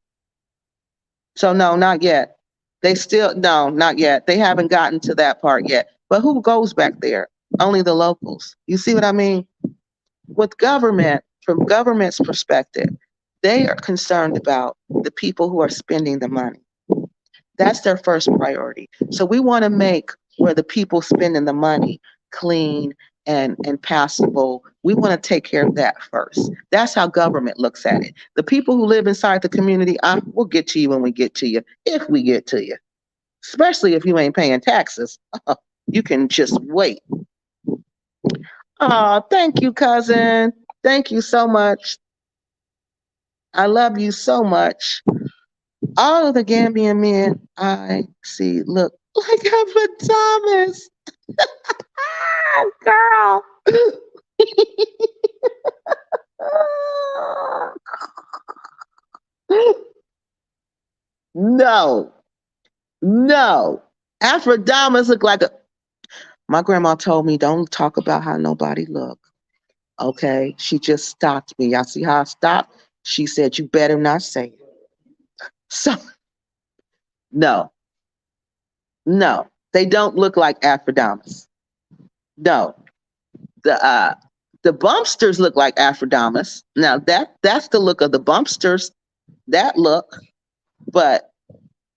So no, not yet. No, not yet. They haven't gotten to that part yet. But who goes back there? Only the locals. You see what I mean? With government, from government's perspective, they are concerned about the people who are spending the money. That's their first priority. So we want to make where the people spending the money clean and passable. We want to take care of that first. That's how government looks at it. The people who live inside the community, we'll get to you when we get to you, if we get to you. Especially if you ain't paying taxes. You can just wait. Oh, thank you, cousin. Thank you so much. I love you so much. All of the Gambian men I see look like Evan Thomas. Girl. No. Afrodamas look like my grandma told me, don't talk about how nobody look. Okay. She just stopped me. Y'all see how I stopped? She said, you better not say it. So, no, they don't look like Afrodamas. No, the Bumpsters look like Afrodamas. Now that's the look of the Bumpsters, that look, but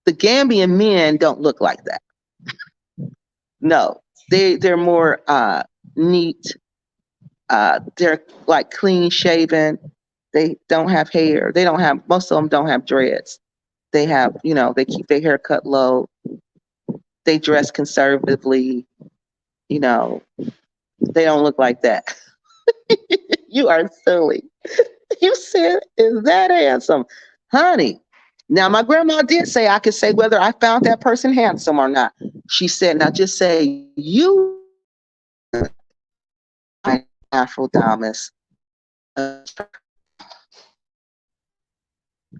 the Gambian men don't look like that. No, they're more neat. They're like clean shaven. They don't have hair. Most of them don't have dreads. They have, they keep their hair cut low. They dress conservatively. They don't look like that. You are silly. You said, is that handsome? Honey. Now, my grandma did say I could say whether I found that person handsome or not. She said, now just say, you Afrodamas.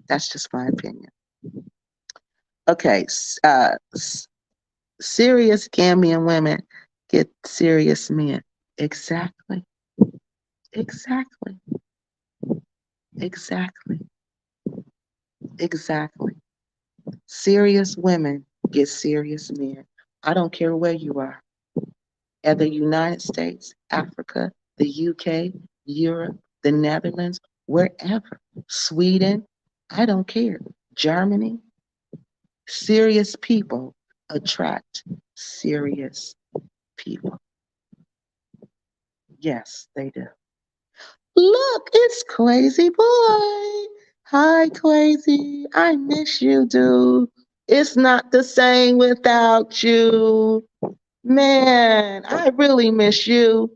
That's just my opinion. Okay. Serious Gambian women get serious men. Exactly. Exactly. Exactly. Exactly. Serious women get serious men. I don't care where you are. At the United States, Africa, the UK, Europe, the Netherlands, wherever. Sweden, I don't care. Germany, serious people attract serious people. Yes, they do. Look, it's Crazy Boy. Hi, Crazy. I miss you, dude. It's not the same without you. Man, I really miss you.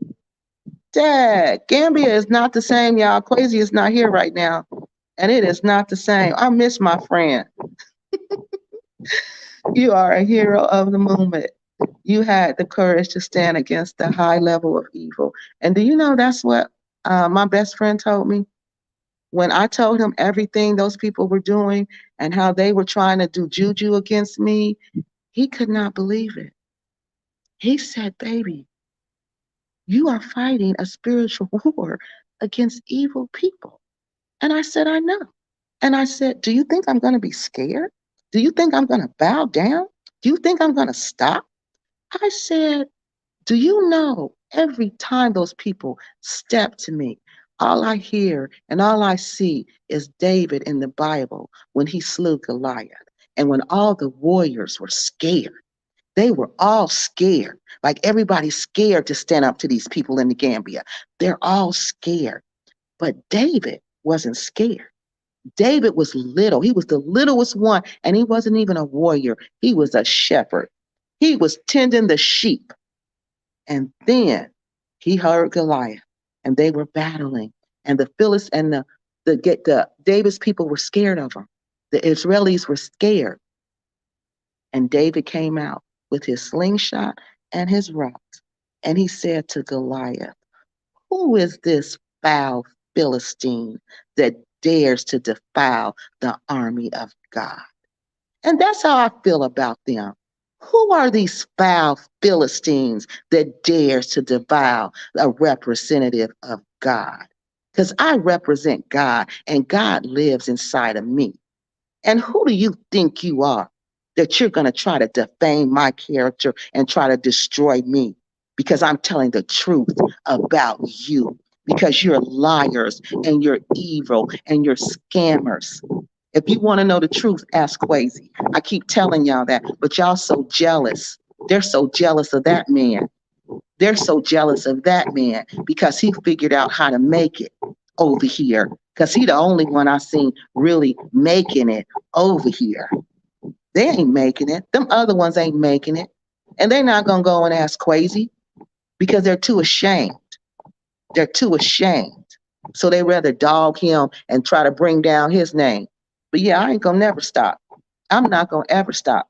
Dad, Gambia is not the same, y'all. Quasi is not here right now. And it is not the same. I miss my friend. You are a hero of the moment. You had the courage to stand against the high level of evil. And do you know that's what my best friend told me? When I told him everything those people were doing and how they were trying to do juju against me, he could not believe it. He said, Baby, you are fighting a spiritual war against evil people. And I said, I know. And I said, do you think I'm going to be scared? Do you think I'm going to bow down? Do you think I'm going to stop? I said, do you know every time those people step to me, all I hear and all I see is David in the Bible when he slew Goliath. And when all the warriors were scared, they were all scared. Like everybody's scared to stand up to these people in the Gambia. They're all scared. But David wasn't scared. David was little. He was the littlest one, and he wasn't even a warrior. He was a shepherd. He was tending the sheep. And then he heard Goliath, and they were battling. And the Philistines and the David's people were scared of him. The Israelis were scared. And David came out with his slingshot and his rocks. And he said to Goliath, who is this foul Philistine that dares to defile the army of God? And that's how I feel about them. Who are these foul Philistines that dares to defile a representative of God? Because I represent God and God lives inside of me. And who do you think you are that you're going to try to defame my character and try to destroy me? Because I'm telling the truth about you. Because you're liars and you're evil and you're scammers. If you want to know the truth, ask Quasi. I keep telling y'all that, but y'all so jealous. They're so jealous of that man. They're so jealous of that man because he figured out how to make it over here. Because he the only one I seen really making it over here. They ain't making it. Them other ones ain't making it. And they're not going to go and ask Quasi because they're too ashamed. They're too ashamed. So they rather dog him and try to bring down his name. But yeah, I ain't going to never stop. I'm not going to ever stop.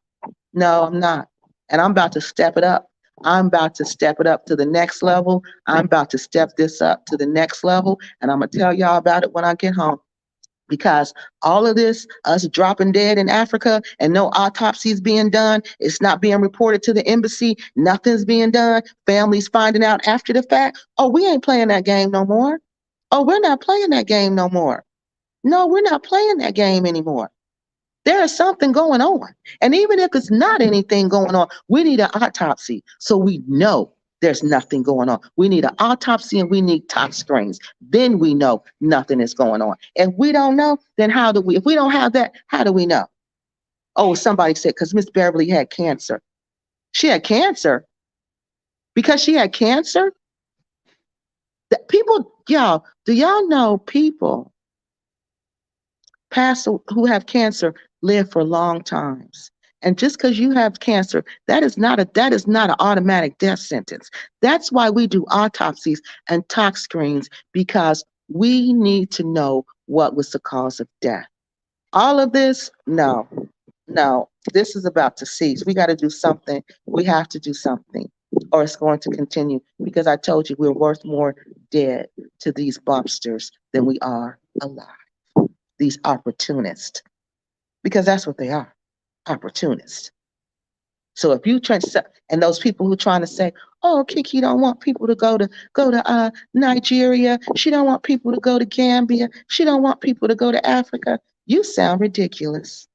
No, I'm not. And I'm about to step it up. I'm about to step it up to the next level. I'm about to step this up to the next level. And I'm going to tell y'all about it when I get home. Because all of this, us dropping dead in Africa and no autopsies being done, it's not being reported to the embassy, nothing's being done, families finding out after the fact, oh, we ain't playing that game no more. Oh, we're not playing that game no more. No, we're not playing that game anymore. There is something going on. And even if it's not anything going on, we need an autopsy so we know there's nothing going on. We need an autopsy and we need top screens. Then we know nothing is going on. If we don't know, then how do we, if we don't have that, how do we know? Oh, somebody said, because Miss Beverly had cancer. She had cancer. Because she had cancer, that people, y'all, do y'all know people who have cancer live for long times. And just because you have cancer, that is not an automatic death sentence. That's why we do autopsies and tox screens because we need to know what was the cause of death. All of this, no, no, this is about to cease. We got to do something. We have to do something, or it's going to continue. Because I told you we're worth more dead to these bumpsters than we are alive. These opportunists, because that's what they are, opportunists. So if you try and those people who trying to say, "Oh, Kiki don't want people to go to Nigeria. She don't want people to go to Gambia. She don't want people to go to Africa." You sound ridiculous.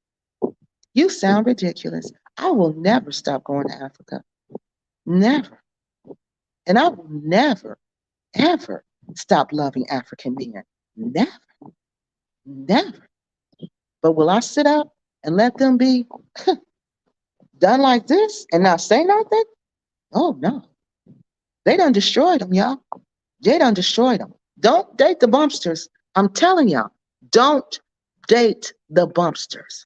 You sound ridiculous. I will never stop going to Africa. Never. And I will never, ever stop loving African men. Never. Never. But will I sit up and let them be done like this and not say nothing? Oh no. They done destroyed them, y'all. They done destroyed them. Don't date the bumpsters. I'm telling y'all, don't date the bumpsters.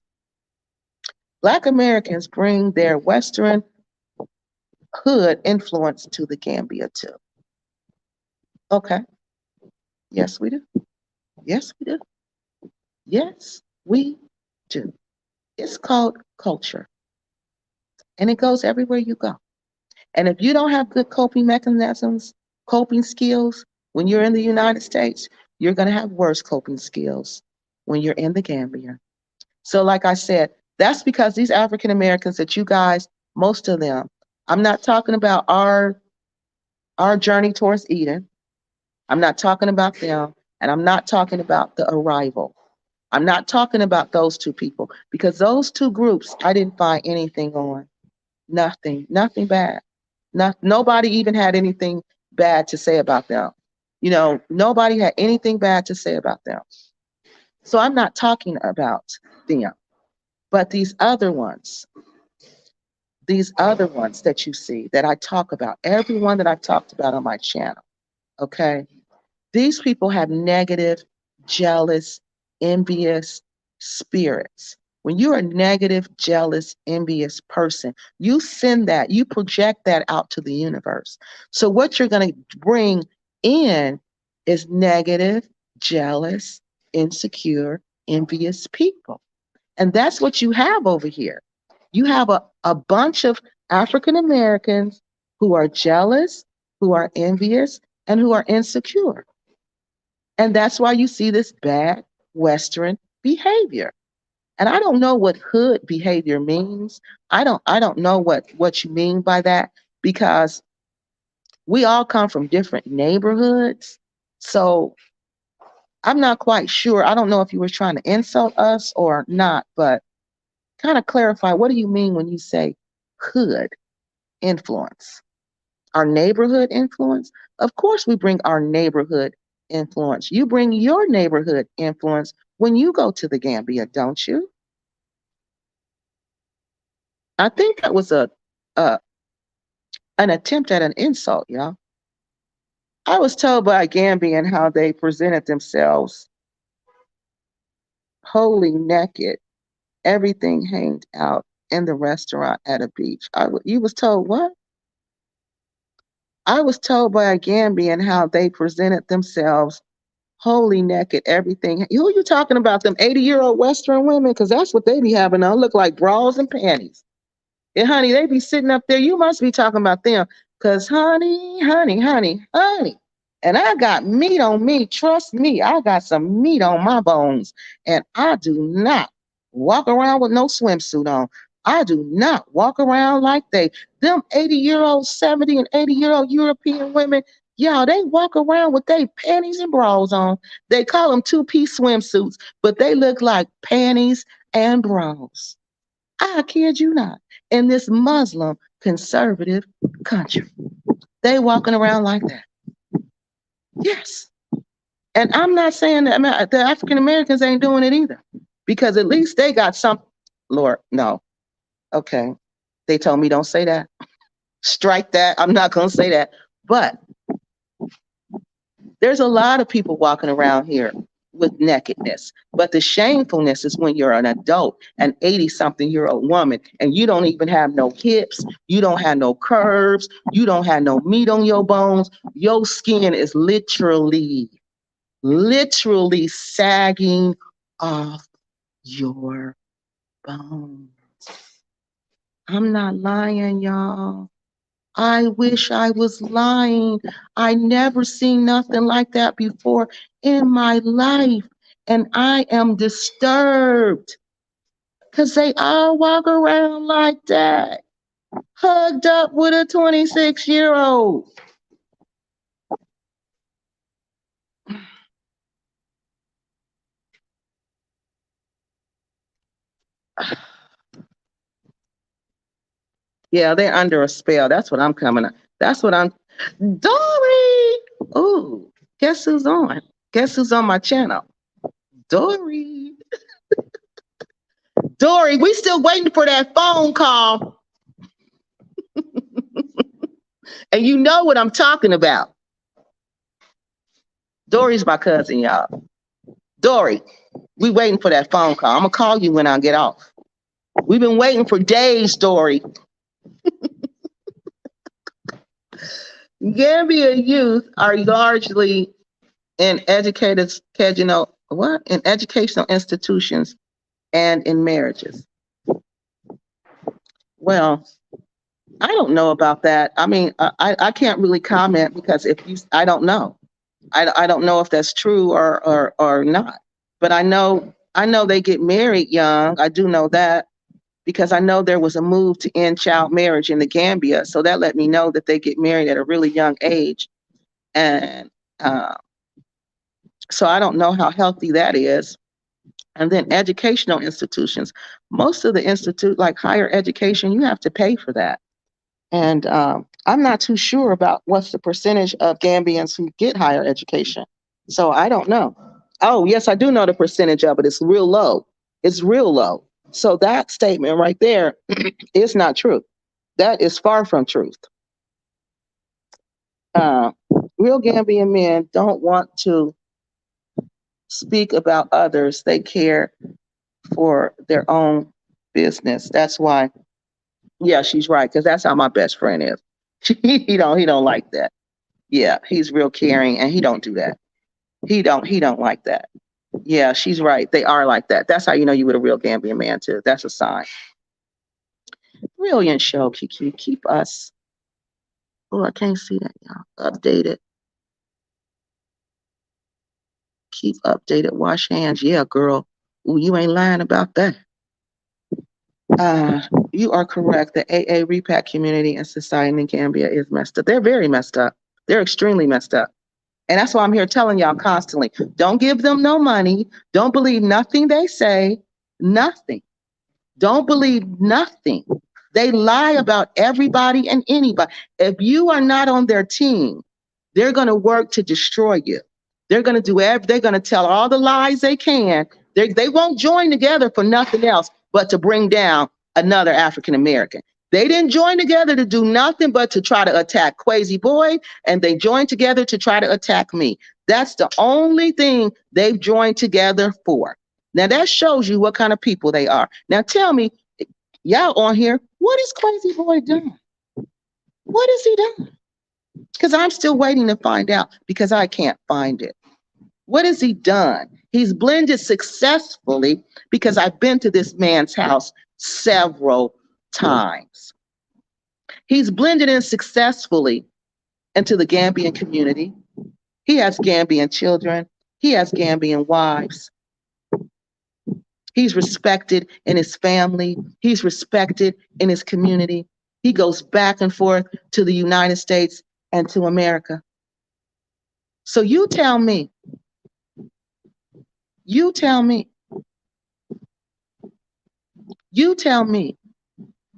Black Americans bring their Western hood influence to the Gambia too. Okay. Yes, we do. Yes, we do. Yes, we do. It's called culture, and it goes everywhere you go. And if you don't have good coping mechanisms, coping skills when you're in the United States, you're going to have worse coping skills when you're in the Gambia. So, like I said, that's because these African Americans that you guys, most of them, I'm not talking about our journey towards Eden. I'm not talking about them, and I'm not talking about the arrival. I'm not talking about those two people because those two groups, I didn't find anything on. Nothing, nothing bad. Nobody even had anything bad to say about them. You know, nobody had anything bad to say about them. So I'm not talking about them, but these other ones that you see that I talk about, everyone that I've talked about on my channel, okay? These people have negative, jealous, envious spirits. When you're a negative, jealous, envious person, you send that, you project that out to the universe. So what you're going to bring in is negative, jealous, insecure, envious people. And that's what you have over here. You have a bunch of African Americans who are jealous, who are envious, and who are insecure. And that's why you see this bad Western behavior. And I don't know what hood behavior means. I don't know what you mean by that because we all come from different neighborhoods. So I'm not quite sure. I don't know if you were trying to insult us or not, but kind of clarify, what do you mean when you say hood influence? Our neighborhood influence? Of course, we bring our neighborhood influence. You bring your neighborhood influence when you go to the Gambia, don't you? I think that was a an attempt at an insult, y'all. I was told by a Gambian how they presented themselves wholly naked, everything hanged out in the restaurant at a beach. You was told what? I was told by a Gambian how they presented themselves wholly naked, everything. Who are you talking about? Them 80-year-old Western women? Because that's what they be having on. Look like bras and panties. And honey, they be sitting up there. You must be talking about them. Because honey, honey, honey, honey. And I got meat on me. Trust me, I got some meat on my bones. And I do not walk around with no swimsuit on. I do not walk around like they. Them 80-year-old, 70 and 80-year-old European women, y'all, they walk around with their panties and bras on. They call them two-piece swimsuits, but they look like panties and bras. I kid you not. In this Muslim conservative country, they walking around like that. Yes. And I'm not saying that the African Americans ain't doing it either, because at least they got some. Lord, no. Okay. They told me don't say that. Strike that. I'm not going to say that. But there's a lot of people walking around here with nakedness. But the shamefulness is when you're an adult, an 80-something-year-old woman, and you don't even have no hips, you don't have no curves, you don't have no meat on your bones. Your skin is literally sagging off your bones. I'm not lying, y'all. I wish I was lying. I never seen nothing like that before in my life. And I am disturbed because they all walk around like that. Hugged up with a 26-year-old. Yeah, they're under a spell. That's what I'm coming up. That's what I'm. Dory! Ooh, guess who's on? Guess who's on my channel? Dory. Dory, we still waiting for that phone call. And you know what I'm talking about. Dory's my cousin, y'all. Dory, we waiting for that phone call. I'm going to call you when I get off. We've been waiting for days, Dory. Gambia youth are largely in educational institutions and in marriages. Well, I don't know about that. I mean, I can't really comment because I don't know. I don't know if that's true or not. But I know they get married young. I do know that because I know there was a move to end child marriage in the Gambia. So that let me know that they get married at a really young age. And so I don't know how healthy that is. And then educational institutions. Most of the institute, like higher education, you have to pay for that. And I'm not too sure about what's the percentage of Gambians who get higher education. So I don't know. Oh, yes, I do know the percentage of it. It's real low. It's real low. So that statement right there is not true. That is far from truth. Real Gambian men don't want to speak about others. They care for their own business. That's why. Yeah, she's right, because that's how my best friend is. He don't like that. Yeah, he's real caring and he don't do that. He don't like that. Yeah, she's right. They are like that. That's how you know you with a real Gambian man too. That's a sign. Brilliant show, Kiki. Keep us. Oh, I can't see that, y'all. Updated. Keep updated. Wash hands. Yeah, girl. Ooh, you ain't lying about that. You are correct. The AA repack community and society in Gambia is messed up. They're very messed up. They're extremely messed up. And that's why I'm here telling y'all constantly, don't give them no money. Don't believe nothing they say. Nothing. Don't believe nothing. They lie about everybody and anybody. If you are not on their team, they're going to work to destroy you. They're going to they're going to tell all the lies they can. They won't join together for nothing else but to bring down another African American. They didn't join together to do nothing but to try to attack Quasi Boy, and they joined together to try to attack me. That's the only thing they've joined together for. Now that shows you what kind of people they are. Now tell me, y'all on here, what is Quasi Boy doing? What is he doing? Because I'm still waiting to find out because I can't find it. What has he done? He's blended successfully because I've been to this man's house several times. He's blended in successfully into the Gambian community. He has Gambian children. He has Gambian wives. He's respected in his family. He's respected in his community. He goes back and forth to the United States and to America. So you tell me, you tell me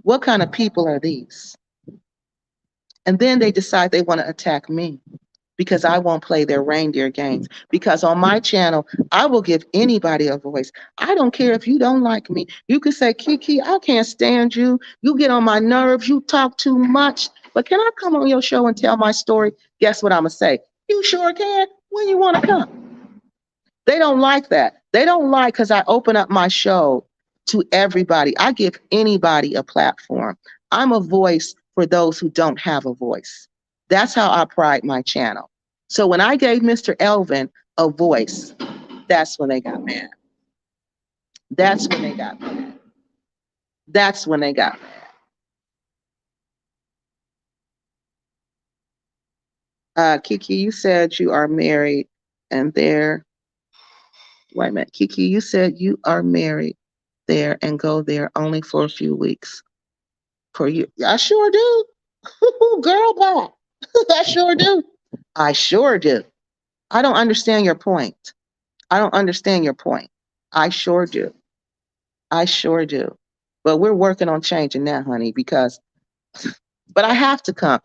what kind of people are these? And then they decide they want to attack me because I won't play their reindeer games. Because on my channel, I will give anybody a voice. I don't care if you don't like me. You can say, Kiki, I can't stand you. You get on my nerves. You talk too much. But can I come on your show and tell my story? Guess what I'm going to say? You sure can when you want to come. They don't like that. They don't like because I open up my show to everybody. I give anybody a platform. I'm a voice for those who don't have a voice. That's how I pride my channel. So when I gave Mr. Elvin a voice, that's when they got mad. That's when they got mad. That's when they got mad. Kiki, you said you are married and there. Wait a minute. Kiki, you said you are married there and go there only for a few weeks. for you. I sure do. Girl, bye. I sure do. I sure do. I don't understand your point. I don't understand your point. I sure do. I sure do. But we're working on changing that, honey, because but I have to come.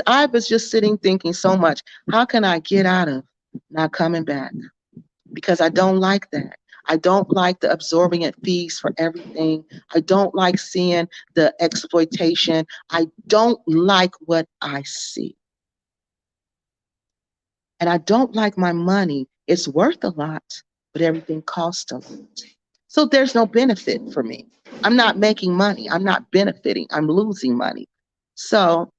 I was just sitting thinking so much, how can I get out of not coming back? Because I don't like that. I don't like the absorbent fees for everything. I don't like seeing the exploitation. I don't like what I see. And I don't like my money. It's worth a lot, but everything costs a lot. So there's no benefit for me. I'm not making money. I'm not benefiting. I'm losing money. So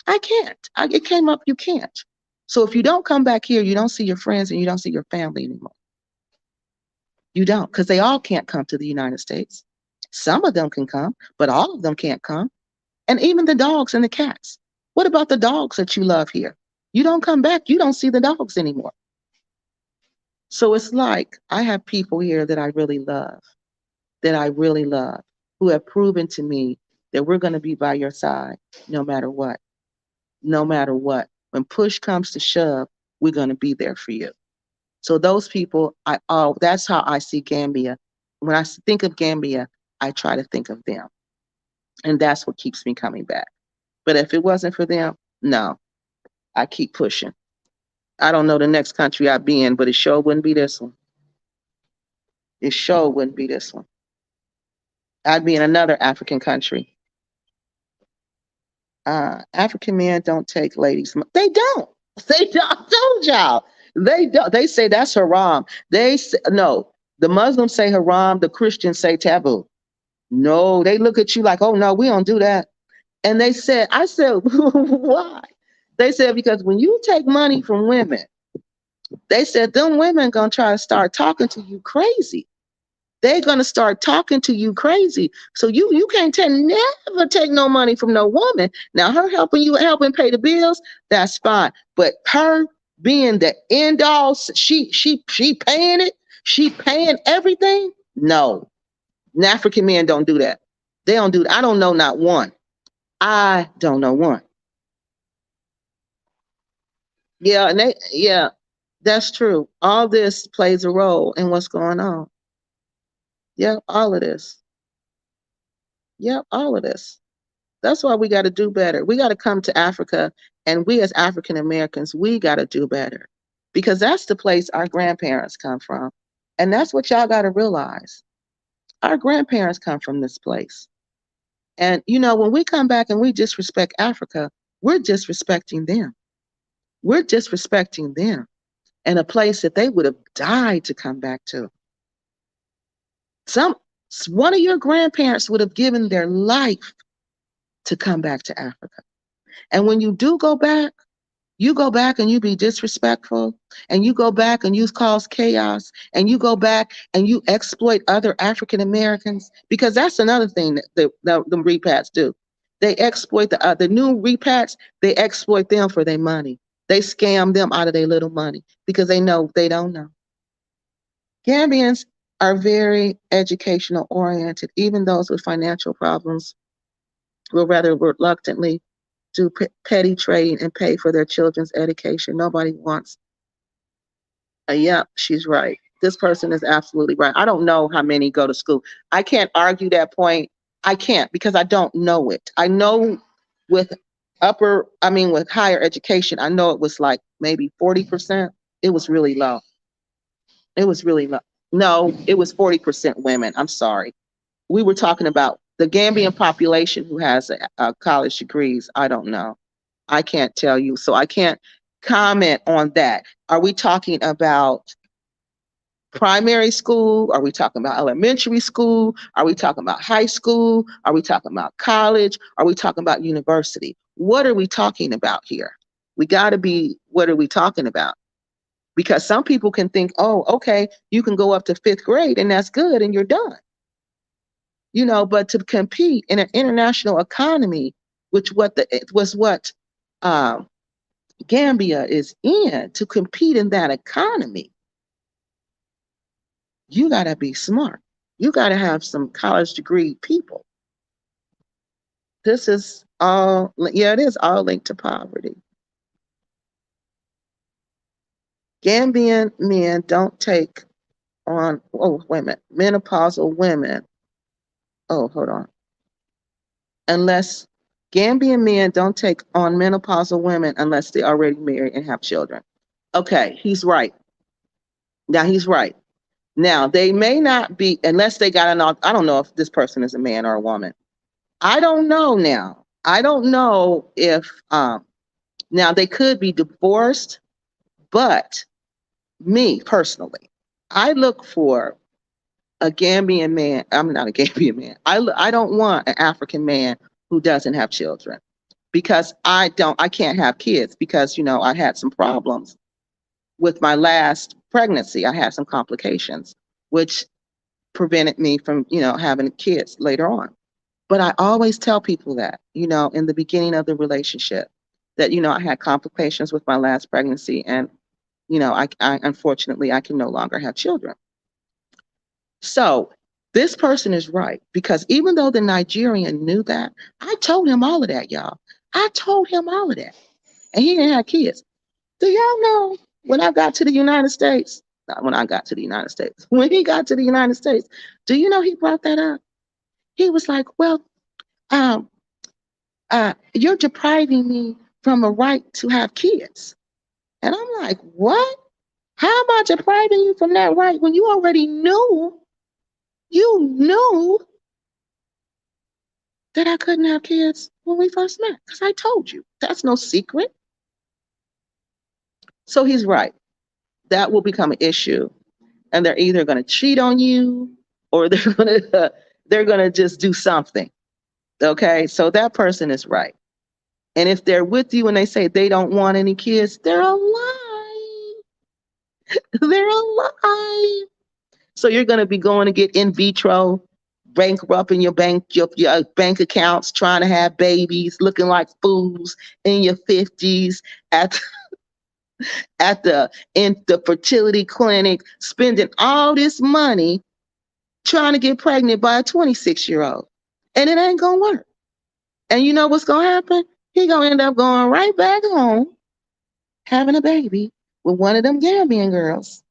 I can't. It came up, you can't. So if you don't come back here, you don't see your friends and you don't see your family anymore. You don't, because they all can't come to the United States. Some of them can come, but all of them can't come. And even the dogs and the cats. What about the dogs that you love here? You don't come back, you don't see the dogs anymore. So it's like I have people here that I really love, who have proven to me that we're going to be by your side no matter what. No matter what. When push comes to shove, we're going to be there for you. So those people, that's how I see Gambia. When I think of Gambia, I try to think of them. And that's what keeps me coming back. But if it wasn't for them, no, I keep pushing. I don't know the next country I'd be in, but it sure wouldn't be this one. It sure wouldn't be this one. I'd be in another African country. African men don't take ladies. They don't. They don't. I told y'all. They don't. They say that's haram. They say, no. The Muslims say haram. The Christians say taboo. No, they look at you like, oh no, we don't do that. And I said, why? They said because when you take money from women, they said them women gonna try to start talking to you crazy. They're gonna start talking to you crazy. So you can't never take no money from no woman. Now her helping pay the bills, that's fine. But her being the end all, she paying it, she paying everything. No, African men don't do that. They don't do that. I don't know not one. I don't know one. Yeah, that's true. All this plays a role in what's going on. Yeah, all of this. Yeah, all of this. That's why we got to do better. We got to come to Africa, and we as African Americans, we got to do better because that's the place our grandparents come from. And that's what y'all got to realize. Our grandparents come from this place. And, when we come back and we disrespect Africa, we're disrespecting them. We're disrespecting them in a place that they would have died to come back to. One of your grandparents would have given their life to come back to Africa. And when you do go back, you go back and you be disrespectful, and you go back and you cause chaos, and you go back and you exploit other African Americans, because that's another thing that the repats do. They exploit the new repats. They exploit them for their money. They scam them out of their little money because they know they don't know. Gambians are very educational oriented. Even those with financial problems will rather reluctantly do petty trading and pay for their children's education. Nobody wants. Yeah, she's right. This person is absolutely right. I don't know how many go to school. I can't argue that point. I can't because I don't know it. I know with with higher education, I know it was like maybe 40%. It was really low. It was really low. No, it was 40% women. I'm sorry. We were talking about the Gambian population who has college degrees. I don't know. I can't tell you. So I can't comment on that. Are we talking about primary school? Are we talking about elementary school? Are we talking about high school? Are we talking about college? Are we talking about university? What are we talking about here? We got to be, what are we talking about? Because some people can think, oh, okay, you can go up to 5th grade and that's good and you're done. But to compete in an international economy, which was what Gambia is in, to compete in that economy, you got to be smart. You got to have some college degree people. This is all, yeah, it is all linked to poverty. Gambian men don't take on, oh, wait a minute, menopausal women. Oh, hold on. Unless Gambian men don't take on menopausal women unless they're already married and have children. Okay, he's right. Now he's right. Now they may not be, unless they got an, I don't know if this person is a man or a woman. I don't know now. I don't know if, now they could be divorced, but me personally, I look for a Gambian man. I'm not a Gambian man. I don't want an African man who doesn't have children, because I can't have kids because, I had some problems with my last pregnancy. I had some complications, which prevented me from, having kids later on. But I always tell people that, in the beginning of the relationship, that, I had complications with my last pregnancy, and, I unfortunately, I can no longer have children. So this person is right, because even though the Nigerian knew that, I told him all of that, y'all. I told him all of that. And he didn't have kids. Do y'all know when I got to the United States? Not when I got to the United States. When he got to the United States, do you know he brought that up? He was like, well, you're depriving me from a right to have kids. And I'm like, what? How am I depriving you from that right when you already knew, that I couldn't have kids when we first met? Because I told you. That's no secret. So he's right. That will become an issue. And they're either going to cheat on you, or they're going to just do something. Okay? So that person is right. And if they're with you and they say they don't want any kids, they're a lie. They're a lie. So you're going to be going to get in vitro, bankrupting your bank accounts, trying to have babies, looking like fools in your 50s in the fertility clinic, spending all this money trying to get pregnant by a 26-year-old. And it ain't going to work. And you know what's going to happen? He going to end up going right back home, having a baby with one of them Gambian girls,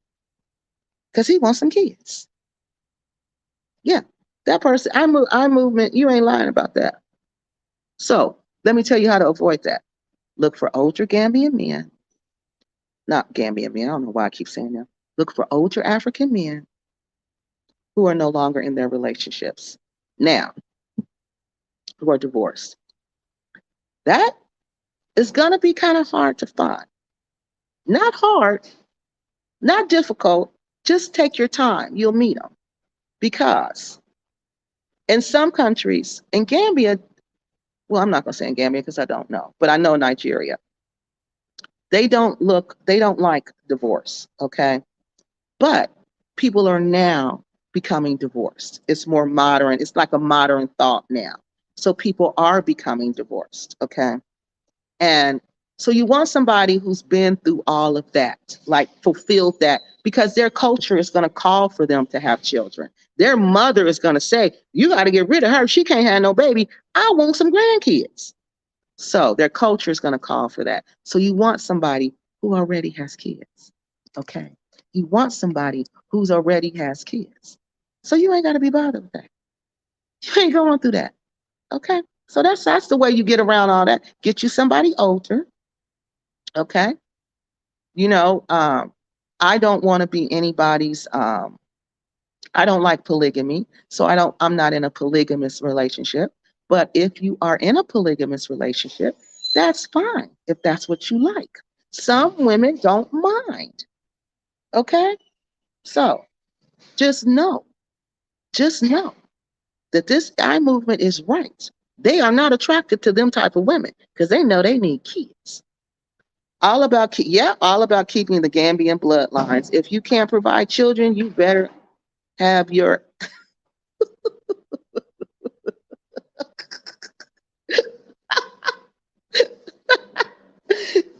because he wants some kids. Yeah, that person, I movement, you ain't lying about that. So let me tell you how to avoid that. Look for older Gambian men. Not Gambian men, I don't know why I keep saying that. Look for older African men who are no longer in their relationships now, who are divorced. That is going to be kind of hard to find. Not hard, not difficult. Just take your time. You'll meet them. Because in some countries, in Gambia, well, I'm not going to say in Gambia because I don't know, but I know Nigeria, they don't like divorce, okay? But people are now becoming divorced. It's more modern. It's like a modern thought now. So people are becoming divorced, okay? And so you want somebody who's been through all of that, like fulfilled that, because their culture is going to call for them to have children. Their mother is going to say, you got to get rid of her. She can't have no baby. I want some grandkids. So their culture is going to call for that. So you want somebody who already has kids, okay? You want somebody who's already has kids. So you ain't got to be bothered with that. You ain't going through that, okay? So that's the way you get around all that. Get you somebody older, okay? I don't want to be anybody's, I don't like polygamy. So I'm not in a polygamous relationship. But if you are in a polygamous relationship, that's fine if that's what you like. Some women don't mind, okay? So just know that this eye movement is right. They are not attracted to them type of women because they know they need kids. All about keeping the Gambian bloodlines. If you can't provide children, you better have your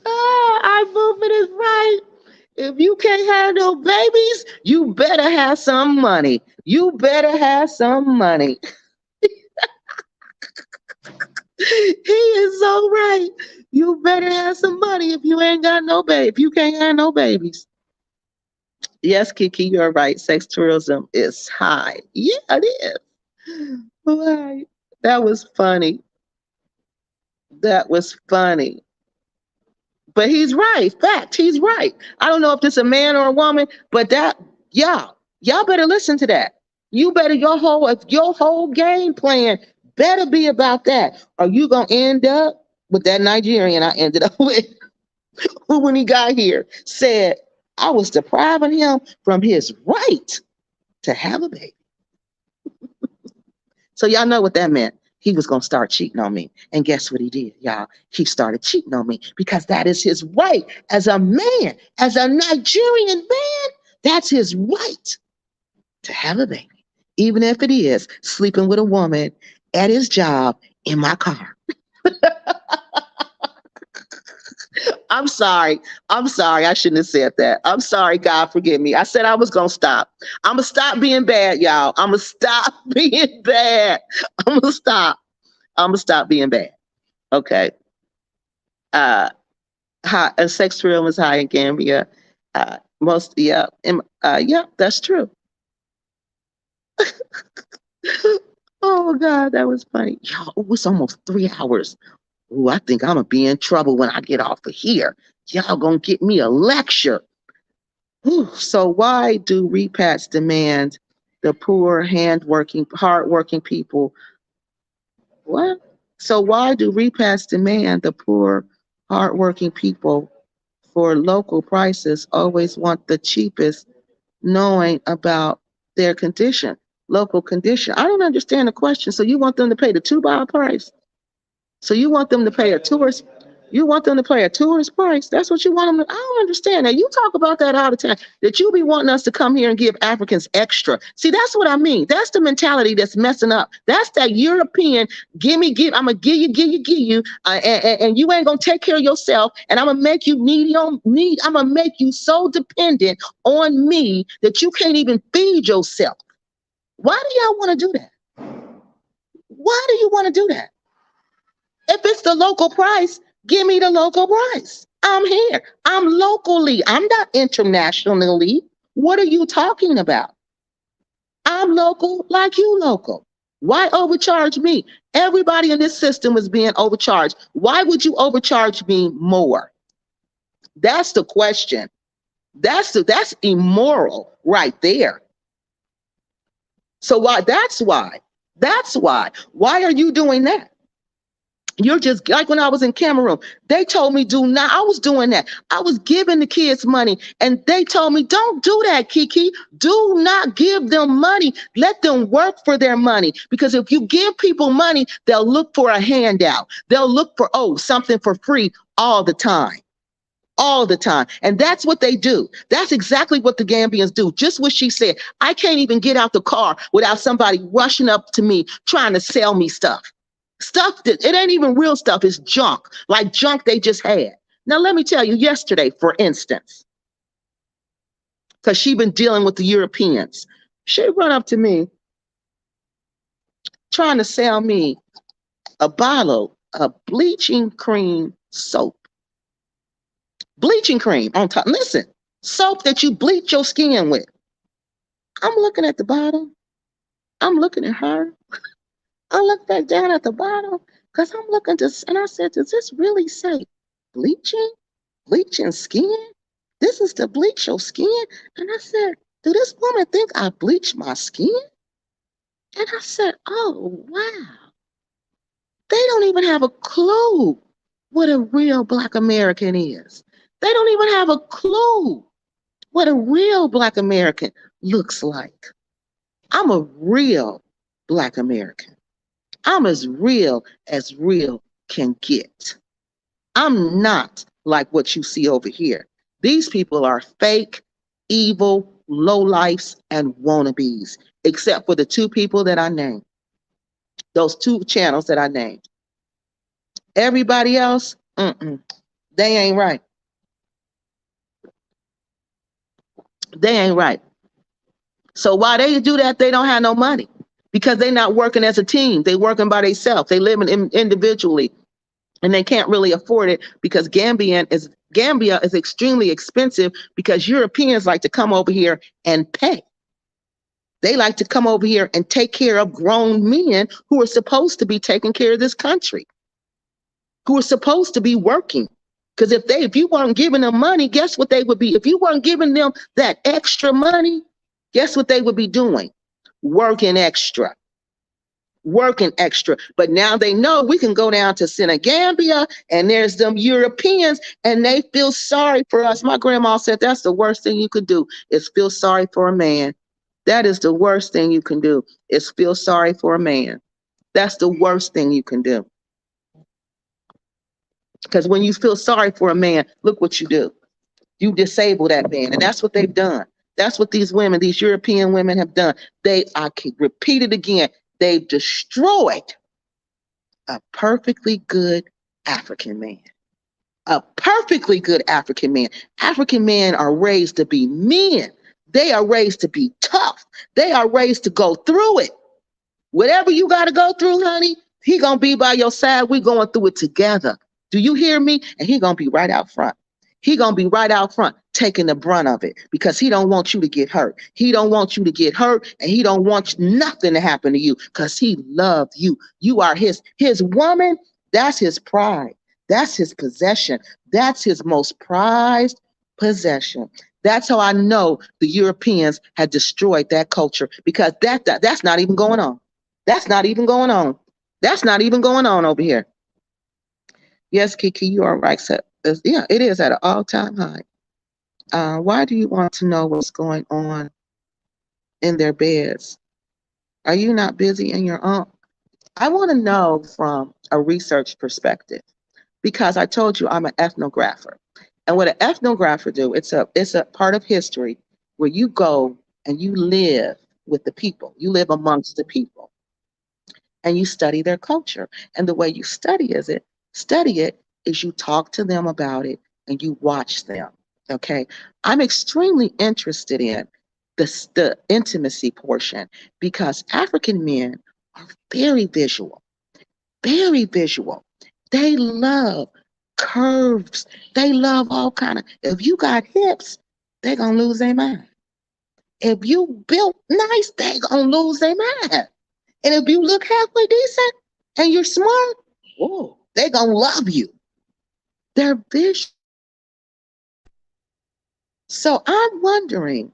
our movement is right. If you can't have no babies, you better have some money. You better have some money. He is so right. You better have some money if you ain't got no baby. If you can't have no babies. Yes, Kiki, you're right. Sex tourism is high. Yeah, it is. Right. That was funny. That was funny. But he's right. Fact, he's right. I don't know if this a man or a woman, but that y'all better listen to that. You better your whole game plan better be about that. Or you gonna end up with that Nigerian I ended up with, who when he got here said I was depriving him from his right to have a baby. So y'all know what that meant. He was going to start cheating on me. And guess what he did, y'all? He started cheating on me because that is his right as a man, as a Nigerian man. That's his right to have a baby, even if it is sleeping with a woman at his job in my car. I'm sorry. I'm sorry. I shouldn't have said that. I'm sorry. God forgive me. I said I was going to stop. I'm going to stop being bad, y'all. I'm going to stop being bad. I'm going to stop. I'm going to stop being bad. Okay. Sex tourism is high in Gambia. Yeah, that's true. Oh, God, that was funny. Y'all, it was almost 3 hours. Ooh, I think I'm going to be in trouble when I get off of here. Y'all going to get me a lecture. Whew. So why do repats demand the poor, hardworking people? What? So why do repats demand the poor, hardworking people for local prices always want the cheapest, knowing about their condition, local condition? I don't understand the question. So you want them to pay the $2 price? So you want them to pay a tourist? You want them to pay a tourist price? That's what you want them to. I don't understand that. You talk about that all the time. That you be wanting us to come here and give Africans extra. See, that's what I mean. That's the mentality that's messing up. That's that European. Give. I'm gonna give you, and you ain't gonna take care of yourself. And I'm gonna make you needy on need. I'm gonna make you so dependent on me that you can't even feed yourself. Why do y'all want to do that? Why do you want to do that? If it's the local price, give me the local price. I'm here. I'm locally. I'm not internationally. What are you talking about? I'm local like you local. Why overcharge me? Everybody in this system is being overcharged. Why would you overcharge me more? That's the question. That's immoral right there. So why? That's why. That's why. Why are you doing that? You're just like when I was in Cameroon, they told me do not. I was doing that. I was giving the kids money and they told me, don't do that, Kiki. Do not give them money. Let them work for their money. Because if you give people money, they'll look for a handout. They'll look for, something for free all the time. All the time. And that's what they do. That's exactly what the Gambians do. Just what she said. I can't even get out the car without somebody rushing up to me trying to sell me stuff. Stuff that it ain't even real stuff, it's junk, like junk they just had. Now, let me tell you, yesterday, for instance, because she been dealing with the Europeans, she run up to me trying to sell me a bottle of bleaching cream soap. Bleaching cream on top. Listen, soap that you bleach your skin with. I'm looking at the bottle. I'm looking at her. I look back down at the bottom because I'm looking to, and I said, does this really say bleaching? Bleaching skin? This is to bleach your skin? And I said, do this woman think I bleach my skin? And I said, oh, wow. They don't even have a clue what a real Black American is. They don't even have a clue what a real Black American looks like. I'm a real Black American. I'm as real can get. I'm not like what you see over here. These people are fake, evil, lowlifes, and wannabes, except for the two people that I named. Those two channels that I named. Everybody else, they ain't right. They ain't right. So why they do that, they don't have no money. because they're not working as a team. They're working by themselves. They live individually, and they can't really afford it because Gambia is extremely expensive because Europeans like to come over here and pay. They like to come over here and take care of grown men who are supposed to be taking care of this country, who are supposed to be working. Because if you weren't giving them money, guess what they would be? If you weren't giving them that extra money, guess what they would be doing? Working extra. Working extra. But now they know we can go down to Gambia and there's them Europeans and they feel sorry for us. My grandma said that's the worst thing you could do is feel sorry for a man. That is the worst thing you can do is feel sorry for a man. That's the worst thing you can do. Because when you feel sorry for a man, look what you do. You disable that man. And that's what they've done. That's what these women, these European women have done. I can repeat it again. They've destroyed a perfectly good African man. A perfectly good African man. African men are raised to be men. They are raised to be tough. They are raised to go through it. Whatever you got to go through, honey, he going to be by your side. We're going through it together. Do you hear me? And he going to be right out front. He going to be right out front taking the brunt of it because he don't want you to get hurt. He don't want you to get hurt and he don't want nothing to happen to you because he loved you. You are his woman. That's his pride. That's his possession. That's his most prized possession. That's how I know the Europeans had destroyed that culture because that's not even going on. That's not even going on. That's not even going on over here. Yes, Kiki, you are right. So, yeah, it is at an all-time high. Why do you want to know what's going on in their beds? Are you not busy in your own? I want to know from a research perspective because I told you I'm an ethnographer. And what an ethnographer do, it's a part of history where you go and you live with the people. You live amongst the people and you study their culture. And the way you study it is you talk to them about it and you watch them. Okay. I'm extremely interested in the intimacy portion because African men are very visual, very visual. They love curves. They love all kind of, if you got hips, they're going to lose their mind. If you built nice, they're going to lose their mind. And if you look halfway decent and you're smart, oh, they're going to love you. They're visual. So I'm wondering,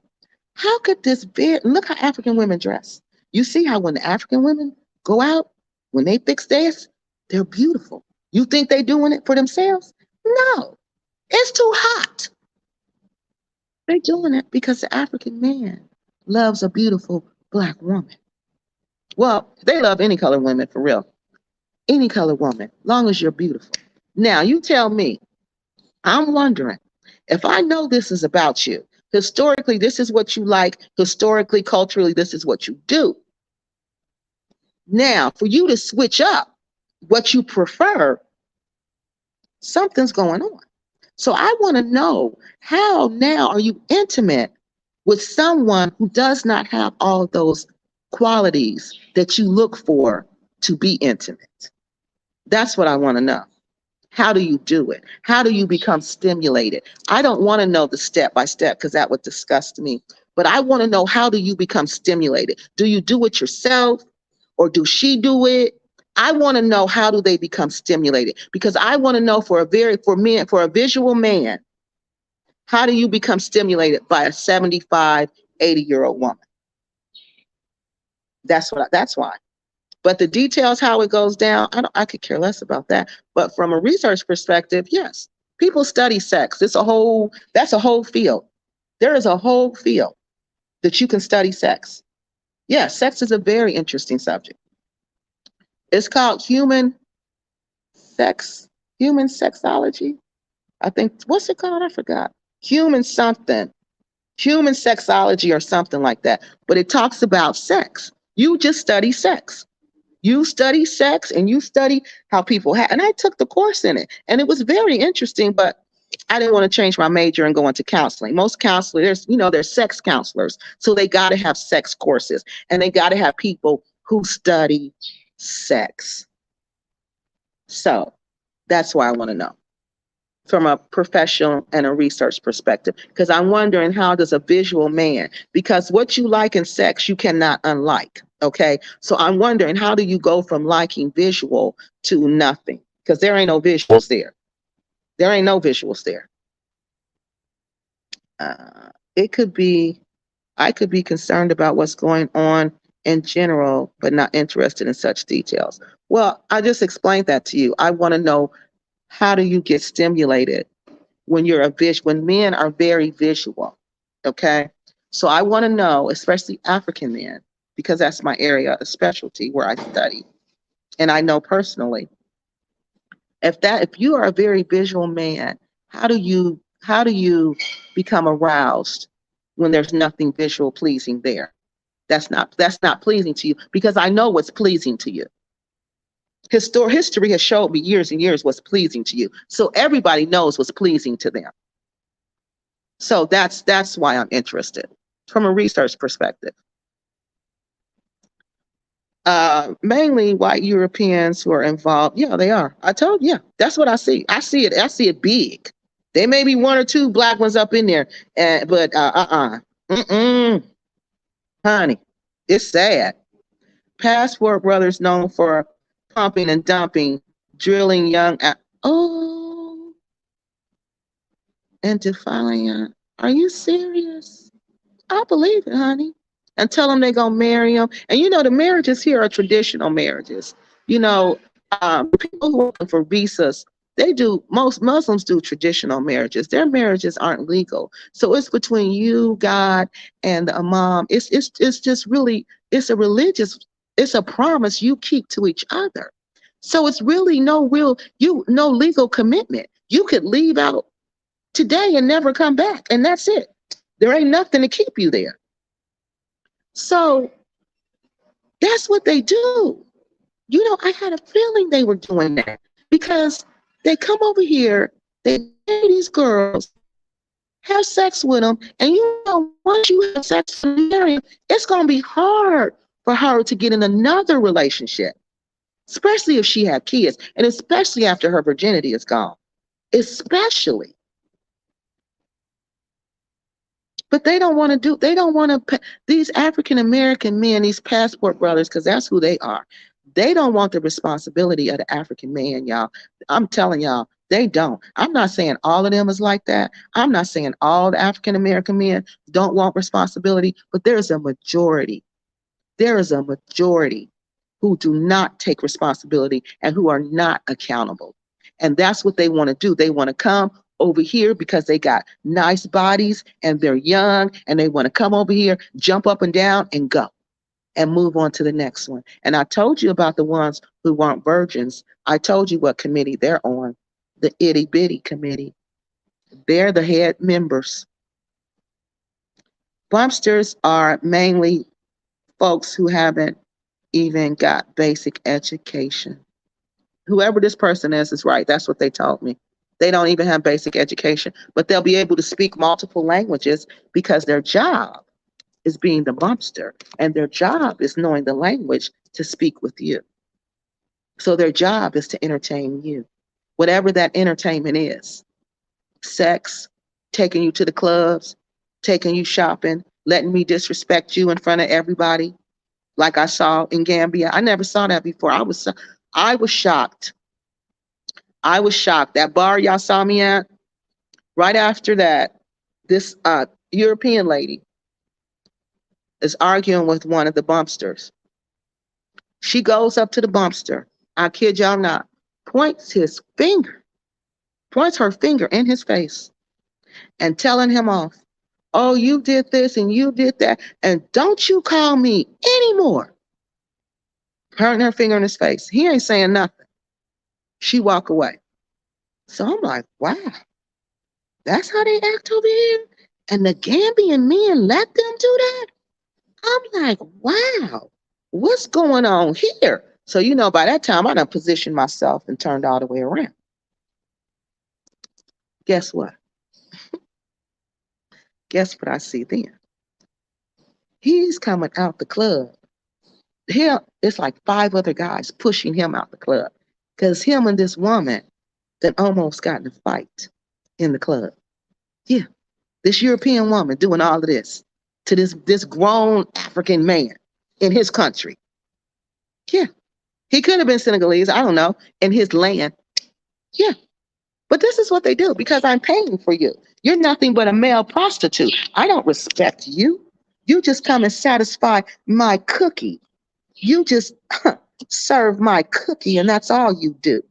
how could this be? Look how African women dress. You see how when the African women go out, when they fix theirs, they're beautiful. You think they're doing it for themselves? No, it's too hot. They're doing it because the African man loves a beautiful Black woman. Well, they love any color women for real. Any color woman, long as you're beautiful. Now, you tell me, I'm wondering, if I know this is about you, historically, this is what you like, historically, culturally, this is what you do. Now, for you to switch up what you prefer, something's going on. So I want to know, how now are you intimate with someone who does not have all of those qualities that you look for to be intimate? That's what I want to know. How do you do it? How do you become stimulated? I don't want to know the step by step because that would disgust me. But I want to know, how do you become stimulated? Do you do it yourself or do she do it? I want to know, how do they become stimulated? Because I want to know for a visual man, how do you become stimulated by a 75, 80-year-old woman? That's why. But the details, how it goes down, I could care less about that. But from a research perspective, yes, people study sex. That's a whole field. There is a whole field that you can study sex. Yes, sex is a very interesting subject. It's called human sexology. I think, what's it called? I forgot. Human sexology or something like that. But it talks about sex. You just study sex. You study sex and you study how people have, and I took the course in it and it was very interesting, but I didn't want to change my major and go into counseling. Most counselors, there's sex counselors. So they got to have sex courses and they got to have people who study sex. So that's why I want to know from a professional and a research perspective, because I'm wondering, how does a visual man, because what you like in sex you cannot unlike, okay? So I'm wondering, how do you go from liking visual to nothing? Because there ain't no visuals there. There ain't no visuals there. It could be, I could be concerned about what's going on in general, but not interested in such details. Well, I just explained that to you. I want to know, how do you get stimulated when you're when men are very visual? Okay. So I want to know, especially African men, because that's my area of specialty where I study. And I know personally, if you are a very visual man, how do you become aroused when there's nothing visual pleasing there? That's not pleasing to you, because I know what's pleasing to you. History has showed me years and years what's pleasing to you. So everybody knows what's pleasing to them. So that's why I'm interested from a research perspective. Mainly white Europeans who are involved. Yeah, they are. I told you, yeah, that's what I see. I see it. I see it big. There may be one or two black ones up in there, but honey, it's sad. Passport brothers known for pumping and dumping, drilling young. Oh, and defiling. Are you serious? I believe it, honey. And tell them they're gonna marry them. And you know, the marriages here are traditional marriages. You know, the people who are looking for visas, most Muslims do traditional marriages. Their marriages aren't legal. So it's between you, God, and the imam. It's just really, it's a religious, it's a promise you keep to each other. So it's really no legal commitment. You could leave out today and never come back, and that's it. There ain't nothing to keep you there. So that's what they do. You know, I had a feeling they were doing that, because they come over here, they marry these girls, have sex with them, and you know, once you have sex with them, it's going to be hard for her to get in another relationship, especially if she had kids, and especially after her virginity is gone. Especially. But they don't want to they don't want to, these African American men, these passport brothers, because that's who they are. They don't want the responsibility of the African man, y'all. I'm telling y'all, they don't. I'm not saying all of them is like that. I'm not saying all the African American men don't want responsibility, but there's a majority. There is a majority who do not take responsibility and who are not accountable. And that's what they want to do. They want to come over here because they got nice bodies and they're young and they want to come over here, jump up and down and go and move on to the next one. And I told you about the ones who weren't virgins. I told you what committee they're on, the itty bitty committee. They're the head members. Bumpsters are mainly folks who haven't even got basic education. Whoever this person is right. That's what they told me. They don't even have basic education, but they'll be able to speak multiple languages because their job is being the bumpster, and their job is knowing the language to speak with you. So their job is to entertain you, whatever that entertainment is. Sex, taking you to the clubs, taking you shopping, letting me disrespect you in front of everybody, like I saw in Gambia. I never saw that before. I was shocked. I was shocked. That bar y'all saw me at, right after that, this European lady is arguing with one of the bumpsters. She goes up to the bumpster. I kid y'all not. Points her finger in his face and telling him off. Oh, you did this and you did that. And don't you call me anymore. Pointing her finger in his face. He ain't saying nothing. She walk away. So I'm like, wow, that's how they act over here? And the Gambian men let them do that? I'm like, wow, what's going on here? So, you know, by that time, I done positioned myself and turned all the way around. Guess what? Guess what I see then? He's coming out the club Here, it's like 5 other guys pushing him out the club because him and this woman that almost got in a fight in the club. Yeah, this European woman doing all of this to this grown African man in his country. Yeah, he could have been Senegalese, I don't know, in his land. Yeah, but this is what they do because I'm paying for you. You're nothing but a male prostitute. I don't respect you. You just come and satisfy my cookie. You just serve my cookie, and that's all you do.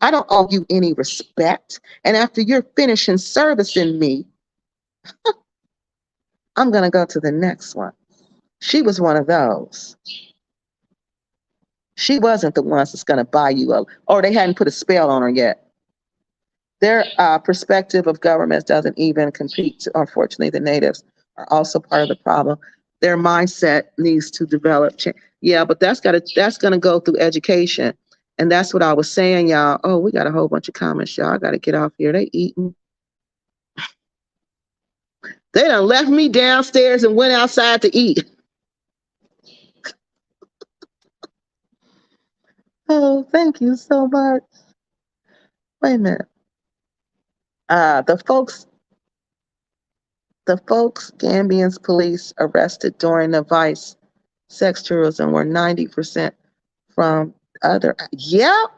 I don't owe you any respect. And after you're finishing servicing me, I'm going to go to the next one. She was one of those. She wasn't the ones that's going to buy you a, or they hadn't put a spell on her yet. Their perspective of governments doesn't even compete. Unfortunately, the natives are also part of the problem. Their mindset needs to develop. Yeah, but that's gonna go through education, and that's what I was saying, y'all. Oh, we got a whole bunch of comments, y'all. I got to get off here. They eating. They done left me downstairs and went outside to eat. Oh, thank you so much. Wait a minute. The folks Gambians police arrested during the vice sex tourism were 90% from other. Yep,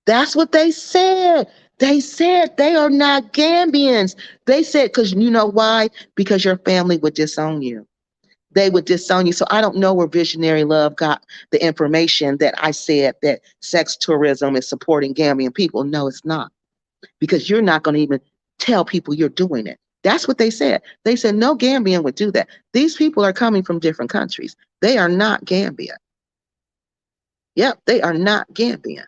that's what they said. They said they are not Gambians. They said, because you know why? Because your family would disown you. They would disown you. So I don't know where Visionary Love got the information that I said that sex tourism is supporting Gambian people. No, it's not. Because you're not going to even tell people you're doing it. That's what they said. They said no Gambian would do that. These people are coming from different countries. They are not Gambian. Yep, they are not Gambian.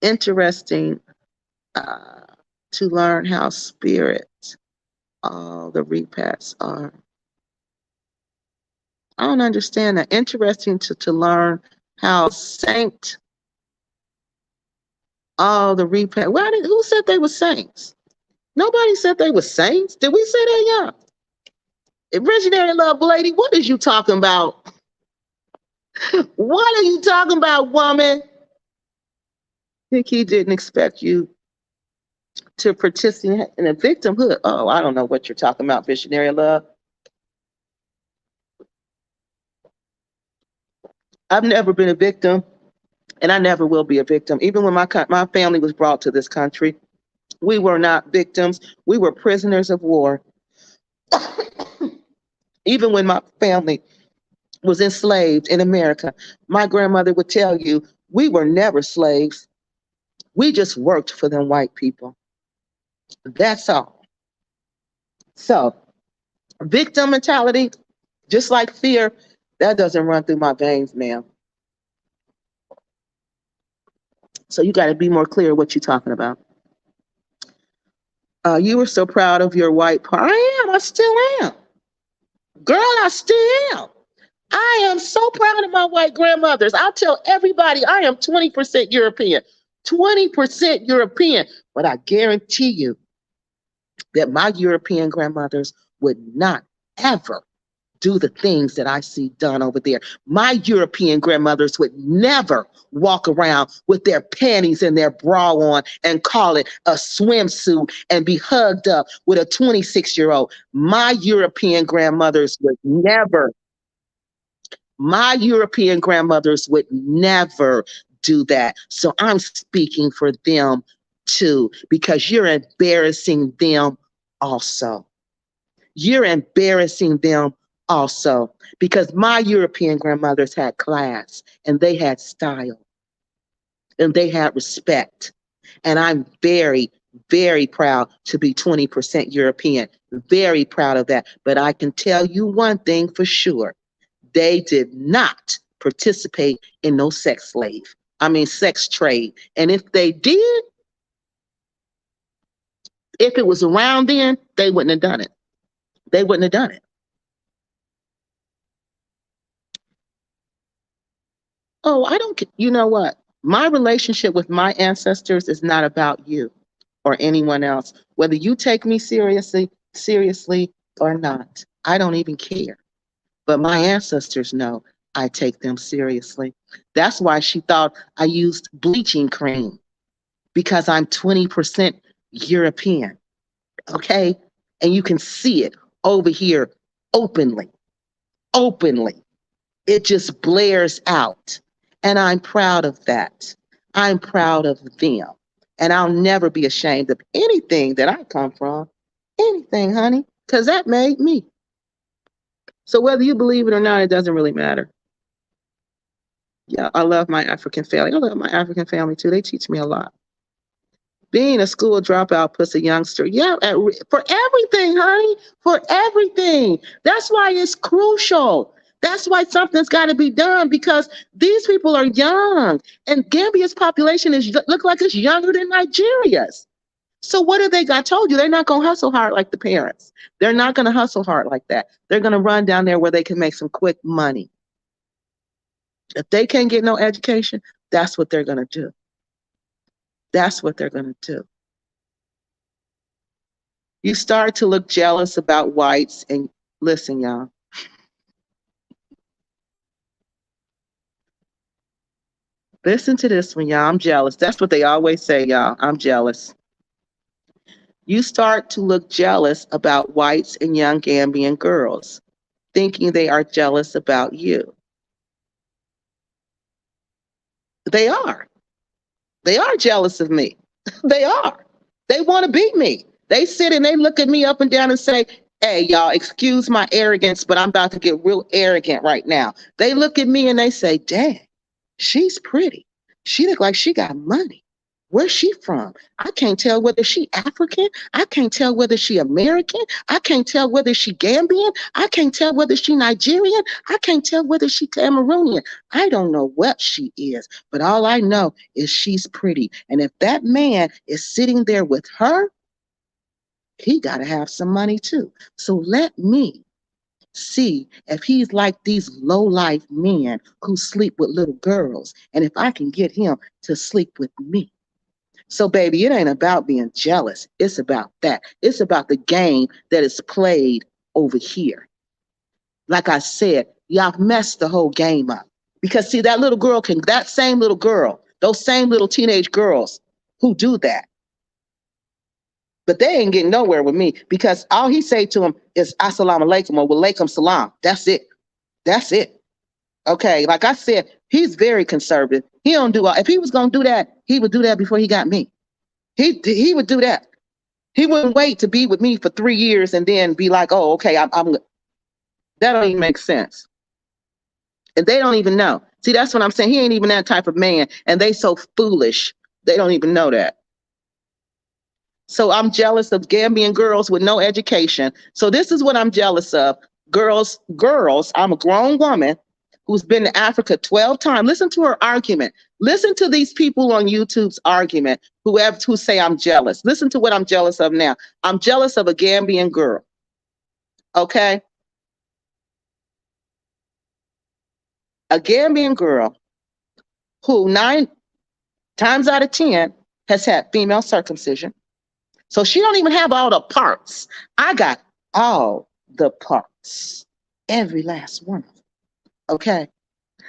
Interesting to learn how spirit all the repasts are. I don't understand that. Interesting to learn how saint all the repast. Who said they were saints? Nobody said they were saints. Did we say that, y'all? Visionary Love Lady, what is you talking about? What are you talking about, woman? Think he didn't expect you to participate in a victimhood. Oh, I don't know what you're talking about, Visionary Love. I've never been a victim, and I never will be a victim. Even when my family was brought to this country, we were not victims. We were prisoners of war. Even when my family was enslaved in America, my grandmother would tell you, we were never slaves. We just worked for them white people. That's all. So, victim mentality, just like fear, that doesn't run through my veins, ma'am. So you got to be more clear what you're talking about. You were so proud of your white part. I still am. Girl, I still am. I am so proud of my white grandmothers. I'll tell everybody I am 20% European. 20% European. But I guarantee you that my European grandmothers would not ever do the things that I see done over there. My European grandmothers would never walk around with their panties and their bra on and call it a swimsuit and be hugged up with a 26-year-old. My European grandmothers would never. My European grandmothers would never do that. So I'm speaking for them too, because you're embarrassing them also. You're embarrassing them also, because my European grandmothers had class and they had style and they had respect. And I'm very, very proud to be 20% European. Very proud of that. But I can tell you one thing for sure. They did not participate in no sex trade. And if they did, if it was around then, they wouldn't have done it. They wouldn't have done it. Oh, I don't, you know what? My relationship with my ancestors is not about you or anyone else. Whether you take me seriously or not, I don't even care. But my ancestors know I take them seriously. That's why she thought I used bleaching cream because I'm 20% European. Okay. And you can see it over here openly, openly. It just blares out. And I'm proud of that. I'm proud of them. And I'll never be ashamed of anything that I come from. Anything, honey, because that made me. So whether you believe it or not, it doesn't really matter. Yeah, I love my African family. I love my African family too. They teach me a lot. Being a school dropout puts a youngster, yeah, for everything, honey, for everything. That's why it's crucial. That's why something's got to be done because these people are young, and Gambia's population is look like it's younger than Nigeria's. So what have they got? I told you they're not going to hustle hard like the parents. They're not going to hustle hard like that. They're going to run down there where they can make some quick money. If they can't get no education, that's what they're going to do. That's what they're going to do. You start to look jealous about whites, and listen, y'all. Listen to this one, y'all. I'm jealous. That's what they always say, y'all. I'm jealous. You start to look jealous about whites and young Gambian girls, thinking they are jealous about you. They are. They are jealous of me. They are. They want to beat me. They sit and they look at me up and down and say, hey, y'all, excuse my arrogance, but I'm about to get real arrogant right now. They look at me and they say, dang, she's pretty. She look like she got money. Where's she from? I can't tell whether she African. I can't tell whether she American. I can't tell whether she Gambian. I can't tell whether she Nigerian. I can't tell whether she Cameroonian. I don't know what she is, but all I know is she's pretty. And if that man is sitting there with her, he got to have some money too. So let me see if he's like these low-life men who sleep with little girls, and if I can get him to sleep with me. So, baby, it ain't about being jealous. It's about that. It's about the game that is played over here. Like I said, y'all messed the whole game up. Because, see, that same little girl, those same little teenage girls who do that, but they ain't getting nowhere with me because all he say to them is assalamu alaikum or walaikum salam. That's it. That's it. Okay, like I said, he's very conservative. He don't do if he was gonna do that, he would do that before he got me. He would do that. He wouldn't wait to be with me for 3 years and then be like, oh, okay, I'm that don't even make sense. And they don't even know. See, that's what I'm saying. He ain't even that type of man, and they so foolish. They don't even know that. So I'm jealous of Gambian girls with no education. So this is what I'm jealous of. Girls, I'm a grown woman who's been to Africa 12 times. Listen to her argument. Listen to these people on YouTube's argument who say I'm jealous. Listen to what I'm jealous of now. I'm jealous of a Gambian girl. Okay? A Gambian girl who 9 times out of 10 has had female circumcision. So she don't even have all the parts. I got all the parts. Every last one of them. Okay?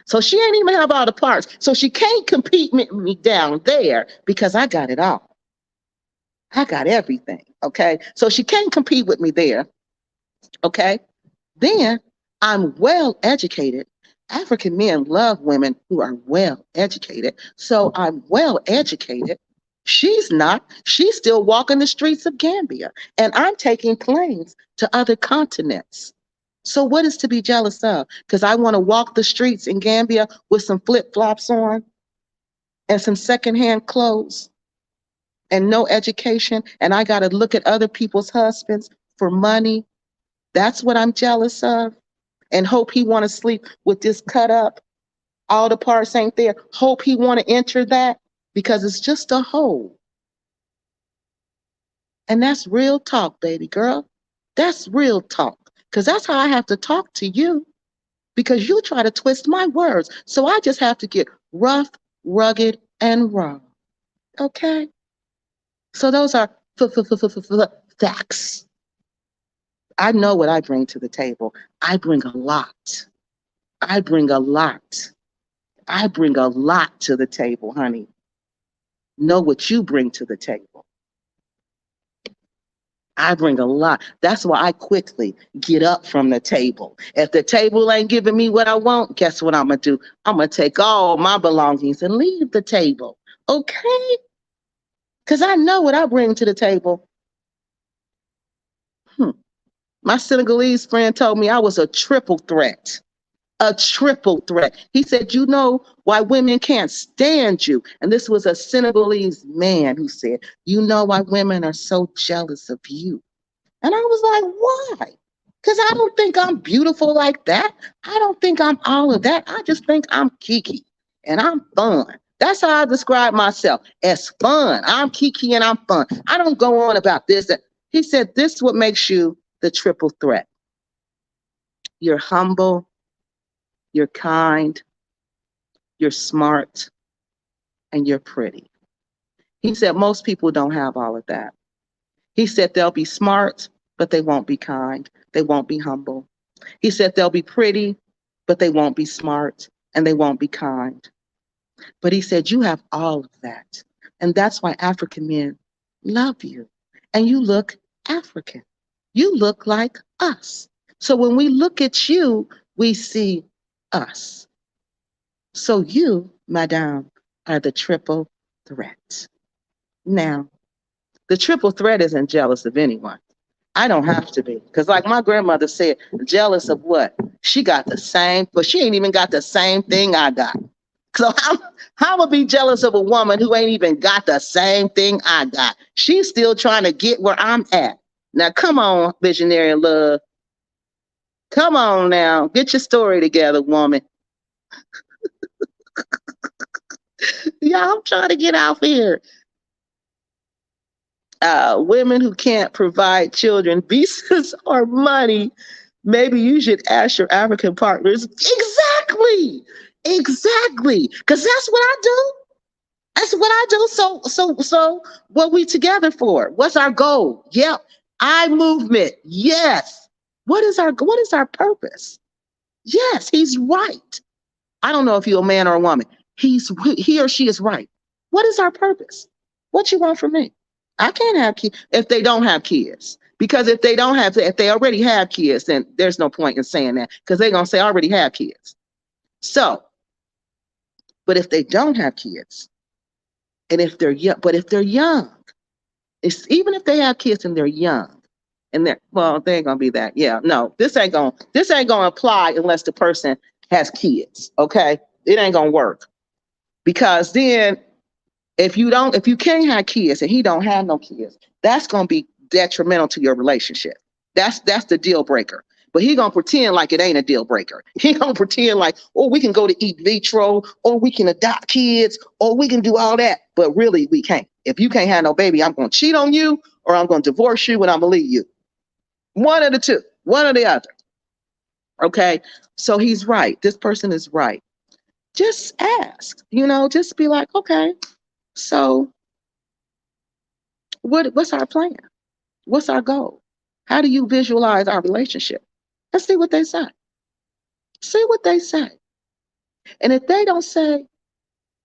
So she ain't even have all the parts. So she can't compete with me down there because I got it all. I got everything. Okay? So she can't compete with me there. Okay? Then I'm well educated. African men love women who are well educated. So I'm well educated. She's not. She's still walking the streets of Gambia. And I'm taking planes to other continents. So what is to be jealous of? Because I want to walk the streets in Gambia with some flip-flops on and some secondhand clothes and no education. And I got to look at other people's husbands for money. That's what I'm jealous of. And hope he want to sleep with this cut up. All the parts ain't there. Hope he want to enter that because it's just a hole. And that's real talk, baby girl. That's real talk. Because that's how I have to talk to you. Because you try to twist my words. So I just have to get rough, rugged, and raw. Okay? So those are facts. I know what I bring to the table. I bring a lot. I bring a lot. I bring a lot to the table, honey. Know what you bring to the table. I bring a lot. That's why I quickly get up from the table. If the table ain't giving me what I want, guess what I'm going to do? I'm going to take all my belongings and leave the table. Okay? Because I know what I bring to the table. My Senegalese friend told me I was a triple threat. A triple threat. He said, you know why women can't stand you? And this was a Senegalese man who said, you know why women are so jealous of you? And I was like, why? Because I don't think I'm beautiful like that. I don't think I'm all of that. I just think I'm Kiki and I'm fun. That's how I describe myself, as fun. I'm Kiki and I'm fun. I don't go on about this. He said, this is what makes you the triple threat. You're humble, you're kind, you're smart, and you're pretty. He said most people don't have all of that. He said they'll be smart, but they won't be kind. They won't be humble. He said they'll be pretty, but they won't be smart and they won't be kind. But he said you have all of that. And that's why African men love you. And you look African. You look like us. So when we look at you, we see us. So you, madame, are the triple threat. Now, the triple threat isn't jealous of anyone. I don't have to be. Because like my grandmother said, jealous of what? She got the same, but she ain't even got the same thing I got. So how would be jealous of a woman who ain't even got the same thing I got? She's still trying to get where I'm at. Now, come on, visionary love. Come on now. Get your story together, woman. Yeah, I'm trying to get out here. Women who can't provide children visas or money, maybe you should ask your African partners. Exactly. Because that's what I do. That's what I do. So what we together for? What's our goal? Yep. I movement. Yes. What is our purpose? Yes, he's right. I don't know if you're a man or a woman. He or she is right. What is our purpose? What you want from me? I can't have kids if they don't have kids. Because if they already have kids, then there's no point in saying that. Because they're gonna say I already have kids. So, but if they don't have kids, and if they're young, it's even if they have kids and they're young, and they ain't gonna be that. Yeah, no, this ain't gonna apply unless the person has kids. Okay, it ain't gonna work. Because then if you can't have kids and he don't have no kids, that's gonna be detrimental to your relationship. That's the deal breaker. But he gonna pretend like it ain't a deal breaker. He gonna pretend like, oh, we can go to eat vitro, or we can adopt kids, or we can do all that. But really, we can't. If you can't have no baby, I'm gonna cheat on you, or I'm gonna divorce you, and I'm gonna leave you. One of the two, one or the other. Okay. So he's right. This person is right. Just ask. Just be like, okay. So what's our plan? What's our goal? How do you visualize our relationship? Let's see what they say. See what they say. And if they don't say,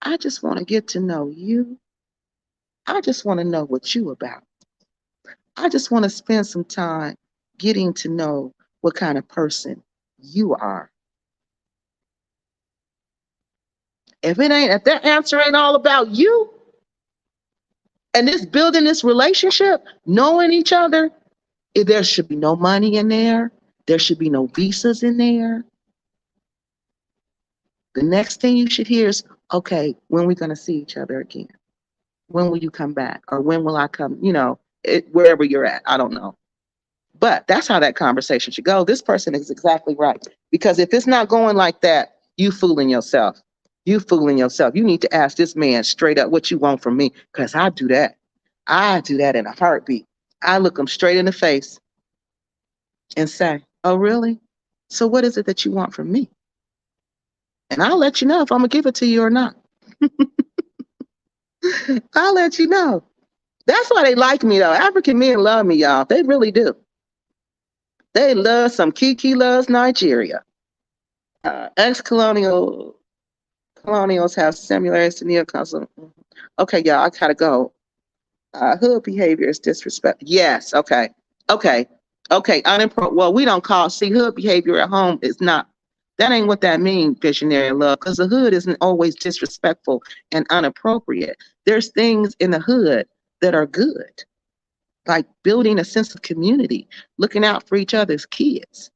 I just want to get to know you. I just want to know what you about. I just want to spend some time getting to know what kind of person you are. If that answer ain't all about you, and this building this relationship, knowing each other, there should be no money in there. There should be no visas in there. The next thing you should hear is, okay, when are we going to see each other again? When will you come back? Or when will I come? Wherever you're at, I don't know. But that's how that conversation should go. This person is exactly right. Because if it's not going like that, you fooling yourself. You fooling yourself. You need to ask this man straight up what you want from me. Because I do that. I do that in a heartbeat. I look them straight in the face and say, oh, really? So what is it that you want from me? And I'll let you know if I'm going to give it to you or not. I'll let you know. That's why they like me, though. African men love me, y'all. They really do. They love some Kiki loves Nigeria. Ex-colonials have similarities to neo-colonials. Okay, y'all, I gotta go. Hood behavior is disrespect. Yes, okay. Okay. Okay. Well, we don't call, see, hood behavior at home is not, that ain't what that means, visionary love, because the hood isn't always disrespectful and inappropriate. There's things in the hood that are good, like building a sense of community, looking out for each other's kids.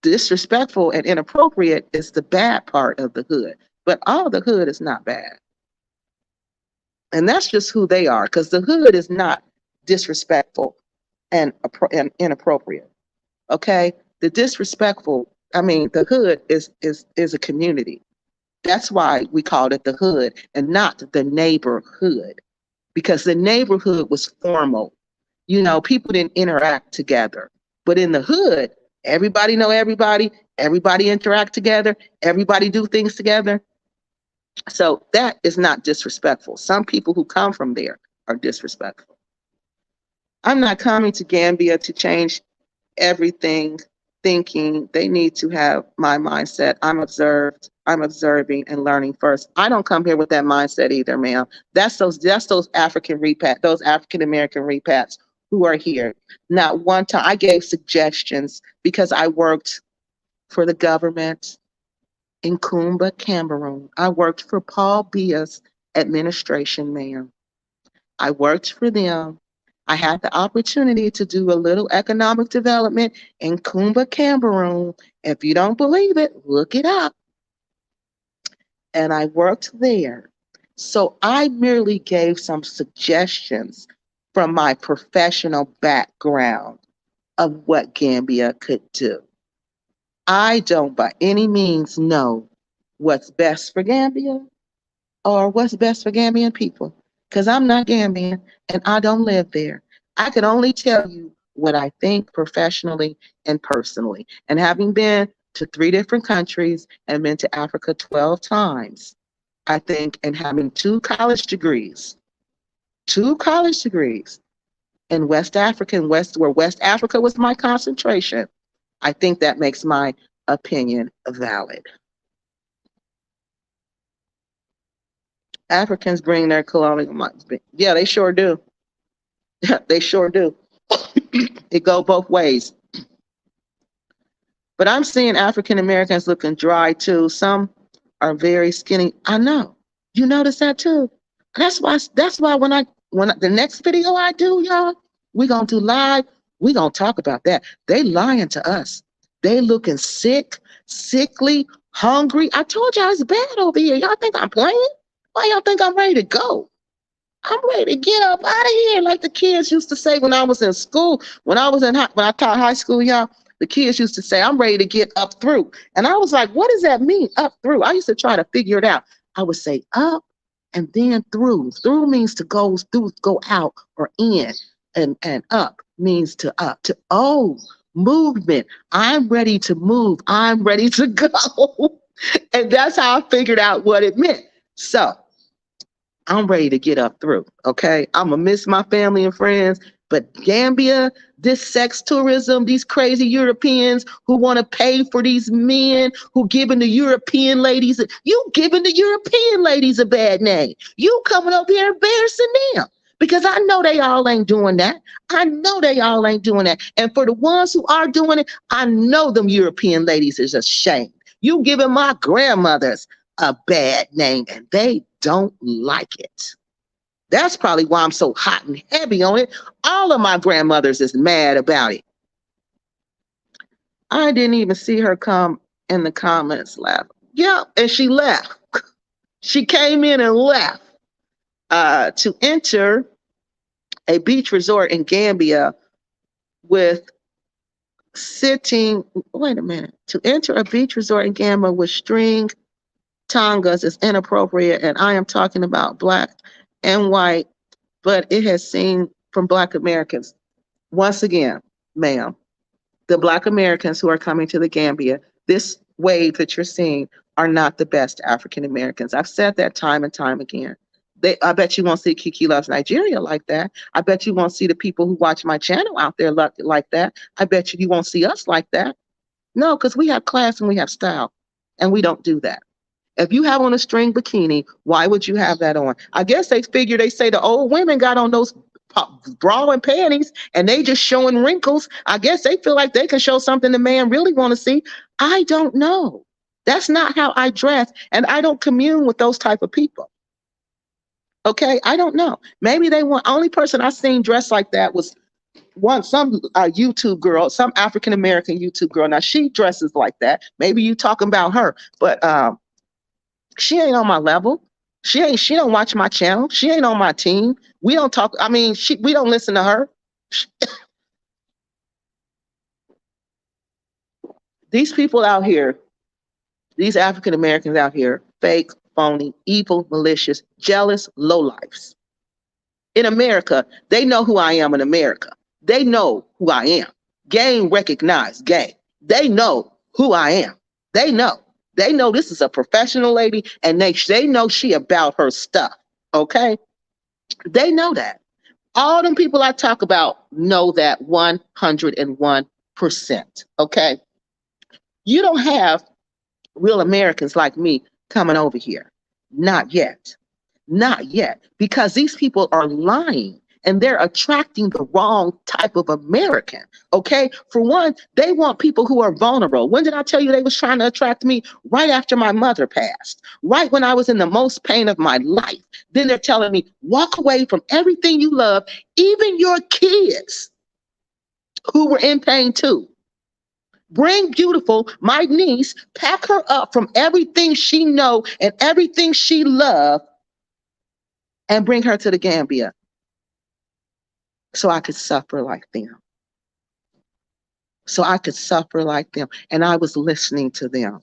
Disrespectful and inappropriate is the bad part of the hood, but all the hood is not bad. And that's just who they are, because the hood is not disrespectful and inappropriate. Okay, the disrespectful. I mean, the hood is a community. That's why we called it the hood and not the neighborhood, because the neighborhood was formal. You know, people didn't interact together. But in the hood, everybody know everybody. Everybody interact together. Everybody do things together. So that is not disrespectful. Some people who come from there are disrespectful. I'm not coming to Gambia to change everything, thinking they need to have my mindset. I'm observing and learning first. I don't come here with that mindset either, ma'am. That's those African repats, those African American repats who are here. Not one time I gave suggestions because I worked for the government in Kumba, Cameroon. I worked for Paul Bia's administration, ma'am. I worked for them. I had the opportunity to do a little economic development in Kumba, Cameroon. If you don't believe it, look it up. And I worked there. So I merely gave some suggestions from my professional background of what Gambia could do. I don't by any means know what's best for Gambia or what's best for Gambian people, because I'm not Gambian and I don't live there. I can only tell you what I think professionally and personally. And having been to 3 different countries and been to Africa 12 times, I think, and having two college degrees in West Africa, where West Africa was my concentration, I think that makes my opinion valid. Africans bring their colonial minds. Yeah, they sure do. They sure do. It go both ways. But I'm seeing African Americans looking dry too. Some are very skinny. I know. You notice that too. That's why when the next video I do, y'all, we gonna do live, we gonna talk about that. They lying to us. They looking sick, sickly, hungry. I told y'all it's bad over here. Y'all think I'm playing? Why y'all think I'm ready to go? I'm ready to get up out of here, like the kids used to say when I was in school. When I taught high school, y'all, the kids used to say, "I'm ready to get up through." And I was like, "What does that mean, up through?" I used to try to figure it out. I would say up and then through. Through means to go through, go out or in, and up means to up to movement. I'm ready to move. I'm ready to go, and that's how I figured out what it meant. So I'm ready to get up through, okay? I'm gonna miss my family and friends, but Gambia, this sex tourism, these crazy Europeans who wanna pay for these men who giving the European ladies, you giving the European ladies a bad name. You coming up here embarrassing them. Because I know they all ain't doing that. I know they all ain't doing that. And for the ones who are doing it, I know them European ladies is ashamed. You giving my grandmothers a bad name and they don't like it. That's probably why I'm so hot and heavy on it. All of my grandmothers is mad about it. I didn't even see her come in the comments laugh. Yeah, and she left. She came in and left. To enter a beach resort in Gambia with wait a minute. To enter a beach resort in Gambia with string tongas is inappropriate, and I am talking about black and white, but it has seen from Black Americans. Once again, ma'am, the Black Americans who are coming to the Gambia, this wave that you're seeing are not the best African Americans. I've said that time and time again. I bet you won't see Kiki Loves Nigeria like that. I bet you won't see the people who watch my channel out there like that. I bet you won't see us like that. No, because we have class and we have style, and we don't do that. If you have on a string bikini, why would you have that on? I guess they figure they say the old women got on those bra and panties and they just showing wrinkles. I guess they feel like they can show something the man really want to see. I don't know. That's not how I dress, and I don't commune with those type of people. Okay, I don't know. Maybe they want. Only person I seen dressed like that was some YouTube girl, some African American YouTube girl. Now she dresses like that. Maybe you talking about her, but she ain't on my level. She don't watch my channel. She ain't on my team. We don't talk. I mean, we don't listen to her. These people out here, these African Americans out here, fake, phony, evil, malicious, jealous, lowlifes. In America, they know who I am in America. They know who I am. Game recognized game. They know who I am. They know. They know this is a professional lady, and they know she about her stuff. Okay? They know that. All them people I talk about know that 101%. Okay? You don't have real Americans like me coming over here. Not yet. Not yet. Because these people are lying and they're attracting the wrong type of American. Okay. For one, they want people who are vulnerable. When did I tell you they was trying to attract me? Right after my mother passed, right when I was in the most pain of my life. Then they're telling me, walk away from everything you love, even your kids who were in pain too. Bring beautiful, my niece, pack her up from everything she know and everything she love and bring her to the Gambia so I could suffer like them. So I could suffer like them. And I was listening to them.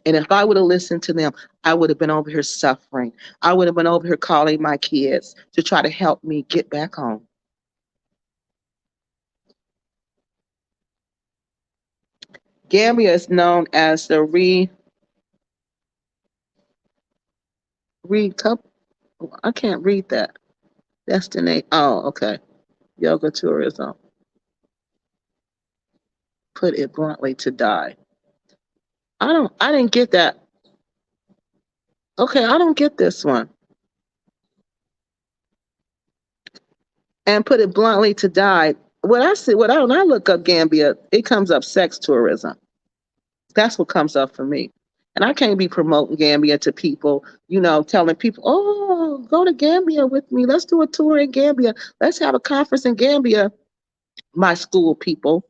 And if I would have listened to them, I would have been over here suffering. I would have been over here calling my kids to try to help me get back home. Gambia is known as the I can't read that. Destination. Oh, okay. Yoga tourism. Put it bluntly, to die. I didn't get that. Okay, I don't get this one. And put it bluntly, to die. When I look up Gambia, it comes up sex tourism. That's what comes up for me. And I can't be promoting Gambia to people, telling people, oh, go to Gambia with me. Let's do a tour in Gambia. Let's have a conference in Gambia, my school people.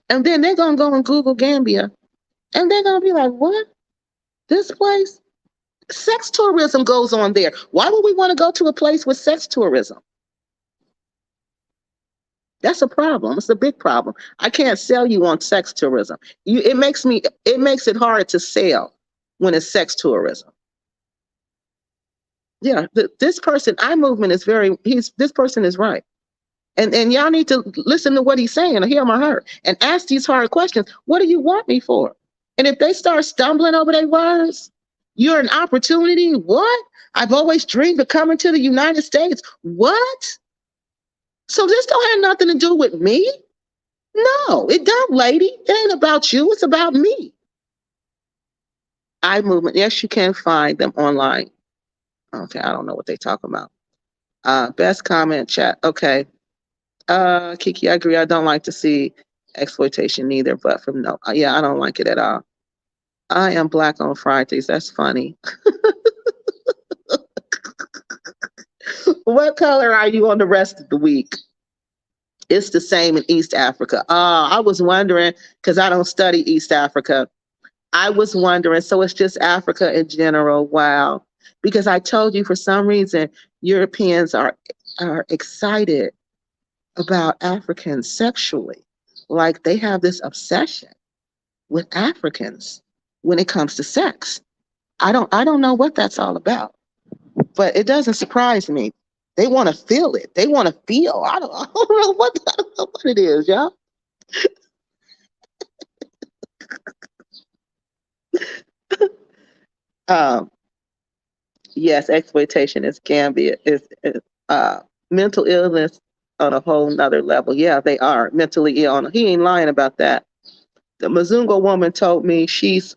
And then they're going to go and Google Gambia. And they're going to be like, what? This place? Sex tourism goes on there. Why would we want to go to a place with sex tourism? That's a problem. It's a big problem. I can't sell you on sex tourism. It makes it hard to sell when it's sex tourism. Yeah, this person, movement is this person is right. And y'all need to listen to what he's saying, or him or her, and ask these hard questions. What do you want me for? And if they start stumbling over their words, you're an opportunity. What? I've always dreamed of coming to the United States. What? So this don't have nothing to do with me? No, it don't, lady. It ain't about you. It's about me. Movement. Yes, you can find them online. Okay, I don't know what they talk about. Best comment chat. Okay. Kiki, I agree. I don't like to see exploitation neither, but from no. Yeah, I don't like it at all. I am black on Fridays. That's funny. What color are you on the rest of the week? It's the same in East Africa. I was wondering, because I don't study East Africa. I was wondering, so it's just Africa in general. Wow. Because I told you, for some reason, Europeans are excited about Africans sexually. Like they have this obsession with Africans when it comes to sex. I don't know what that's all about, but it doesn't surprise me. They want to feel it. They want to feel. I don't know what it is, y'all. Yes, exploitation is Gambia. Is mental illness. on a whole nother level. Yeah, they are mentally ill. He ain't lying about that. The Mzungu woman told me she's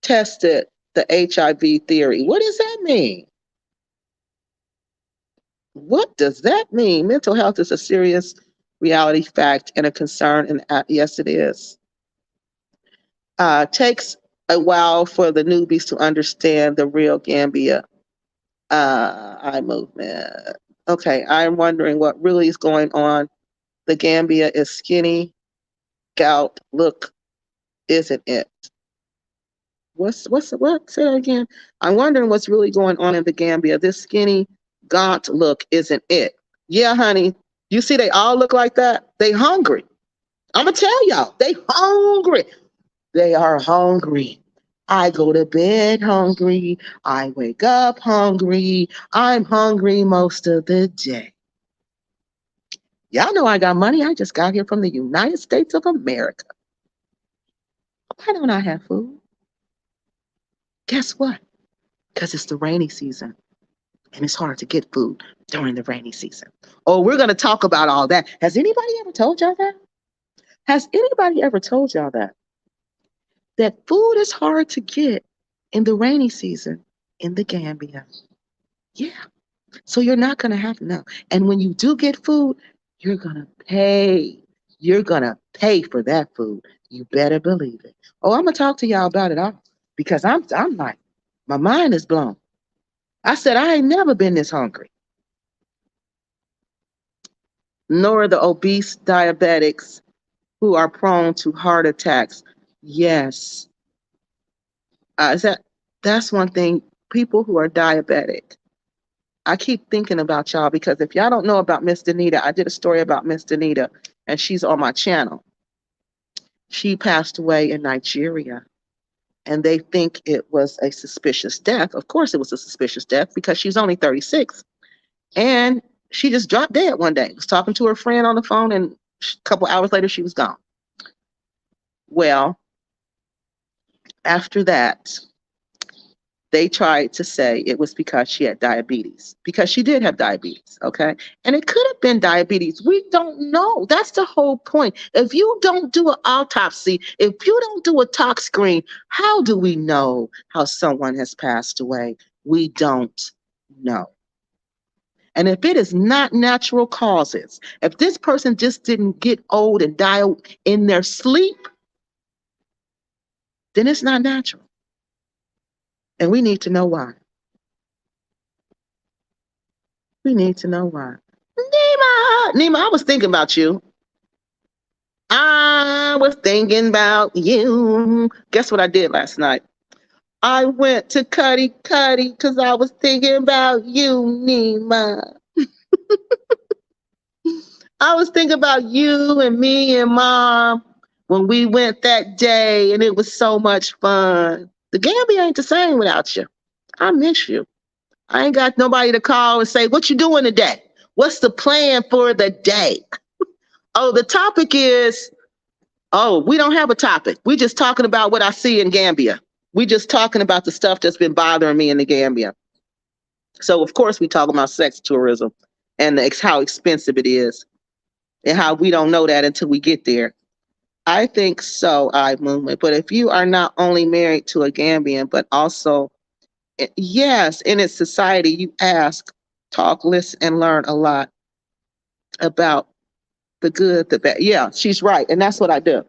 tested the HIV theory. What does that mean? What does that mean? Mental health is a serious reality fact and a concern, and yes, it is. Takes a while for the newbies to understand the real Gambia eye movement. Okay, I'm wondering what really is going on. The Gambia is skinny, gout look, isn't it? What? Say that again. I'm wondering what's really going on in the Gambia. This skinny, gaunt look isn't it? Yeah, honey. You see, they all look like that. They hungry. I'm gonna tell y'all, they hungry. They are hungry. I go to bed hungry. I wake up hungry. I'm hungry most of the day. Y'all know I got money. I just got here from the United States of America. Why don't I have food? Guess what? Because it's the rainy season and it's hard to get food during the rainy season. Oh, we're going to talk about all that. Has anybody ever told y'all that? Has anybody ever told y'all that? That food is hard to get in the rainy season in the Gambia. Yeah. So you're not going to have enough. And when you do get food, you're going to pay. You're going to pay for that food. You better believe it. Oh, I'm going to talk to y'all about it all because I'm like, my mind is blown. I said, I ain't never been this hungry. Nor the obese diabetics who are prone to heart attacks. Yes. That's one thing. People who are diabetic. I keep thinking about y'all because if y'all don't know about Miss Danita, I did a story about Miss Danita and she's on my channel. She passed away in Nigeria and they think it was a suspicious death. Of course it was a suspicious death because she's only 36 and she just dropped dead one day. Was talking to her friend on the phone and a couple hours later she was gone. Well, after that, they tried to say it was because she had diabetes, because she did have diabetes, okay? And it could have been diabetes. We don't know. That's the whole point. If you don't do an autopsy, if you don't do a tox screen, how do we know how someone has passed away? We don't know. And if it is not natural causes, if this person just didn't get old and die in their sleep, then it's not natural. And we need to know why. We need to know why. Nima, I was thinking about you. I was thinking about you. Guess what I did last night? I went to Cuddy because I was thinking about you, Nima. I was thinking about you and me and Mom when we went that day, and it was so much fun. The Gambia ain't the same without you. I miss you. I ain't got nobody to call and say, what you doing today? What's the plan for the day? Oh, the topic is, we don't have a topic. We just talking about what I see in Gambia. We just talking about the stuff that's been bothering me in the Gambia. So of course we talk about sex tourism and how expensive it is and how we don't know that until we get there. I think so, I movement. But if you are not only married to a Gambian, but also, yes, in its society, you ask, talk, listen, and learn a lot about the good, the bad. Yeah, she's right. And that's what I do.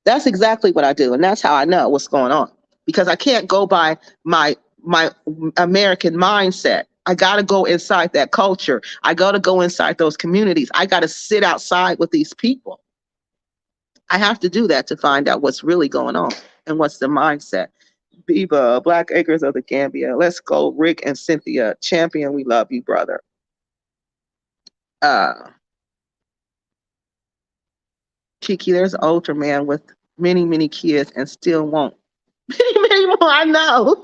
That's exactly what I do. And that's how I know what's going on. Because I can't go by my American mindset. I got to go inside that culture. I got to go inside those communities. I got to sit outside with these people. I have to do that to find out what's really going on and what's the mindset. Biba, Black Acres of the Gambia. Let's go, Rick and Cynthia. Champion, we love you, brother. Kiki, there's an older man with many, many kids and still won't. Many more, I know.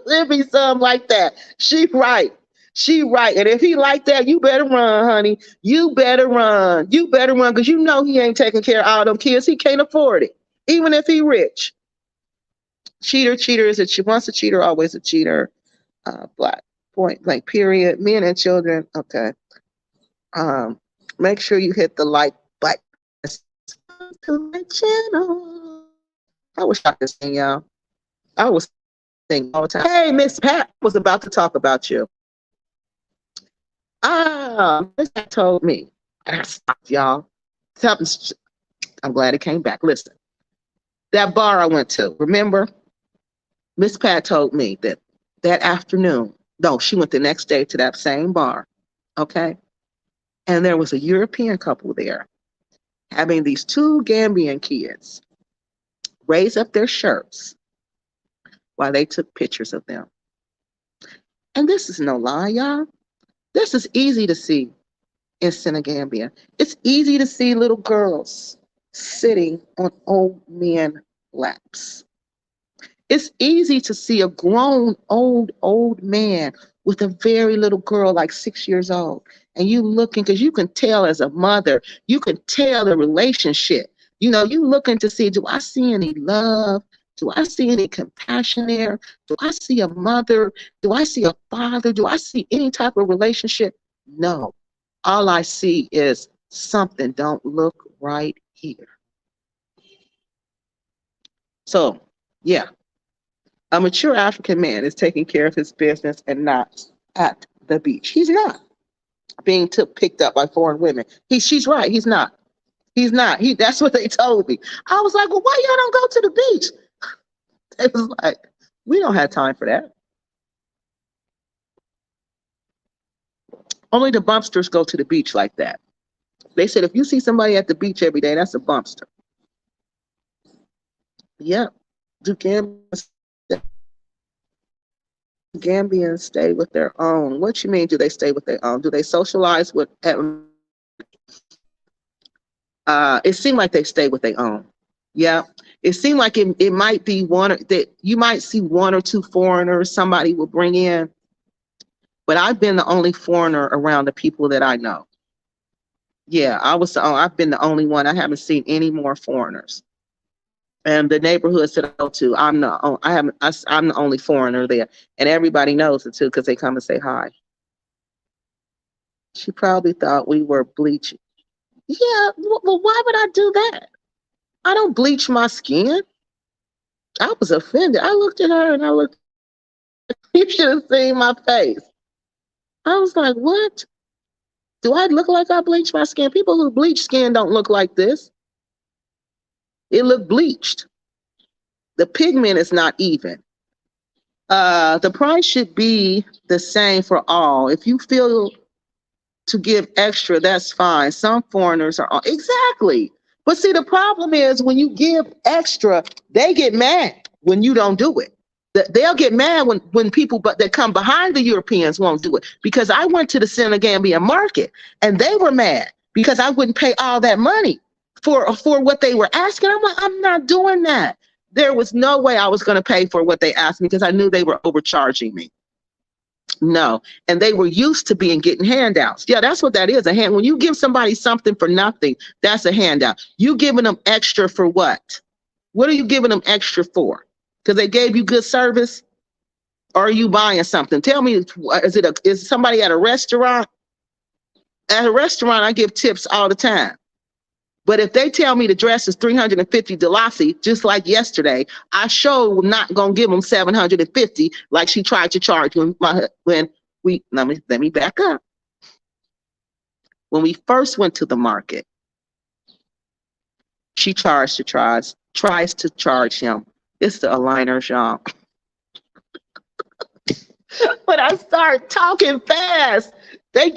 There'll be some like that. She right. She right. And if he like that, you better run, honey. You better run. You better run because you know he ain't taking care of all them kids. He can't afford it, even if he rich. Cheater is once a cheater, always a cheater. Black point blank period. Men and children. Okay. Make sure you hit the like button to my channel. I wish I could sing, y'all. I was singing all the time. Hey, Miss Pat was about to talk about you. Miss Pat told me, and I stopped, y'all. I'm glad it came back. Listen, that bar I went to, remember? Miss Pat told me that that afternoon, no, she went the next day to that same bar, okay? And there was a European couple there having these two Gambian kids raise up their shirts while they took pictures of them. And this is no lie, y'all. This is easy to see in Senegambia. It's easy to see little girls sitting on old men laps. It's easy to see a grown old man with a very little girl, like 6 years old. And you looking, because you can tell as a mother, you can tell the relationship. You know, you looking to see, do I see any love? Do I see any compassion there? Do I see a mother? Do I see a father? Do I see any type of relationship? No. All I see is something don't look right here. So, yeah. A mature African man is taking care of his business and not at the beach. He's not being picked up by foreign women. She's right. He's not. He's not. That's what they told me. I was like, well, why y'all don't go to the beach? It was like, we don't have time for that. Only the bumpsters go to the beach like that. They said if you see somebody at the beach every day, that's a bumpster. Yep. Gambians stay with their own. What you mean, do they stay with their own? Do they socialize with? It seemed like they stay with their own. Yeah. It seemed like it might be that you might see one or two foreigners somebody will bring in. But I've been the only foreigner around the people that I know. Yeah, I've been the only one. I haven't seen any more foreigners. And the neighborhoods that I go to, I'm the only foreigner there, and everybody knows it too because they come and say hi. She probably thought we were bleaching. Yeah, well, why would I do that? I don't bleach my skin. I was offended. I looked at her and I looked. You should have seen my face. I was like, what? Do I look like I bleach my skin? People who bleach skin don't look like this. It looked bleached. The pigment is not even. The price should be the same for all. If you feel to give extra, that's fine. Some foreigners are exactly. But see, the problem is when you give extra, they get mad when you don't do it. They'll get mad when people that come behind the Europeans won't do it. Because I went to the Senegambia market and they were mad because I wouldn't pay all that money for what they were asking. I'm like, I'm not doing that. There was no way I was going to pay for what they asked me because I knew they were overcharging me. No. And they were used to getting handouts. Yeah, that's what that is. When you give somebody something for nothing, that's a handout. You giving them extra for what? What are you giving them extra for? Because they gave you good service? Or are you buying something? Tell me, is somebody at a restaurant? At a restaurant, I give tips all the time. But if they tell me the dress is $350, just like yesterday, I sure not gonna give them $750 like she tried to charge let me back up. When we first went to the market, she tries to charge him. It's the aligners, y'all. When I start talking fast, they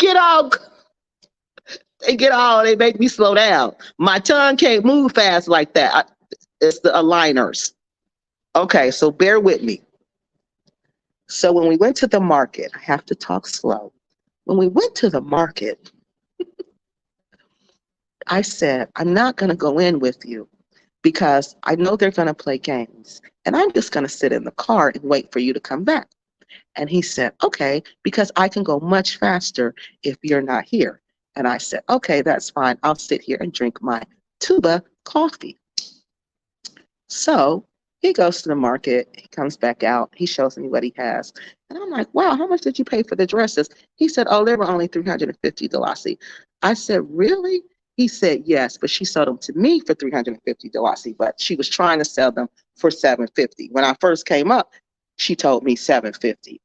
make me slow down. My tongue can't move fast like that. It's the aligners. Okay, so bear with me. So when we went to the market, I have to talk slow. When we went to the market, I said, I'm not going to go in with you because I know they're going to play games. And I'm just going to sit in the car and wait for you to come back. And he said, okay, because I can go much faster if you're not here. And I said, okay, that's fine. I'll sit here and drink my tuba coffee. So He goes to the market. He comes back out. He shows me what he has. And I'm like, wow, how much did you pay for the dresses? He said, oh, they were only $350. I said, really? He said, yes, but she sold them to me for $350, but she was trying to sell them for $750. When I first came up, she told me $750.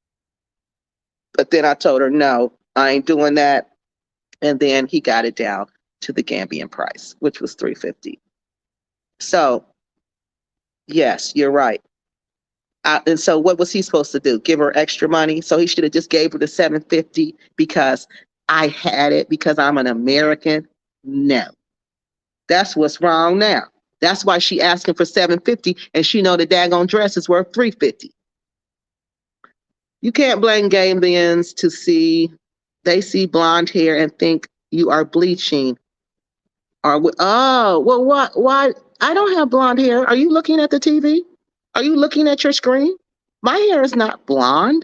But then I told her, no, I ain't doing that. And then he got it down to the Gambian price, which was $350. So, yes, you're right. And so what was he supposed to do? Give her extra money? So he should have just gave her the $750 because I had it because I'm an American? No. That's what's wrong now. That's why she asking for $750 and she know the daggone dress is worth $350. You can't blame Gambians to see they see blonde hair and think you are bleaching. Or oh, well, what? Why? I don't have blonde hair. Are you looking at the TV? Are you looking at your screen? My hair is not blonde.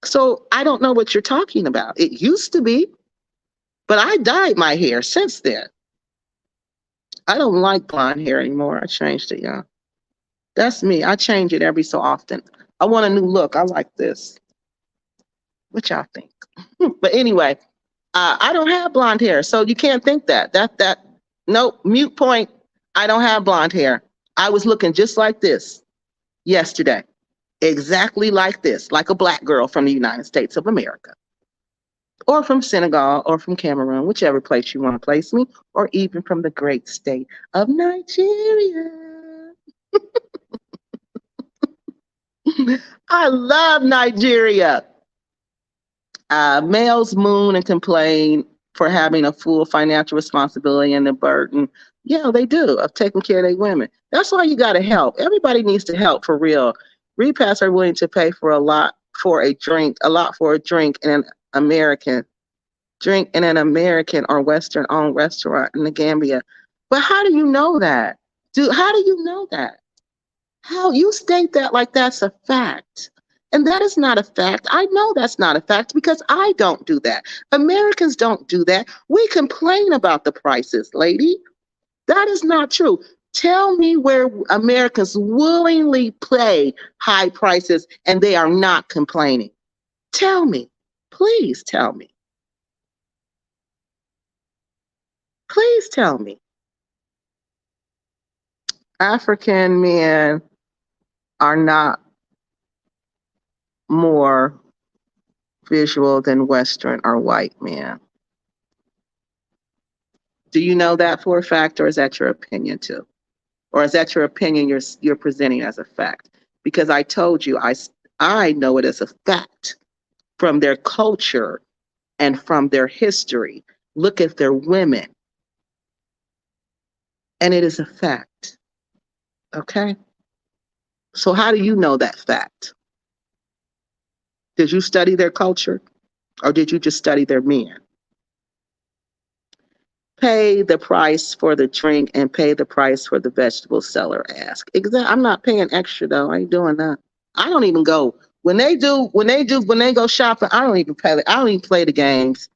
So I don't know what you're talking about. It used to be, but I dyed my hair since then. I don't like blonde hair anymore. I changed it, y'all. That's me. I change it every so often. I want a new look. I like this. What y'all think? But anyway, I don't have blonde hair, so you can't think that. Nope, mute point. I don't have blonde hair. I was looking just like this yesterday. Exactly like this, like a black girl from the United States of America. Or from Senegal, or from Cameroon, whichever place you want to place me, or even from the great state of Nigeria. I love Nigeria. Males moon and complain for having a full financial responsibility and the burden. Yeah, they do, of taking care of their women. That's why you got to help. Everybody needs to help for real. Repasts are willing to pay for a lot for a drink in an American or Western owned restaurant in the Gambia. But how do you know that? How do you know that? How you state that like that's a fact? And that is not a fact. I know that's not a fact because I don't do that. Americans don't do that. We complain about the prices, lady. That is not true. Tell me where Americans willingly pay high prices and they are not complaining. Tell me. Please tell me. Please tell me. African men are not more visual than Western or white men. Do you know that for a fact, or is that your opinion too? Or is that your opinion you're presenting as a fact? Because I told you I know it as a fact from their culture and from their history. Look at their women. And it is a fact. Okay? So how do you know that fact? Did you study their culture? Or did you just study their men? Pay the price for the drink and pay the price for the vegetable, seller asked. I'm not paying extra though. I ain't doing that. I don't even go. When they go shopping, I don't even play the games.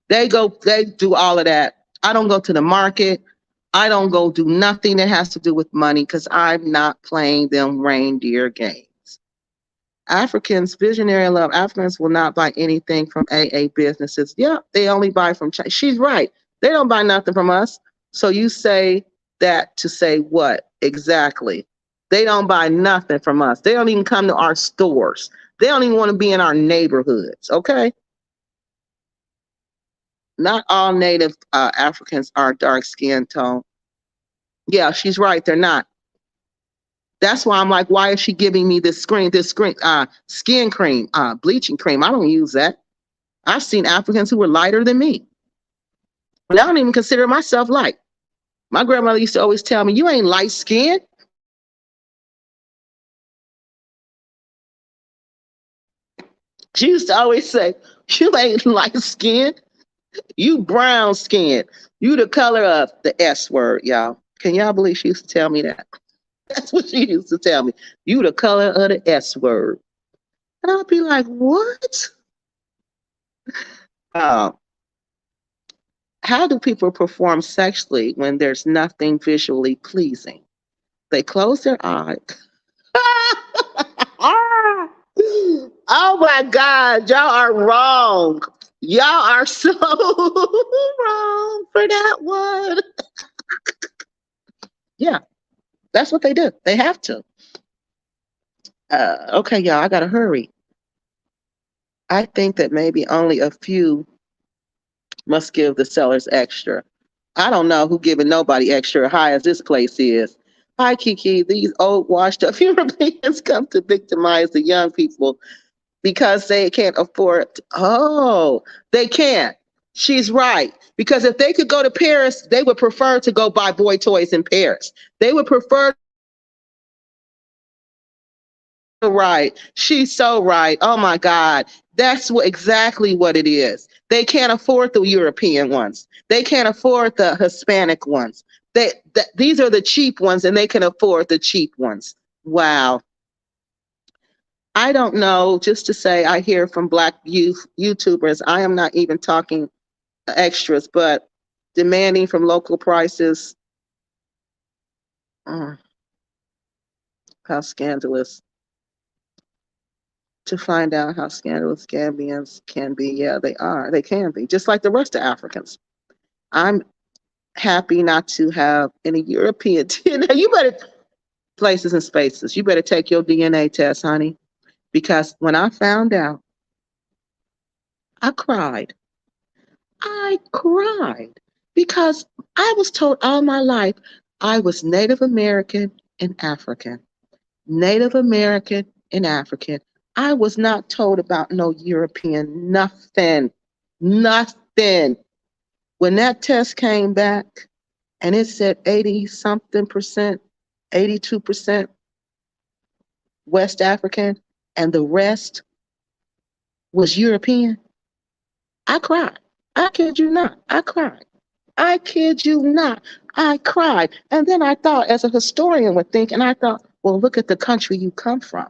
They do all of that. I don't go to the market. I don't go do nothing that has to do with money because I'm not playing them reindeer games. Visionary love Africans will not buy anything from AA businesses. Yeah, they only buy from China. She's right. They don't buy nothing from us. So you say that to say what exactly? They don't buy nothing from us. They don't even come to our stores. They don't even want to be in our neighborhoods. Okay. Not all native Africans are dark skin tone. Yeah, she's right. They're not. That's why I'm like, why is she giving me this skin cream, bleaching cream? I don't use that. I've seen Africans who were lighter than me. But I don't even consider myself light. My grandmother used to always tell me, you ain't light skinned. She used to always say, you ain't light skinned. You brown skinned. You the color of the S word, y'all. Can y'all believe she used to tell me that? That's what she used to tell me. You the color of the S word. And I'd be like, what? How do people perform sexually when there's nothing visually pleasing? They close their eyes. Oh my God, y'all are wrong. Y'all are so wrong for that one. Yeah, that's what they do. They have to. Okay, y'all, I gotta hurry. I think that maybe only a few must give the sellers extra. I don't know who giving nobody extra high as this place is. Hi, Kiki. These old washed up Europeans come to victimize the young people because they can't afford. Oh, they can't. She's right. Because if they could go to Paris, they would prefer to go buy boy toys in Paris. They would prefer. Right. She's so right. Oh my God. That's exactly what it is. They can't afford the European ones. They can't afford the Hispanic ones. These are the cheap ones and they can afford the cheap ones. Wow. I don't know. Just to say, I hear from Black youth YouTubers, I am not even talking extras, but demanding from local prices. Oh, how scandalous. To find out how scandalous Gambians can be. Yeah, they are. They can be, just like the rest of Africans. I'm happy not to have any European DNA. You better, places and spaces, you better take your DNA test, honey. Because when I found out, I cried. I cried because I was told all my life I was Native American and African. Native American and African. I was not told about no European, nothing, nothing. When that test came back and it said 80 something percent, 82% West African, and the rest was European, I cried. I kid you not. I cried. I kid you not. I cried. And then I thought, as a historian would think, and I thought, well, look at the country you come from.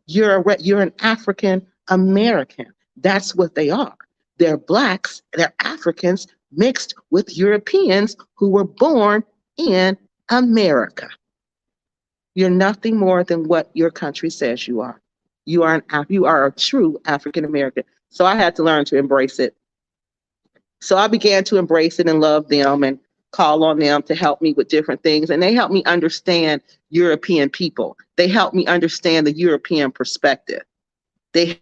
You're an African American. That's what they are. They're blacks, they're Africans mixed with Europeans who were born in America. You're nothing more than what your country says you are. You are a true African American. So I had to learn to embrace it. So I began to embrace it and love them and call on them to help me with different things. And they helped me understand European people. They helped me understand the European perspective. They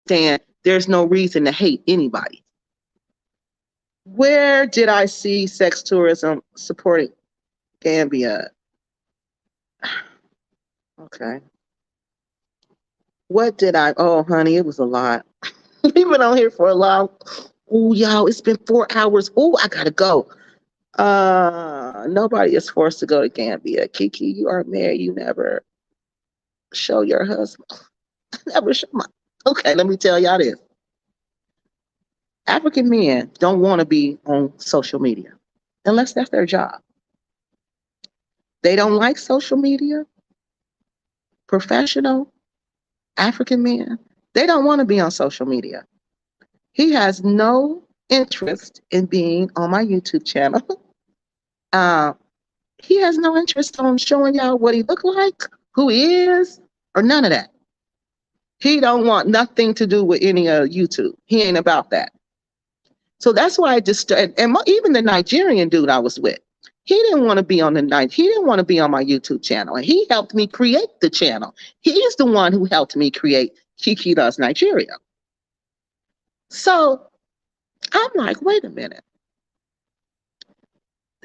understand there's no reason to hate anybody. Where did I see sex tourism supporting Gambia? Okay. What did I? Oh, honey, it was a lot. We've been on here for a long. Oh, y'all, it's been 4 hours. Oh, I gotta go. Nobody is forced to go to Gambia. Kiki, you are married. You never show your husband. Never show my. Okay, let me tell y'all this. African men don't want to be on social media unless that's their job. They don't like social media. Professional African men, they don't want to be on social media. He has no interest in being on my YouTube channel. Uh, he has no interest on showing y'all what he look like, who he is, or none of that. He don't want nothing to do with any of YouTube. He ain't about that. So that's why I just even the Nigerian dude I was with, he didn't want to be on the night. He didn't want to be on my YouTube channel, and he helped me create the channel. He's the one who helped me create Kiki Does Nigeria. So I'm like, wait a minute.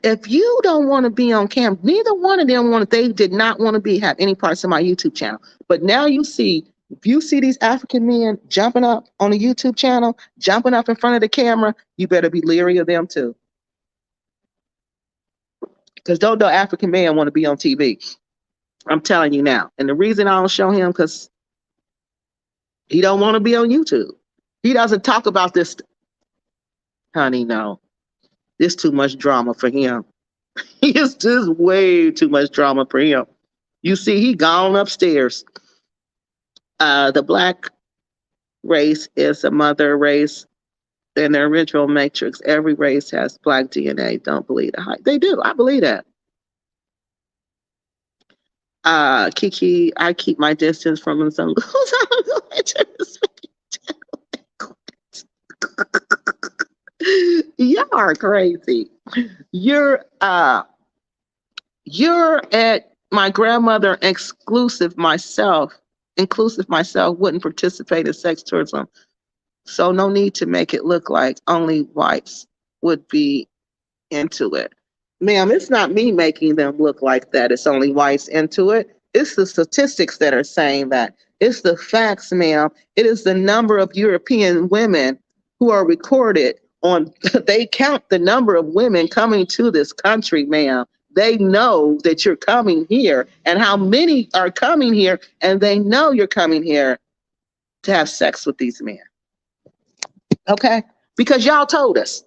If you don't want to be on camera, neither one of them wanted. They did not want to have any parts of my YouTube channel. But now you see, if you see these African men jumping up on a YouTube channel, jumping up in front of the camera, you better be leery of them too. Because don't no African man want to be on TV. I'm telling you now. And the reason I don't show him, because he don't want to be on YouTube. He doesn't talk about this. Honey, no. There's too much drama for him. It's just way too much drama for him. You see, he gone upstairs. The black race is a mother race. In the original matrix, every race has black DNA. Don't believe the hype. They do. I believe that. Kiki, I keep my distance from him. Some goes y'all are crazy. You're you're at my grandmother inclusive myself wouldn't participate in sex tourism. So no need to make it look like only whites would be into it. Ma'am, it's not me making them look like that. It's only whites into it. It's the statistics that are saying that. It's the facts, ma'am. It is the number of European women who are recorded on, they count the number of women coming to this country, ma'am. They know that you're coming here and how many are coming here, and they know you're coming here to have sex with these men. Okay? Because y'all told us.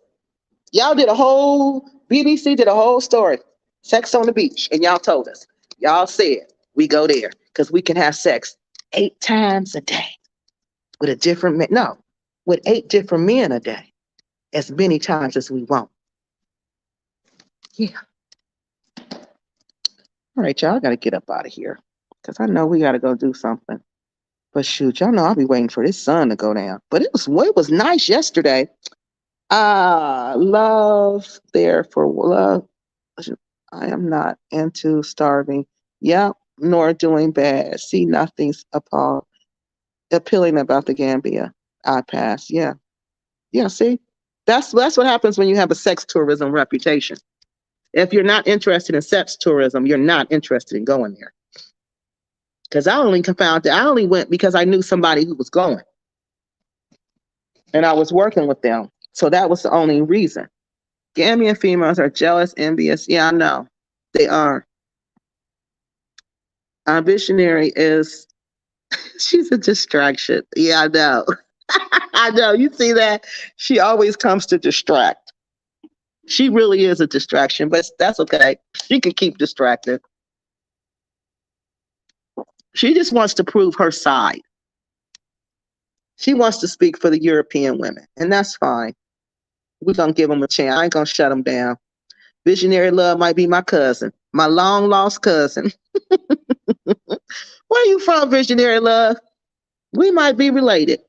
Y'all did a whole, BBC did a whole story, sex on the beach, and y'all told us. Y'all said, we go there because we can have sex 8 times a day with a different man. No, with 8 different men a day, as many times as we want. Yeah. All right, y'all, I got to get up out of here because I know we got to go do something. But shoot, y'all know I'll be waiting for this sun to go down. But it was nice yesterday. Love there for love. I am not into starving. Yeah, nor doing bad. See, nothing's appealing about the Gambia. I pass. Yeah. Yeah, see? That's what happens when you have a sex tourism reputation. If you're not interested in sex tourism, you're not interested in going there. Because I only went because I knew somebody who was going. And I was working with them. So that was the only reason. Gambian females are jealous, envious. Yeah, I know. They are. Visionary is, she's a distraction. Yeah, I know. I know. You see that? She always comes to distract. She really is a distraction, but that's okay. She can keep distracted. She just wants to prove her side. She wants to speak for the European women, and that's fine. We're going to give them a chance. I ain't going to shut them down. Visionary Love might be my cousin, my long lost cousin. Where are you from, Visionary Love? We might be related.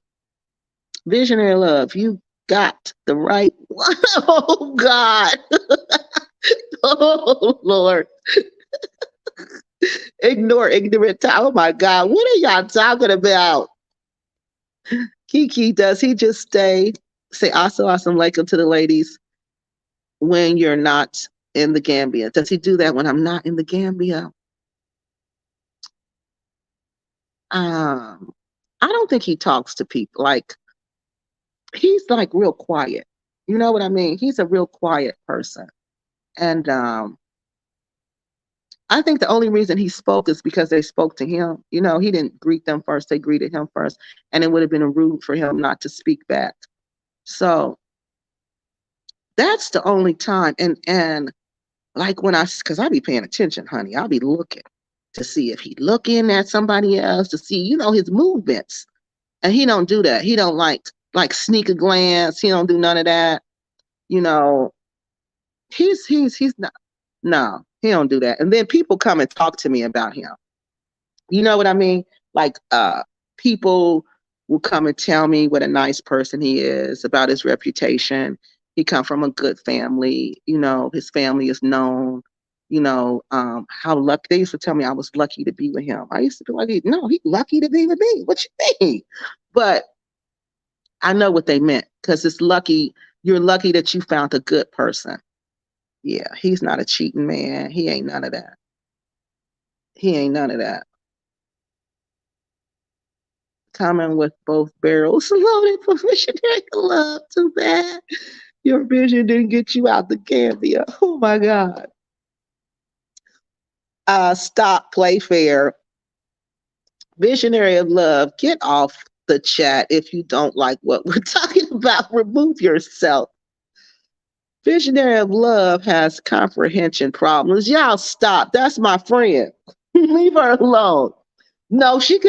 Visionary Love, you got the right one. Oh, God. Oh, Lord. Ignore ignorant time. Oh, my God. What are y'all talking about? Kiki, does he just say assalamu alaikum to the ladies when you're not in the Gambia? Does he do that when I'm not in the Gambia? I don't think he talks to people. Like, he's like real quiet. You know what I mean? He's a real quiet person. And I think the only reason he spoke is because they spoke to him. You know, he didn't greet them first. They greeted him first. And it would have been rude for him not to speak back. So that's the only time. And like because I be paying attention, honey. I'll be looking to see if he looking at somebody else, to see, you know, his movements. And he don't do that. He don't like sneak a glance. He don't do none of that. You know, he's not, no, he don't do that. And then people come and talk to me about him. You know what I mean? Like, people will come and tell me what a nice person he is, about his reputation. He come from a good family. You know, his family is known. You know, how lucky, they used to tell me I was lucky to be with him. I used to be like, no, he's lucky to be with me. What you mean? But I know what they meant, because it's lucky. You're lucky that you found a good person. Yeah, he's not a cheating man. He ain't none of that. He ain't none of that. Coming with both barrels loaded for missionary love. Too bad your vision didn't get you out the Gambia. Oh my God. Stop Playfair. Visionary of Love, get off the chat if you don't like what we're talking about. Remove yourself. Visionary of Love has comprehension problems. Y'all stop. That's my friend. Leave her alone. No, she's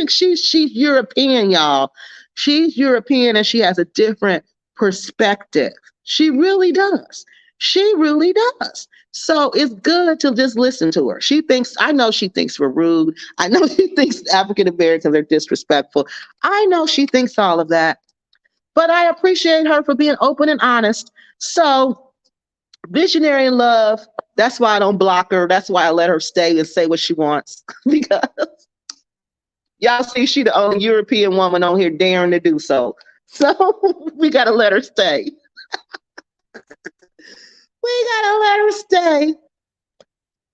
European, y'all. She's European and she has a different perspective. She really does. She really does. So it's good to just listen to her. I know she thinks we're rude. I know she thinks African Americans are disrespectful. I know she thinks all of that. But I appreciate her for being open and honest. So, visionary in love, that's why I don't block her. That's why I let her stay and say what she wants. Because y'all see, she the only European woman on here daring to do so. So, we got to let her stay. We got to let her stay.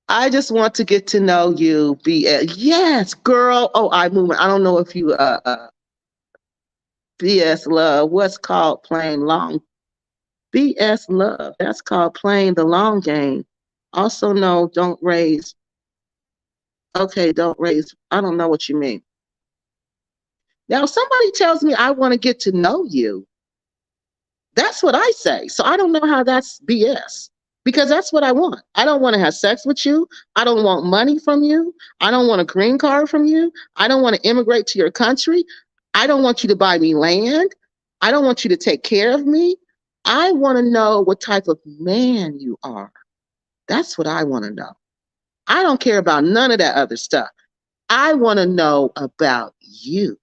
I just want to get to know you. Yes, girl. Oh, I don't know if you BS love. What's called playing long? BS love. That's called playing the long game. Also, no, don't raise. Okay, don't raise. I don't know what you mean. Now, if somebody tells me I want to get to know you, that's what I say. So I don't know how that's BS because that's what I want. I don't want to have sex with you. I don't want money from you. I don't want a green card from you. I don't want to immigrate to your country. I don't want you to buy me land. I don't want you to take care of me. I want to know what type of man you are. That's what I want to know. I don't care about none of that other stuff. I want to know about you.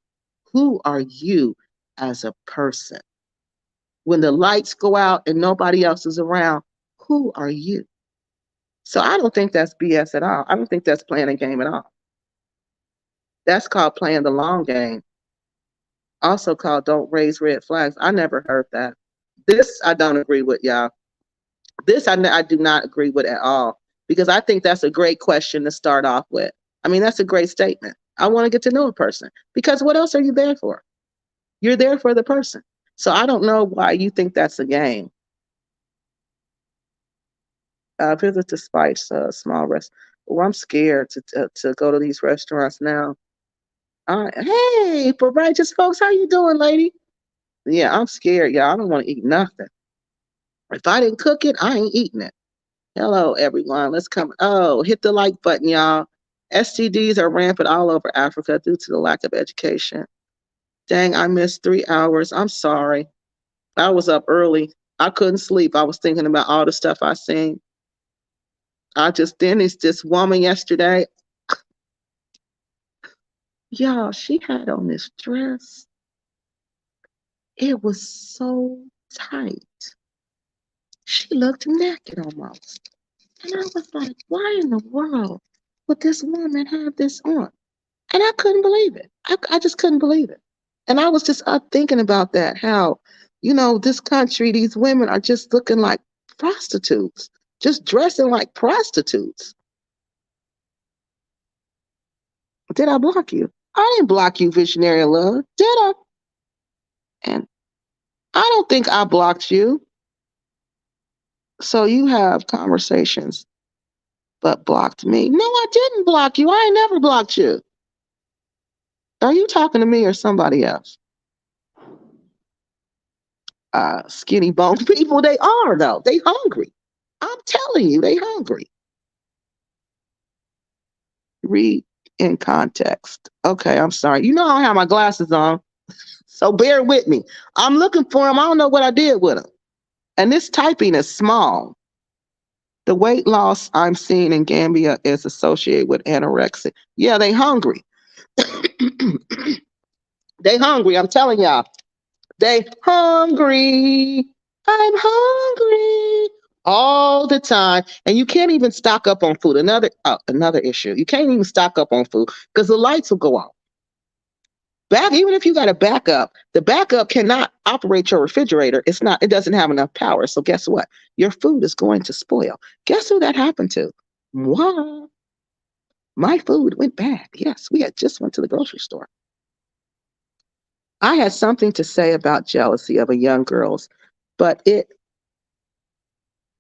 Who are you as a person? When the lights go out and nobody else is around, who are you? So I don't think that's BS at all. I don't think that's playing a game at all. That's called playing the long game. Also called don't raise red flags. I never heard that. This I don't agree with, y'all. This I do not agree with at all because I think that's a great question to start off with. I mean, that's a great statement. I want to get to know a person because what else are you there for? You're there for the person. So I don't know why you think that's a game. Visit the Spice small rest. Well, I'm scared to go to these restaurants now. Hey, for righteous folks, how you doing, lady? Yeah, I'm scared, y'all. I don't want to eat nothing. If I didn't cook it, I ain't eating it. Hello, everyone. Let's come. Oh, hit the like button, y'all. STDs are rampant all over Africa due to the lack of education. Dang, I missed 3 hours. I'm sorry. I was up early. I couldn't sleep. I was thinking about all the stuff I seen. Dennis, this woman yesterday. Y'all, she had on this dress. It was so tight. She looked naked almost. And I was like, why in the world would this woman have this on? And I couldn't believe it. I just couldn't believe it. And I was just up thinking about that, how, this country, these women are just looking like prostitutes, just dressing like prostitutes. Did I block you? I didn't block you, visionary love. Did I? And I don't think I blocked you. So you have conversations, but blocked me. No, I didn't block you. I ain't never blocked you. Are you talking to me or somebody else? Skinny bone people, they are though. They hungry. I'm telling you, they hungry. Read in context. Okay, I'm sorry. I don't have my glasses on, so bear with me. I'm looking for them. I don't know what I did with them. And this typing is small. The weight loss I'm seeing in Gambia is associated with anorexia. Yeah, they hungry. They hungry. I'm telling y'all. They hungry. I'm hungry all the time. And you can't even stock up on food. Another issue. You can't even stock up on food because the lights will go off. Even if you got a backup, the backup cannot operate your refrigerator. It doesn't have enough power. So guess what? Your food is going to spoil. Guess who that happened to? Moi. My food went bad. Yes, we had just went to the grocery store. I had something to say about jealousy of a young girl's, but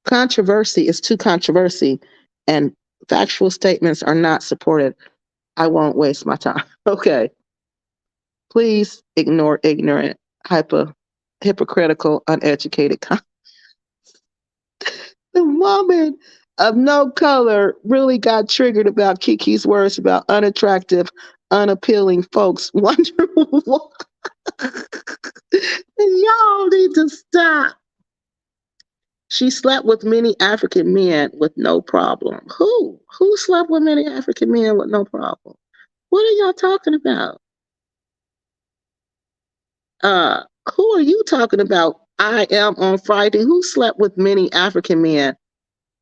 controversy is too controversy and factual statements are not supported. I won't waste my time. Okay. Please ignore ignorant, hypocritical, uneducated comments. The woman of no color really got triggered about Kiki's words about unattractive, unappealing folks. Wonder what? Y'all need to stop. She slept with many African men with no problem. Who? Who slept with many African men with no problem? What are y'all talking about? Uh, who are you talking about? I am on Friday. Who slept with many African men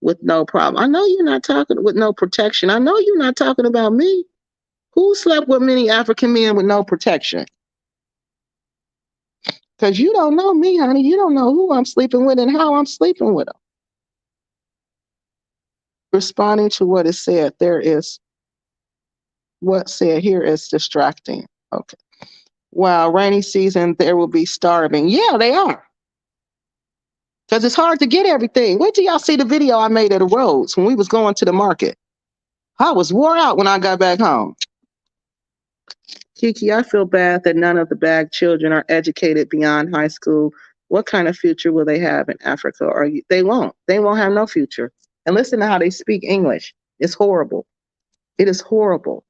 with no problem? I know you're not talking with no protection. I know you're not talking about me. Who slept with many African men with no protection? Because you don't know me, honey. You don't know who I'm sleeping with and how I'm sleeping with them. Responding to what is said, there is what said here is distracting. Okay. Wow, rainy season, there will be starving. Yeah, they are. Because it's hard to get everything. Wait till y'all see the video I made of the roads when we was going to the market. I was wore out when I got back home. Kiki, I feel bad that none of the bag children are educated beyond high school. What kind of future will they have in Africa? Or they won't. They won't have no future. And listen to how they speak English. It's horrible. It is horrible.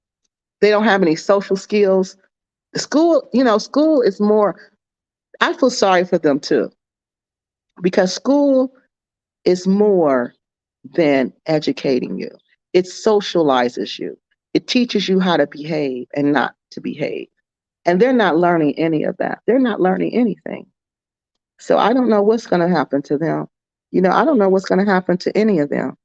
They don't have any social skills. School, school is more, I feel sorry for them too, because school is more than educating you. It socializes you. It teaches you how to behave and not to behave. And they're not learning any of that. They're not learning anything. So I don't know what's going to happen to them. I don't know what's going to happen to any of them.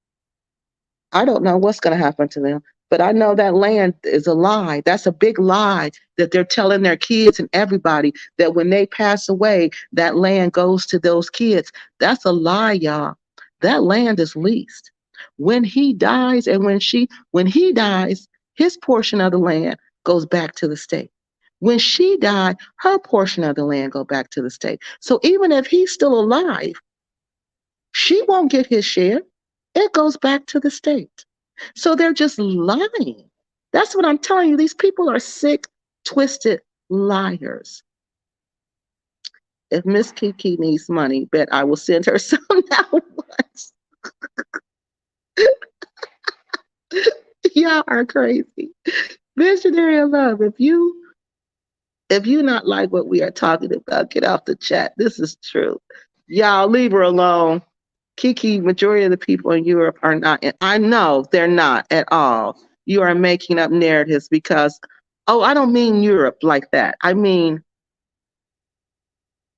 I don't know what's going to happen to them, but I know that land is a lie. That's a big lie that they're telling their kids and everybody that when they pass away, that land goes to those kids. That's a lie, y'all. That land is leased. When he dies and when he dies, his portion of the land goes back to the state. When she died, her portion of the land go back to the state. So even if he's still alive, she won't get his share. It goes back to the state. So they're just lying. That's what I'm telling you. These people are sick, twisted liars. If Miss Kiki needs money, bet I will send her some now once. Y'all are crazy. Visionary of love. If you not like what we are talking about, get off the chat. This is true. Y'all leave her alone. Kiki, majority of the people in Europe are not. I know they're not at all. You are making up narratives because, I don't mean Europe like that. I mean,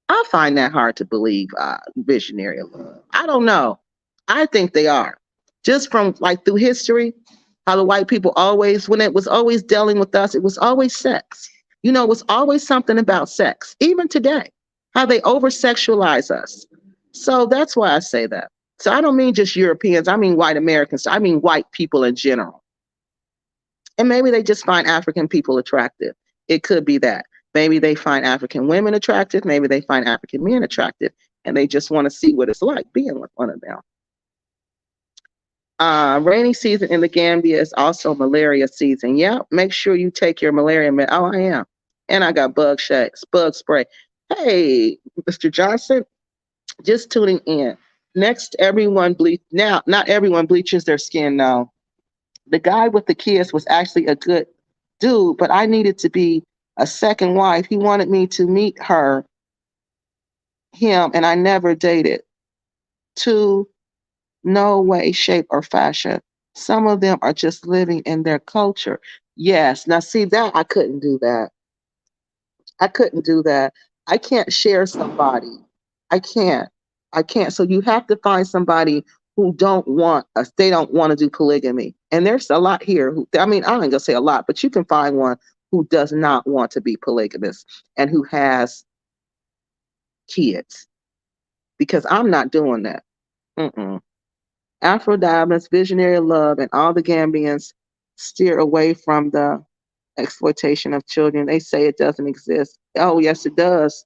I find that hard to believe, visionary of love. I don't know. I think they are. Just from like through history, how the white people always, when it was always dealing with us, it was always sex. It was always something about sex. Even today, how they over sexualize us. So that's why I say that. So I don't mean just Europeans. I mean white Americans. I mean white people in general. And maybe they just find African people attractive. It could be that. Maybe they find African women attractive. Maybe they find African men attractive. And they just want to see what it's like being with one of them. Rainy season in the Gambia is also malaria season. Yeah, make sure you take your malaria med. Oh, I am. And I got bug spray. Hey, Mr. Johnson, just tuning in. Next, everyone bleach. Now, not everyone bleaches their skin now. The guy with the kids was actually a good dude, but I needed to be a second wife. He wanted me to meet him, and I never dated. To no way, shape, or fashion. Some of them are just living in their culture. Yes. Now, see that I couldn't do that. I couldn't do that. I can't share somebody. I can't. I can't. So you have to find somebody who don't want us. They don't want to do polygamy. And there's a lot here who, I mean, I'm not gonna say a lot, but you can find one who does not want to be polygamous and who has kids. Because I'm not doing that. Mm-mm. Afro Diamonds, Visionary Love, and all the Gambians steer away from the exploitation of children. They say it doesn't exist. Oh, yes, it does.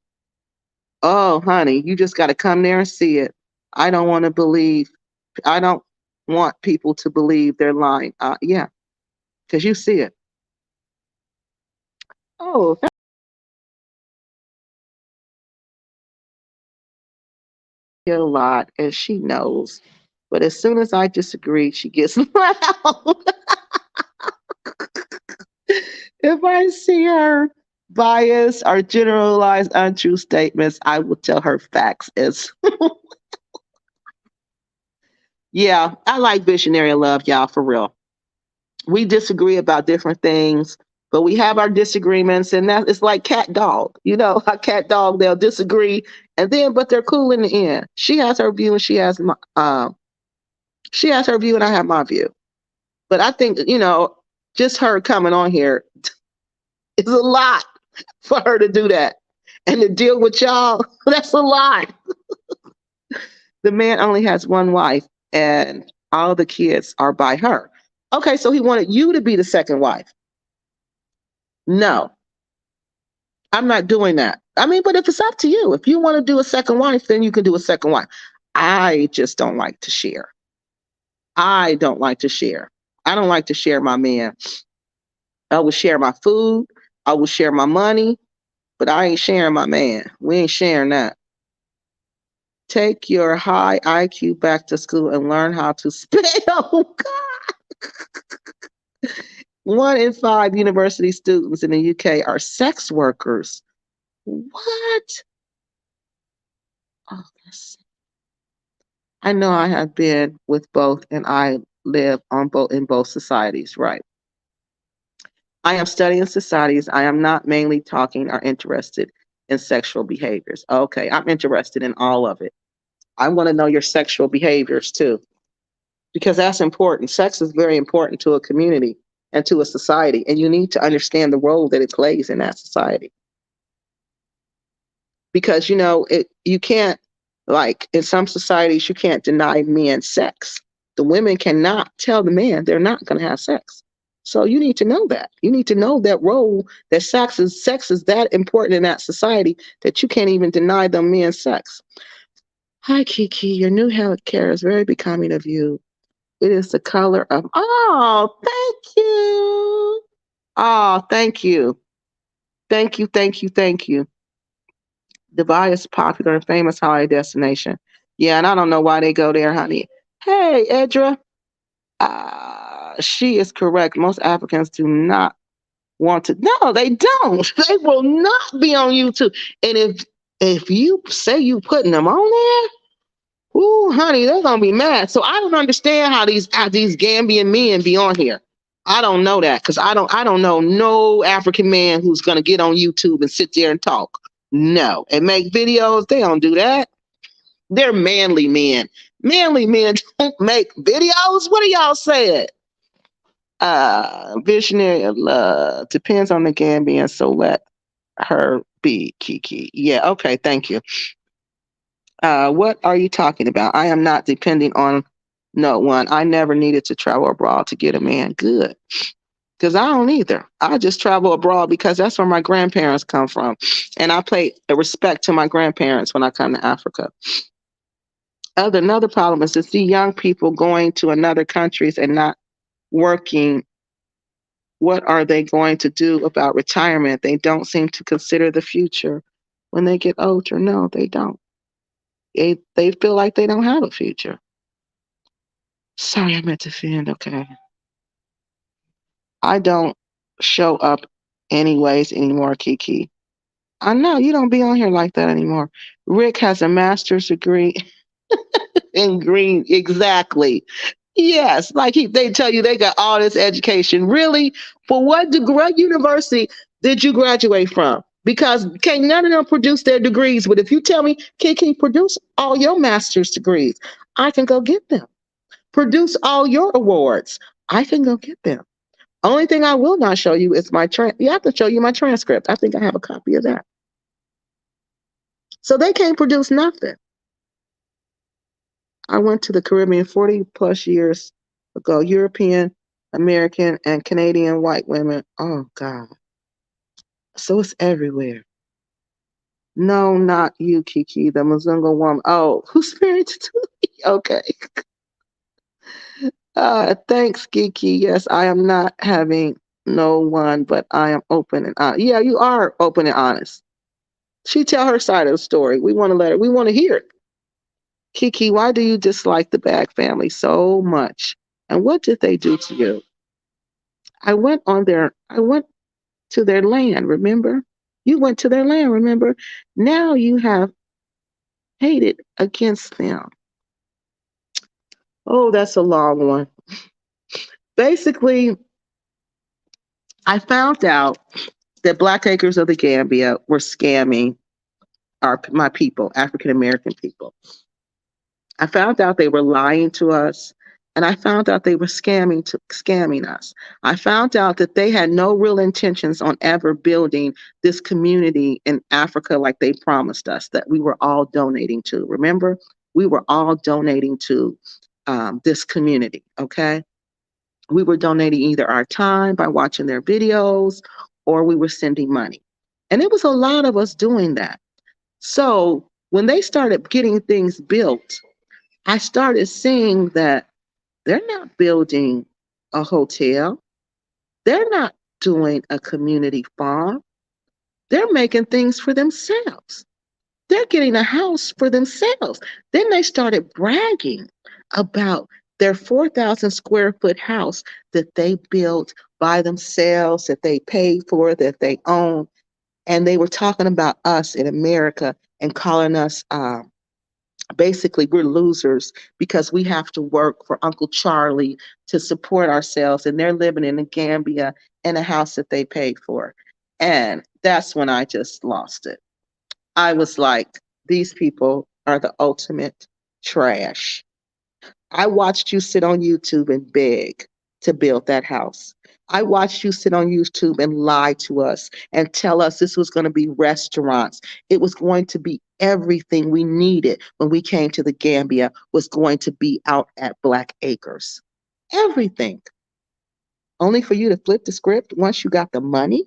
Oh, honey, you just got to come there and see it. I don't want to believe. I don't want people to believe they're lying. Yeah, because you see it. Oh, that's a lot, and she knows. But as soon as I disagree, she gets loud. If I see her bias or generalized untrue statements, I will tell her facts as Yeah, I like visionary love, y'all, for real. We disagree about different things, but we have our disagreements, and that it's like cat dog. You know, a cat dog, they'll disagree, and then but they're cool in the end. She has her view, and she has her view, and I have my view. But I think just her coming on here is a lot for her to do that and to deal with y'all. That's a lot. The man only has one wife, and all the kids are by her. Okay, so he wanted you to be the second wife. No, I'm not doing that. I mean, but if it's up to you, if you want to do a second wife, then you can do a second wife. I just don't like to share. I don't like to share. I don't like to share my man. I will share my food. I will share my money, but I ain't sharing my man. We ain't sharing that. Take your high IQ back to school and learn how to spell. Oh, God. 1 in 5 university students in the UK are sex workers. What? Oh, I know I have been with both, and I live on both in both societies. Right. I am studying societies. I am not mainly talking or interested in sexual behaviors. Okay, I'm interested in all of it. I want to know your sexual behaviors too, because that's important. Sex is very important to a community and to a society, and you need to understand the role that it plays in that society. Because you can't, like in some societies, you can't deny men sex. The women cannot tell the man they're not going to have sex. So you need to know that. You need to know that role, that sex is that important in that society that you can't even deny them men sex. Hi, Kiki. Your new hair care is very becoming of you. It is the color of. Oh, thank you. Oh, thank you. Thank you. Thank you. Thank you. Dubai is a popular and famous holiday destination. Yeah, and I don't know why they go there, honey. Hey, Edra. She is correct. Most Africans do not want to. No, they don't. They will not be on YouTube. And if you say you putting them on there, ooh, honey, they're gonna be mad. So I don't understand how these Gambian men be on here. I don't know that because I don't know no African man who's gonna get on YouTube and sit there and talk. No, and make videos. They don't do that. They're manly men. Manly men don't make videos. What are y'all saying? Visionary of love depends on the Gambian, so let her be, Kiki. Yeah, okay, thank you. What are you talking about? I am not depending on no one. I never needed to travel abroad to get a man. Good. Because I don't either. I just travel abroad because that's where my grandparents come from. And I pay respect to my grandparents when I come to Africa. Another problem is to see young people going to another countries and not working. What are they going to do about retirement? They don't seem to consider the future when they get older. No, they don't. They feel like they don't have a future. Sorry, I meant to offend. Okay. I don't show up anyways anymore, Kiki. I know you don't be on here like that anymore. Rick has a master's degree in green. Exactly. Yes, like they tell you they got all this education. Really? For what degree, what university did you graduate from? Because can't none of them produce their degrees. But if you tell me, can you produce all your master's degrees? I can go get them. Produce all your awards. I can go get them. Only thing I will not show you is my you have to show you my transcript. I think I have a copy of that. So they can't produce nothing. I went to the Caribbean 40 plus years ago. European, American, and Canadian white women. Oh God. So it's everywhere. No, not you, Kiki, the Mzunga woman. Oh, who's married to me? Okay. Thanks, Kiki. Yes, I am not having no one, but I am open and honest. Yeah, you are open and honest. She tell her side of the story. We want to let her. We want to hear it. Kiki, why do you dislike the Bag family so much? And what did they do to you? I went to their land, remember? You went to their land, remember? Now you have hated against them. Oh, that's a long one. Basically, I found out that Black Acres of the Gambia were scamming my people, African American people. I found out they were lying to us, and I found out they were scamming us. I found out that they had no real intentions on ever building this community in Africa like they promised us that we were all donating to. Remember, we were all donating to this community. Okay, we were donating either our time by watching their videos, or we were sending money, and it was a lot of us doing that. So when they started getting things built, I started seeing that they're not building a hotel. They're not doing a community farm. They're making things for themselves. They're getting a house for themselves. Then they started bragging about their 4,000 square foot house that they built by themselves, that they paid for, that they own. And they were talking about us in America and calling us basically we're losers because we have to work for Uncle Charlie to support ourselves, and they're living in the Gambia in a house that they paid for. And that's when I just lost it. I was like, these people are the ultimate trash. I watched you sit on YouTube and beg to build that house. I watched you sit on YouTube and lie to us and tell us this was going to be restaurants. It was going to be everything we needed when we came to the Gambia was going to be out at Black Acres. Everything. Only for you to flip the script once you got the money.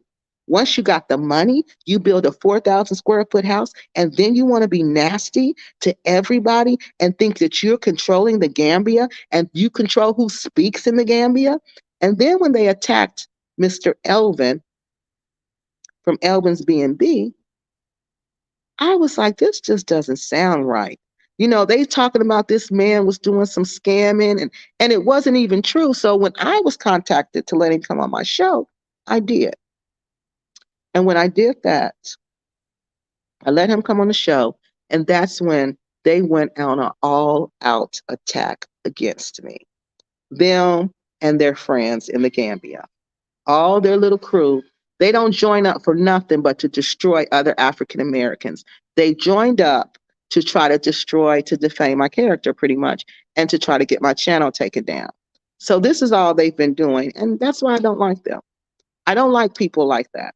Once you got the money, you build a 4,000 square foot house, and then you want to be nasty to everybody and think that you're controlling the Gambia and you control who speaks in the Gambia. And then when they attacked Mr. Elvin from Elvin's B&B, I was like, this just doesn't sound right. You know, they talking about this man was doing some scamming and it wasn't even true. So when I was contacted to let him come on my show, I did. And when I did that, I let him come on the show, and that's when they went on an all-out attack against me. Them and their friends in the Gambia. All their little crew, they don't join up for nothing but to destroy other African Americans. They joined up to try to destroy, to defame my character pretty much, and to try to get my channel taken down. So this is all they've been doing, and that's why I don't like them. I don't like people like that.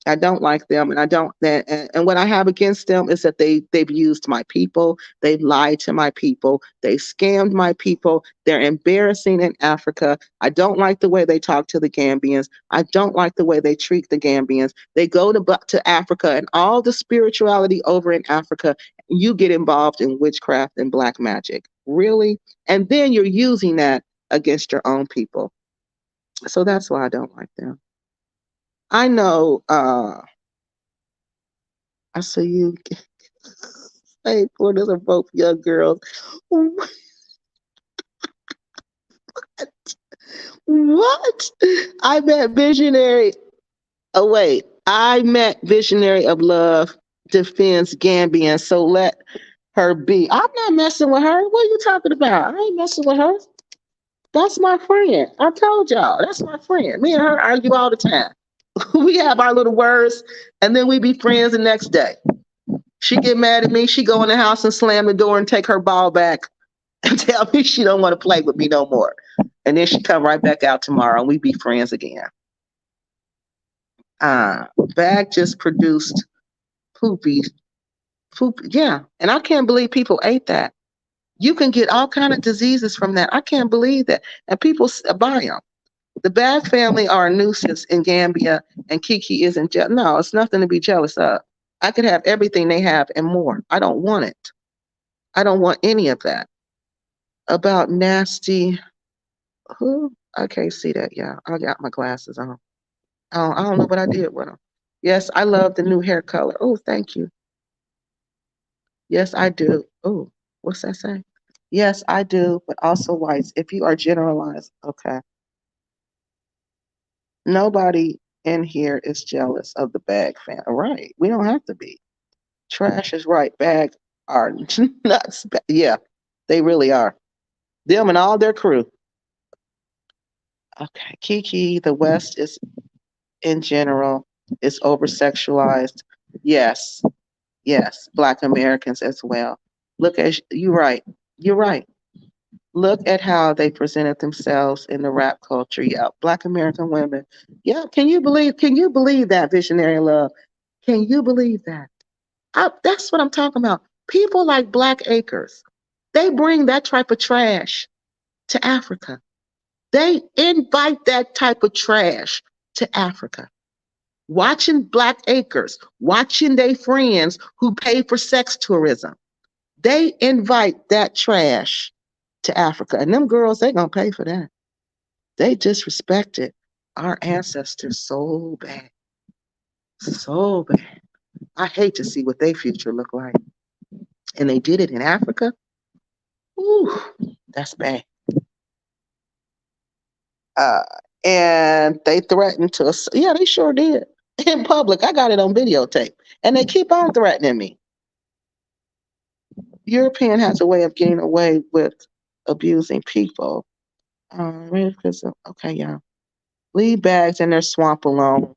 I don't like them, and I don't. And what I have against them is that they've used my people, they've lied to my people, they scammed my people. They're embarrassing in Africa. I don't like the way they talk to the Gambians. I don't like the way they treat the Gambians. They go to Africa and all the spirituality over in Africa. You get involved in witchcraft and black magic, really, and then you're using that against your own people. So that's why I don't like them. I know. I see you. Hey, poor those are both young girls. What? I met Visionary. Oh wait, I met Visionary of Love defends Gambian. So let her be. I'm not messing with her. What are you talking about? I ain't messing with her. That's my friend. I told y'all. That's my friend. Me and her argue all the time. We have our little words, and then we be friends the next day. She get mad at me. She go in the house and slam the door and take her ball back and tell me she don't want to play with me no more. And then she come right back out tomorrow and we be friends again. Bag just produced poopy, poop. Yeah, and I can't believe people ate that. You can get all kind of diseases from that. I can't believe that, and people buy them. The Bag family are a nuisance in Gambia, and Kiki isn't. No, it's nothing to be jealous of. I could have everything they have and more. I don't want it. I don't want any of that. About nasty. Who? I can't see that. Yeah, I got my glasses on. I don't know what I did with them. Yes, I love the new hair color. Oh, thank you. Yes, I do. Oh, what's that say? Yes, I do, but also whites. If you are generalized, okay. Nobody in here is jealous of the Bag fan. Right. We don't have to be. Trash is right. Bag are nuts. Yeah, they really are. Them and all their crew. Okay, Kiki, the West is in general is over sexualized. Yes, yes, Black Americans as well. Look at you're right. You're right. Look at how they presented themselves in the rap culture. Yeah, Black American women. Yeah, can you believe that, Visionary Love? Can you believe that? That's what I'm talking about. People like Black Acres, they bring that type of trash to Africa. They invite that type of trash to Africa. Watching Black Acres, watching their friends who pay for sex tourism, they invite that trash to Africa. And them girls, they gonna pay for that. They disrespected our ancestors so bad. So bad. I hate to see what their future look like. And they did it in Africa. Ooh, that's bad. Uh, and they threatened to us. Yeah, they sure did. In public. I got it on videotape. And they keep on threatening me. European has a way of getting away with abusing people. Okay, yeah. Leave bags in their swamp alone.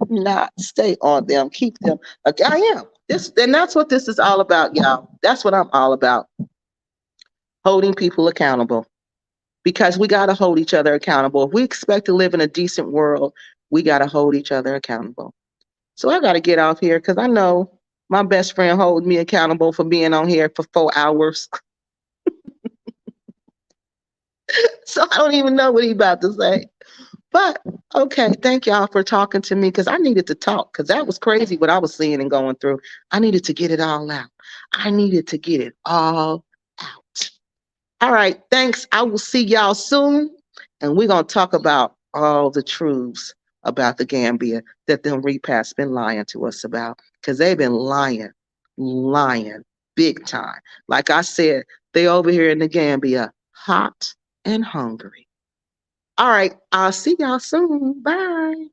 Not stay on them. Keep them. Okay, I am. And that's what this is all about, y'all. That's what I'm all about. Holding people accountable. Because we gotta hold each other accountable. If we expect to live in a decent world, we gotta hold each other accountable. So I gotta get off here because I know my best friend holds me accountable for being on here for 4 hours. So I don't even know what he's about to say. But okay, thank y'all for talking to me because I needed to talk because that was crazy what I was seeing and going through. I needed to get it all out. I needed to get it all out. All right, thanks. I will see y'all soon. And we're going to talk about all the truths about the Gambia that them repasts been lying to us about because they've been lying big time. Like I said, they over here in the Gambia, hot and hungry. All right, I'll see y'all soon. Bye.